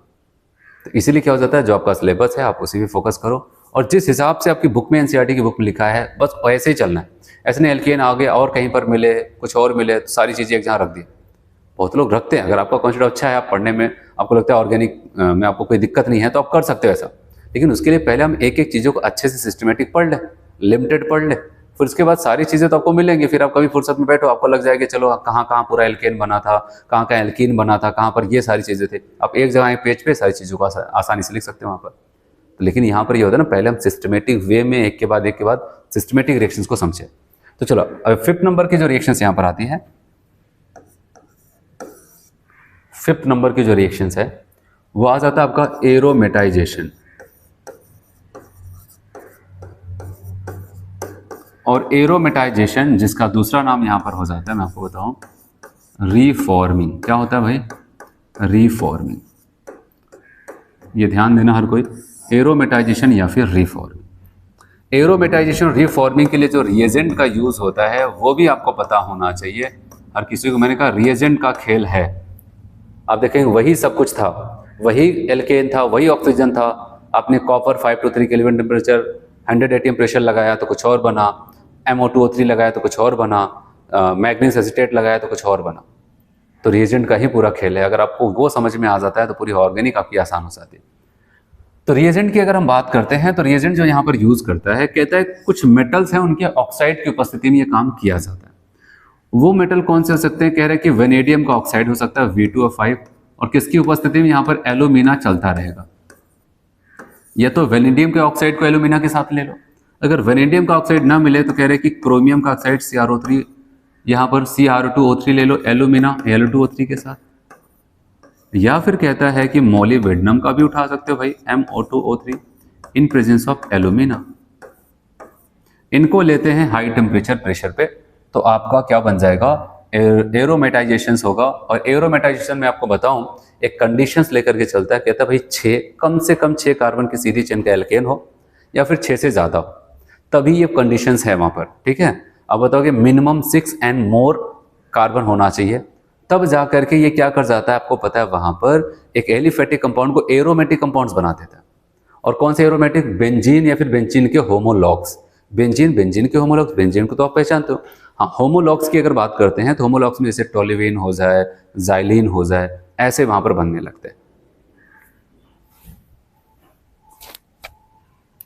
तो इसीलिए क्या हो जाता है, जो आपका सिलेबस है आप उसी पे फोकस करो, और जिस हिसाब से आपकी बुक में एनसीईआरटी की बुक में लिखा है बस ऐसे ही चलना है। ऐसे नहीं एल्केन आ गया और कहीं पर मिले कुछ और मिले तो सारी चीज़ें एक जहाँ रख दी। बहुत लोग रखते हैं। अगर आपका कॉन्सेप्ट अच्छा है, आप पढ़ने में आपको लगता है ऑर्गेनिक में आपको कोई दिक्कत नहीं है तो आप कर सकते हो ऐसा, लेकिन उसके लिए पहले हम एक एक चीज़ों को अच्छे से सिस्टमेटिक पढ़ लें, लिमिटेड पढ़ लें, फिर उसके बाद सारी चीज़ें तो आपको मिलेंगी। फिर आप कभी फुर्सत में बैठो आपको लग जाएगा चलो कहाँ कहाँ पूरा एल्केन बना था, कहाँ कहाँ एल्कीन बना था, कहाँ पर ये सारी चीज़ें थे। आप एक जगह एक पेज पे सारी चीज़ों को आसानी से लिख सकते हो वहाँ पर। तो लेकिन यहाँ पर ये होता है ना, पहले हम सिस्टमेटिक वे में एक के बाद सिस्टमेटिक रिएक्शंस को समझे। तो चलो अब 5th नंबर की जो रिएक्शंस यहाँ पर आती है, 5th नंबर की जो रिएक्शंस है वो आ जाता है आपका एरोमेटाइजेशन। और एरोमेटाइजेशन जिसका दूसरा नाम यहां पर हो जाता है, मैं आपको बताऊं, रीफॉर्मिंग। क्या होता है भाई? रीफॉर्मिंग। ये ध्यान देना हर कोई, एरोमेटाइजेशन या फिर रीफॉर्मिंग। एरोमेटाइजेशन रीफॉर्मिंग के लिए जो रिएजेंट का यूज होता है वो भी आपको पता होना चाहिए। हर किसी को मैंने कहा रिएजेंट का खेल है। आप देखेंगे वही सब कुछ था, वही एल्केन था, वही ऑक्सीजन था। आपने copper 523 kelvin temperature 100 ATM pressure लगाया तो कुछ और बना, MO2O3 लगाया तो कुछ और बना, मैग्नीज एसिटेट लगाया तो कुछ और बना। तो रिएजेंट का ही पूरा खेल है। अगर आपको वो समझ में आ जाता है तो पूरी ऑर्गेनिक आपकी आसान हो जाती है। तो रिएजेंट की अगर हम बात करते हैं तो रिएजेंट जो यहाँ पर यूज करता है, कहता है कुछ मेटल्स हैं उनके ऑक्साइड की उपस्थिति में ये काम किया जाता है। वो मेटल कौन से हो सकते हैं? कह रहे हैं कि वेनेडियम का ऑक्साइड हो सकता है V2O5, और किसकी उपस्थिति में? यहाँ पर एल्यूमिना चलता रहेगा। या तो वेनेडियम के ऑक्साइड को एल्यूमिना के साथ ले लो, अगर वेनेडियम का ऑक्साइड ना मिले तो कह रहे हैं कि क्रोमियम का ऑक्साइड CrO3, यहाँ पर CrO2O3 ले लो एल्यूमिना Al2O3 के साथ। या फिर कहता है कि मोलिब्डेनम का भी उठा सकते हो भाई, MO2O3 in presence of alumina. इनको लेते हैं हाई टेम्परेचर प्रेशर पे, तो आपका क्या बन जाएगा? एरोमेटाइजेशन होगा। और एरोमेटाइजेशन में आपको बताऊं एक कंडीशंस लेकर के चलता है, कहता है भाई 6 कम से कम 6 कार्बन की सीधी चेन का एल्केन हो या फिर 6 से ज़्यादा हो, तभी ये कंडीशंस है वहाँ पर। ठीक है, अब बताओगे मिनिमम 6 एंड मोर कार्बन होना चाहिए, तब जा करके ये क्या कर जाता है, आपको पता है वहाँ पर एक एलिफेटिक कंपाउंड को एरोमेटिक कंपाउंड्स बना देता है। और कौन से एरोमेटिक? बेंजीन या फिर बेंजीन के होमोलॉग्स। बेंजीन के होमोलॉग्स, बेंजीन को तो आप पहचानते हो। हाँ, होमोलॉग्स की अगर बात करते हैं तो होमोलॉग्स में जैसे टोल्यूइन हो जाए, जाइलिन हो जाए, ऐसे वहां पर बनने लगते हैं।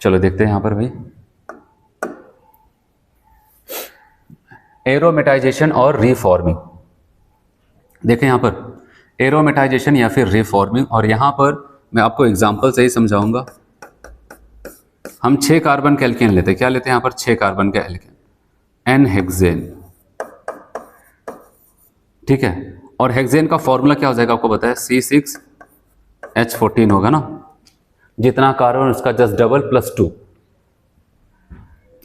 चलो देखते हैं यहां पर भाई एरोमेटाइजेशन और रिफॉर्मिंग। देखें यहां पर एरोमेटाइजेशन या फिर रिफॉर्मिंग, और यहां पर मैं आपको एग्जांपल से ही समझाऊंगा। हम 6 कार्बन के एल्केन लेते हैं, क्या लेते हैं यहां पर? 6 कार्बन के एल्केन, एन हेक्सेन। ठीक है, और हेक्सेन का फॉर्मूला क्या हो जाएगा आपको पता है? C6H14 होगा ना, जितना कार्बन उसका जस्ट डबल +2।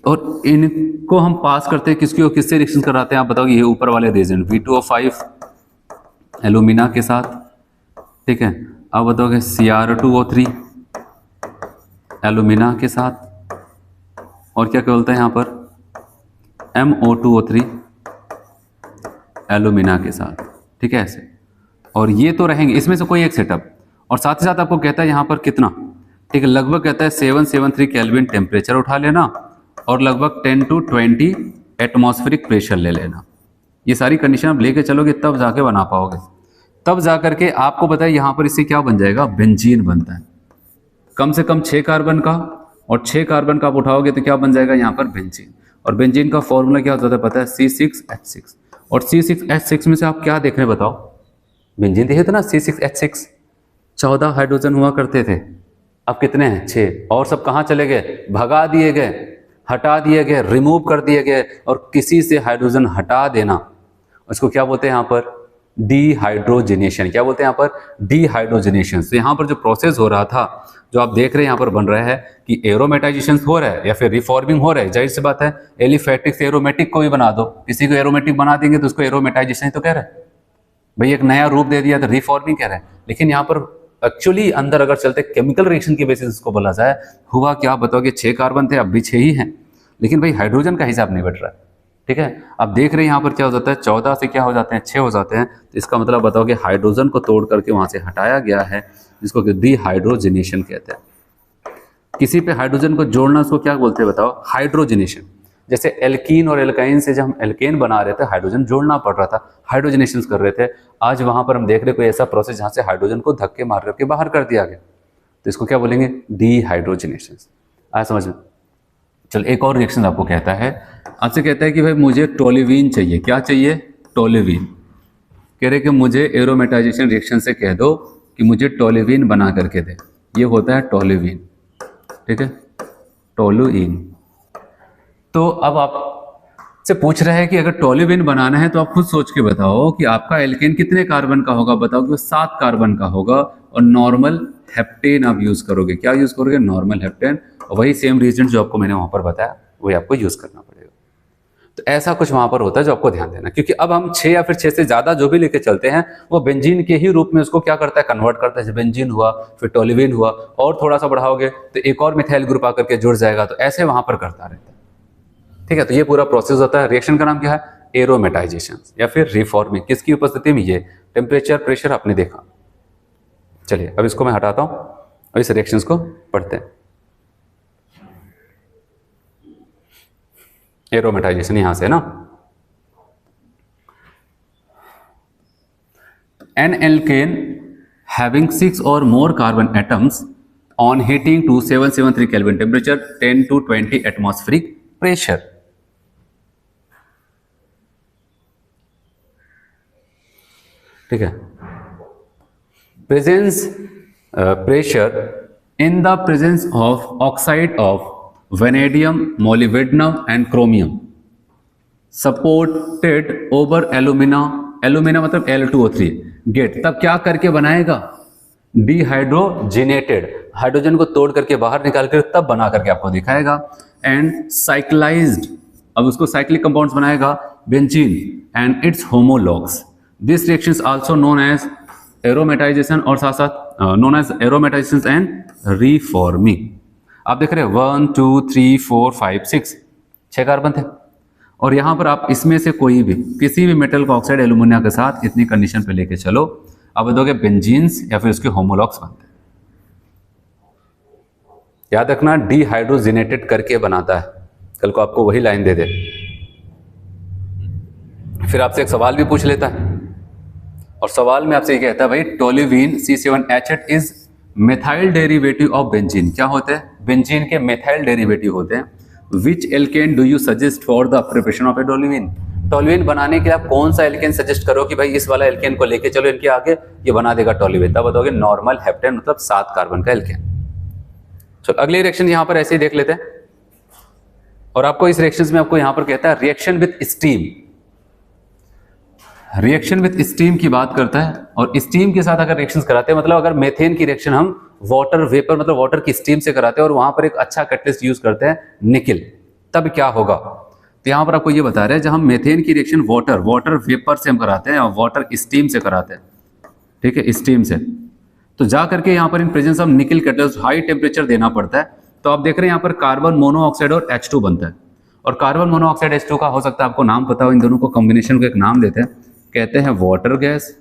और इनको हम पास करते हैं किसकी और किससे रिएक्शन कराते हैं आप बताओ? ये ऊपर वाले रिएजेंट V2O5 एल्यूमिना के साथ। ठीक है, अब बताओगे Cr2O3 एल्यूमिना के साथ, और क्या बोलते हैं यहाँ पर? MO2O3 एल्यूमिना के साथ। ठीक है, ऐसे। और ये तो रहेंगे, इसमें से कोई एक सेटअप। और साथ ही साथ आपको कहता है यहाँ पर कितना? ठीक है, लगभग कहता है 773 केल्विन टेम्परेचर उठा लेना, और लगभग 10 to 20 एटमॉस्फेरिक प्रेशर ले लेना। ये सारी कंडीशन आप लेके चलोगे तब जाके बना पाओगे, तब जाकर के आपको बताए यहाँ पर इससे क्या बन जाएगा? बेंजीन बनता है। कम से कम 6 कार्बन का, और 6 कार्बन का आप उठाओगे तो क्या बन जाएगा यहाँ पर? बेंजीन। और बेंजीन का फॉर्मूला क्या होता है पता है? C6H6। और C6H6 में से आप क्या देख रहे हैं बताओ? बेंजीन देखे थे ना, C6H6 14 हाइड्रोजन हुआ करते थे, अब कितने हैं? 6। और सब कहाँ चले गए? भगा दिए गए, हटा दिए गए, रिमूव कर दिए गए। और किसी से हाइड्रोजन हटा देना, उसको क्या बोलते हैं यहाँ पर? डीहाइड्रोजनेशन। क्या बोलते हैं यहाँ पर? डीहाइड्रोजनेशन। तो यहाँ पर जो प्रोसेस हो रहा था, जो आप देख रहे हैं यहाँ पर बन रहा है कि एरोमेटाइजेशन हो रहा है या फिर रिफॉर्मिंग हो रहा है, जाहिर सी बात है एलिफेटिक से एरोमेटिक को भी बना दो। किसी को एरोमेटिक बना देंगे तो उसको एरोमेटाइजेशन ही तो कह रहा है भाई, एक नया रूप दे दिया तो रिफॉर्मिंग कह रहा है। लेकिन यहाँ पर एक्चुअली अंदर अगर चलते केमिकल रिएक्शन की बेसिस इसको बोला जाए, हुआ क्या बताओगे? 6 कार्बन थे, अब भी 6 ही हैं, लेकिन भाई हाइड्रोजन का हिसाब नहीं बट रहा है। ठीक है, अब देख रहे हैं यहाँ पर क्या हो जाता है? 14 से क्या हो जाते हैं? 6 हो जाते हैं। तो इसका मतलब बताओगे हाइड्रोजन को तोड़ करके वहां से हटाया गया है, जिसको डीहाइड्रोजनेशन कहते हैं। किसी पे हाइड्रोजन को जोड़ना उसको क्या बोलते हैं बताओ? हाइड्रोजनेशन। जैसे एल्कीन और एल्काइन से जब हम एल्केन बना रहे थे, हाइड्रोजन जोड़ना पड़ रहा था, हाइड्रोजनेशन कर रहे थे। आज वहां पर हम देख रहे कोई ऐसा प्रोसेस जहां से हाइड्रोजन को धक्के मार करके बाहर कर दिया गया, तो इसको क्या बोलेंगे? डीहाइड्रोजनेशन। आया समझ में? चल एक और रिएक्शन आपको कहता है, आपसे कहता है कि भाई मुझे टोल्यूइन चाहिए। क्या चाहिए? टोल्यूइन। कह रहे कि मुझे एरोमेटाइजेशन रिएक्शन से कह दो कि मुझे टोल्यूइन बना करके दे। ये होता है टोल्यूइन। ठीक है, टोल्यूइन। तो अब आप से पूछ रहा है कि अगर टोल्यूइन बनाना है तो आप खुद सोच के बताओ कि आपका एल्केन कितने कार्बन का होगा? बताओ कि वो 7 कार्बन का होगा, और नॉर्मल हेप्टेन आप यूज करोगे। क्या यूज करोगे? Normal heptane. और वही सेम रीजन जो आपको मैंने वहां पर बताया वही आपको यूज करना पड़ेगा। तो ऐसा कुछ वहां पर होता है जो आपको ध्यान देना, क्योंकि अब हम 6 या फिर 6 से ज्यादा जो भी लेके चलते हैं वो बेंजीन के ही रूप में उसको क्या करता है? कन्वर्ट करता है। बेंजीन हुआ, फिर टोल्यूइन हुआ, और थोड़ा सा बढ़ाओगे तो एक और मिथाइल ग्रुप आकर के जुड़ जाएगा। तो ऐसे वहां पर करता रहता है। ठीक है, तो ये पूरा प्रोसेस होता है। रिएक्शन का नाम क्या है? एरोमेटाइजेशन या फिर रिफॉर्मिंग। किसकी उपस्थिति में? ये टेम्परेचर प्रेशर आपने देखा। चलिए अब इसको मैं हटाता हूं और इस रिएक्शंस को पढ़ते हैं। एरोमेटाइजेशन यहां से ना, एन एल्केन हैविंग 6 और more carbon atoms on heating to 773 kelvin temperature 10 to 20 atmospheric pressure. ठीक है, presence pressure in the presence of oxide of vanadium, molybdenum and chromium supported over alumina, alumina मतलब Al2O3 gate, तब क्या करके बनाएगा? डिहाइड्रोजिनेटेड, hydrogen को तोड़ करके बाहर निकाल कर तब बना करके आपको दिखाएगा। एंड साइक्लाइज्ड, अब उसको साइक्लिक कंपाउंड्स बनाएगा, benzene and its homologues. This reactions also known as aromatisation, और साथ साथ known as aromatisation and reforming. आप देख रहे हैं 1 2 3 4 5 6 कार्बन थे, और यहां पर आप इसमें से कोई भी किसी भी मेटल का ऑक्साइड एल्यूमिनियम के साथ इतनी कंडीशन पे लेके चलो, आप बताओगे बेंजीन्स या फिर उसके होमोलॉग्स बनते हैं। याद रखना, डिहाइड्रोजिनेटेड करके बनाता है, कल को आपको वही लाइन दे दे, फिर आपसे एक सवाल भी पूछ लेता है, और सवाल में आपसे ये कहता है भाई toluene C7H8 is methyl derivative of benzene. क्या होते हैं? बेंजीन के मेथाइल डेरिवेटिव होते हैं। Which alkane do you suggest for the preparation of a toluene? Toluene बनाने के लिए आप कौन सा एल्केन सजेस्ट करो कि भाई इस वाला एल्केन को लेके चलो इनके आगे, ये बना देगा टोल्यूवीन? तब बताओगे नॉर्मल हेप्टेन, मतलब 7 कार्बन का एल्केन। चलो अगले रिएक्शन यहां पर ऐसे ही देख लेते हैं, और आपको इस रिएक्शन में आपको यहां पर कहता है reaction with steam. Reaction with steam की बात करता है, और स्टीम के साथ अगर रिएक्शंस कराते हैं, मतलब अगर मेथेन की रिएक्शन हम वाटर वेपर मतलब वाटर की स्टीम से कराते हैं और वहां पर एक अच्छा कैटलिस्ट यूज करते हैं निकिल, तब क्या होगा? तो यहां पर आपको ये बता रहे हैं, जब हम मेथेन की रिएक्शन वाटर वेपर से हम कराते हैं और वाटर स्टीम से कराते हैं, ठीक है, स्टीम से, तो जा करके यहाँ पर in presence of nickel catalyst high temperature देना पड़ता है। तो आप देख रहे हैं यहाँ पर कार्बन मोनोऑक्साइड और H2 बनता है, और कार्बन मोनोऑक्साइड H2 का हो सकता है आपको नाम पता हो, इन दोनों को कॉम्बिनेशन को एक नाम देते हैं, कहते हैं वाटर गैस,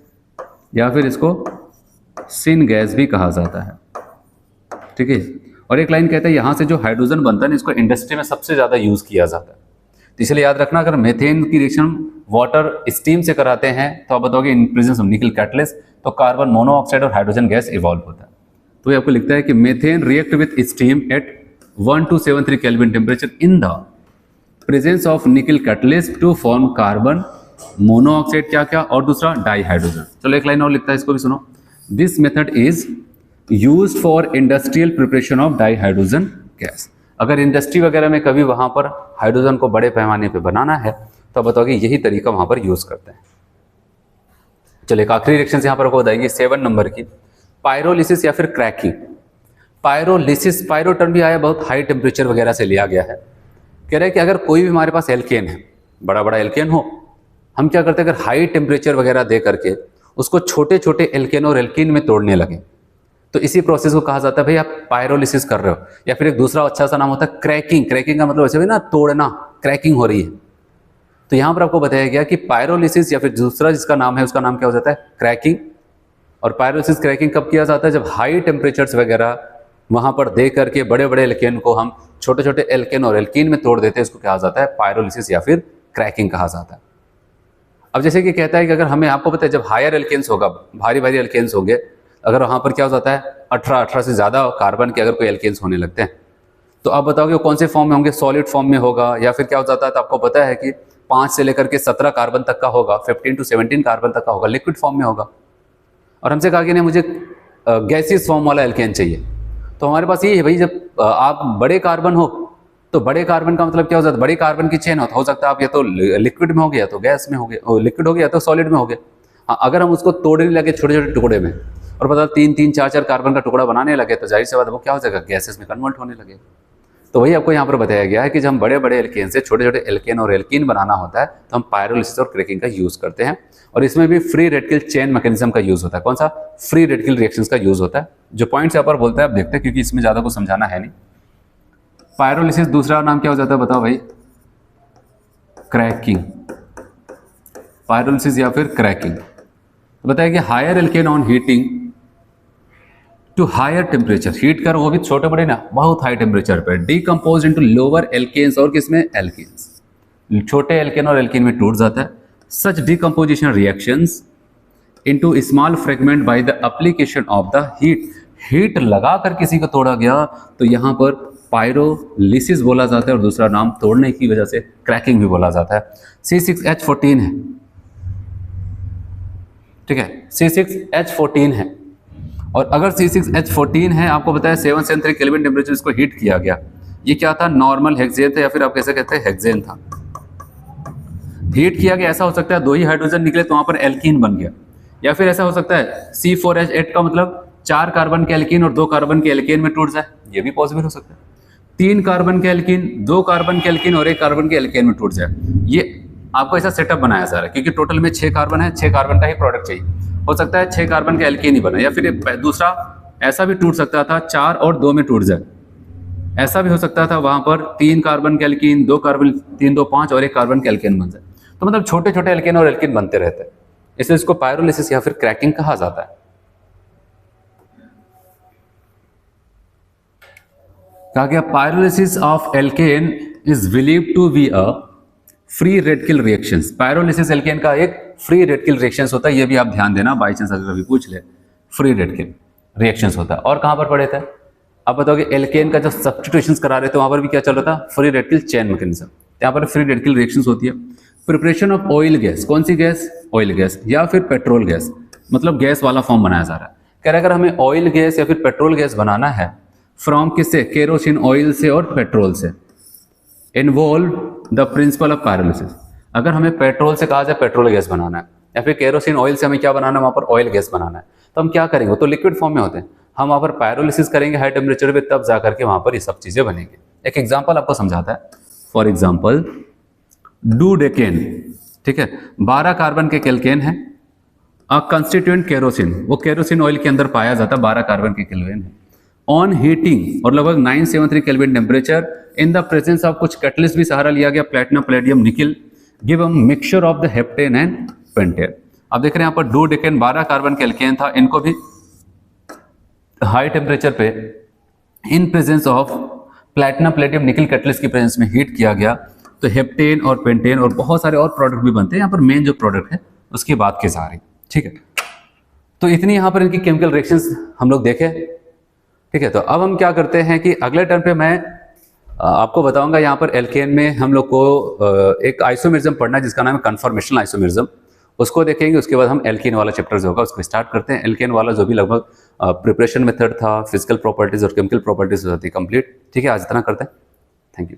या फिर इसको सिन गैस भी कहा जाता है। ठीक है, और एक लाइन कहता है यहाँ से जो हाइड्रोजन बनता है ना, इसको इंडस्ट्री में सबसे ज़्यादा यूज़ किया जाता है। तो इसलिए याद रखना, अगर मेथेन की रिएक्शन वाटर स्टीम से कराते हैं तो आप बताओगे in presence of nickel catalyst, तो कार्बन मोनोऑक्साइड और हाइड्रोजन गैस इवॉल्व होता है। तो ये आपको लिखता है कि methane react with steam at 1273 kelvin temperature in the presence of nickel catalyst to form carbon monoxide क्या क्या, और दूसरा डाईहाइड्रोजन। चलो एक लाइन और लिखता है, इसको भी सुनो। This method is used for industrial preparation of dihydrogen gas. अगर इंडस्ट्री वगैरह में कभी वहां पर हाइड्रोजन को बड़े पैमाने पे बनाना है तो बताओगे यही तरीका वहां पर यूज करते हैं। चलो एक आखिरी रिएक्शन यहाँ पर आपको बताएंगे 7 नंबर की, पायरोलिसिस या फिर क्रैकिंग। पायरोलिसिस, पायरो टर्म भी आया, बहुत हाई टेम्परेचर वगैरह से लिया गया है। कह रहे हैं कि अगर कोई भी हमारे पास एल्केन है, बड़ा बड़ा एल्केन हो, हम क्या करते हैं, अगर हाई टेम्परेचर वगैरह दे करके उसको छोटे छोटे एल्केन और एल्कीन में तोड़ने लगे, तो इसी प्रोसेस को कहा जाता है भाई आप पायरोलिसिस कर रहे हो। या फिर एक दूसरा अच्छा सा नाम होता है क्रैकिंग। क्रैकिंग का मतलब ऐसे भी ना, तोड़ना, क्रैकिंग हो रही है। तो यहाँ पर आपको बताया गया कि पायरोलिसिस या फिर दूसरा जिसका नाम है उसका नाम क्या हो जाता है, क्रैकिंग। और पायरोलिसिस क्रैकिंग कब किया जाता है? जब हाई टेम्परेचर्स वगैरह वहाँ पर दे करके बड़े बड़े एल्केन को हम छोटे छोटे एल्केन और एल्कीन में तोड़ देते हैं, इसको कहा जाता है पायरोलिसिस या फिर क्रैकिंग कहा जाता है। अब जैसे कि कहता है कि अगर हमें, आपको पता है जब हायर एल्केन्स होगा, भारी भारी एल्केन्स होंगे, अगर वहाँ पर क्या हो जाता है 18 से ज़्यादा कार्बन के अगर कोई एल्केन्स होने लगते हैं, तो आप बताओगे कौन से फॉर्म में होंगे? सॉलिड फॉर्म में होगा, या फिर क्या हो जाता है, तो आपको पता है कि 5 से लेकर के 17 कार्बन तक का होगा, 15 to 17 कार्बन तक का होगा, लिक्विड फॉर्म में होगा। और हमसे कहा कि नहीं मुझे गैसियस फॉर्म वाला एल्केन चाहिए, तो हमारे पास ये है भाई, जब आप बड़े कार्बन हो तो बड़े कार्बन का मतलब क्या हो जाता है, बड़े कार्बन की चेन हो सकता है आप या तो लिक्विड में हो गया, या तो गैस में हो गया, लिक्विड हो गया, या तो सॉलिड में हो गया। हाँ, अगर हम उसको तोड़ने लगे छोटे छोटे टुकड़े में और पता 3-3, 4-4 कार्बन का टुकड़ा बनाने लगे, तो जाहिर सी बात है वो क्या हो जाएगा, गैसेस में कन्वर्ट होने लगे। तो वही आपको यहाँ पर बताया गया है कि जब हम बड़े बड़े एल्केन से छोटे छोटे एल्केन और एल्कीन बनाना होता है तो हम पायरोलिसिस और क्रैकिंग का यूज करते हैं। और इसमें भी फ्री रेडिकल चेन मैकेनिज्म का यूज होता है। कौन सा? फ्री रेडिकल रिएक्शंस का यूज होता है। जो पॉइंट्स यहाँ पर बोलता है आप देखते हैं, क्योंकि इसमें ज्यादा कुछ समझाना है नहीं। पायरोलिसिस दूसरा नाम क्या हो जाता है बताओ भाई? क्रैकिंग। पायरोलिसिस या फिर क्रैकिंग। तो बताया कि higher alkane on heating to higher temperature, heat कर वो भी छोटे बड़े ना, बहुत हाई टेम्परेचर पे, डीकम्पोज इनटू लोअर एल्केन्स, और किसमें? एल्केन्स। छोटे एल्केन और एल्कीन में टूट जाता है। Such decomposition reactions into small fragment by the application of the heat. Heat लगाकर किसी को तोड़ा गया तो यहाँ पर पायरोलिसिस बोला जाता है, और दूसरा नाम तोड़ने की वजह से क्रैकिंग भी बोला जाता है। C6H14 है, ठीक है, C6H14 है। और अगर C6H14 है, आपको बताया 773 केल्विन टेम्परेचर इसको हीट किया गया। ये क्या था? नॉर्मल हेक्सेन था, या फिर आप कैसे कहते हैं हेक्सेन था। हीट किया गया, ऐसा हो सकता है 2 ही हाइड्रोजन निकले तो वहां पर एल्कीन बन गया, या फिर ऐसा हो सकता है C4H8 का मतलब 4 कार्बन के एल्कीन और 2 कार्बन के एल्केन में टूट जाए, ये भी पॉसिबल हो सकता है। 3 कार्बन के एल्कीन, 2 कार्बन के एल्कीन और 1 कार्बन के एल्केन में टूट जाए। ये आपको ऐसा सेटअप बनाया जा रहा है, क्योंकि टोटल में 6 कार्बन है, 6 कार्बन का ही प्रोडक्ट चाहिए। हो सकता है 6 कार्बन का एल्केन ही बना, या फिर दूसरा ऐसा भी टूट सकता था 4 और 2 में टूट जाए। ऐसा भी हो सकता था वहां पर 3 कार्बन के एल्कीन, 2 कार्बन, 3 2 5 और 1 कार्बन के एल्केन बन जाए। तो मतलब छोटे छोटे एल्केन और एल्केन बनते रहते हैं, इसलिए इसको पायरोलिसिस या फिर क्रैकिंग कहा जाता है। कहा गया pyrolysis of alkane is believed to be a free radical reactions. Pyrolysis alkane का एक फ्री रेडिकल रिएक्शंस होता है, ये भी आप ध्यान देना, बाई चांस अगर कभी पूछ ले, फ्री रेडिकल रिएक्शंस होता है। और कहां पर पढ़े थे आप बताओगे? एल्केन का जब सब्स्टिट्यूशंस करा रहे थे वहां पर भी क्या चल रहा था? Free radical chain mechanism. यहाँ पर फ्री रेडिकल रिएक्शंस होती है। प्रिपरेशन ऑफ ऑयल गैस, कौन सी गैस? ऑयल गैस या फिर पेट्रोल गैस, मतलब गैस वाला फॉर्म बनाया जा रहा है। कह रहा है अगर हमें ऑयल गैस या फिर पेट्रोल गैस बनाना है, फ्रॉम किससे? केरोसिन ऑयल से और पेट्रोल से। Involve the principle of pyrolysis. अगर हमें पेट्रोल से कहा जाए पेट्रोल गैस बनाना है, या फिर केरोसिन ऑयल से हमें क्या बनाना है? वहां पर ऑयल गैस बनाना है, तो हम क्या करेंगे? वो तो लिक्विड फॉर्म में होते हैं, हम वहां पर पायरोलिसिस करेंगे हाई टेम्परेचर पे, तब जाकर के वहां पर ये सब चीजें बनेंगी। एक एग्जाम्पल आपको समझाता है। फॉर एग्जाम्पल डूडेकेन, ठीक है, 12 कार्बन के केल्केन है। अ कंस्टिट्यूएंट केरोसिन, वो केरोसिन ऑयल के अंदर पाया जाता है, 12 कार्बन के केल्विन है। ऑन हीटिंग, और लगभग 973 kelvin temperature, in the presence of कुछ कैटलिस्ट भी सहारा लिया गया, platinum, palladium, nickel, give a mixture of the heptane and pentane. अब देख रहे हैं यहाँ पर डूडेकेन 12 कार्बन के एल्केन था, इनको भी हाई टेम्परेचर पे in presence of platinum, palladium, nickel catalyst की प्रेजेंस में हीट किया गया, तो हेप्टेन और पेंटेन और बहुत सारे और प्रोडक्ट भी बनते हैं। यहाँ पर मेन जो प्रोडक्ट है उसकी बात की जा रही, ठीक है। तो इतनी यहाँ पर इनकी केमिकल रिएक्शंस हम लोग देखे, ठीक है। तो अब हम क्या करते हैं कि अगले टर्म पे मैं आपको बताऊंगा यहाँ पर एल्केन में हम लोग को एक आइसोमेरिज्म पढ़ना है जिसका नाम है कन्फॉर्मेशनल आइसोमेरिज्म, उसको देखेंगे। उसके बाद हम एल्केन वाला चैप्टर जो होगा उसको स्टार्ट करते हैं। एल्केन वाला जो भी लगभग प्रिपरेशन मेथड था, फिजिकल प्रॉपर्टीज और केमिकल प्रॉपर्टीज होती है कंप्लीट, ठीक है। आज इतना करते हैं, थैंक यू।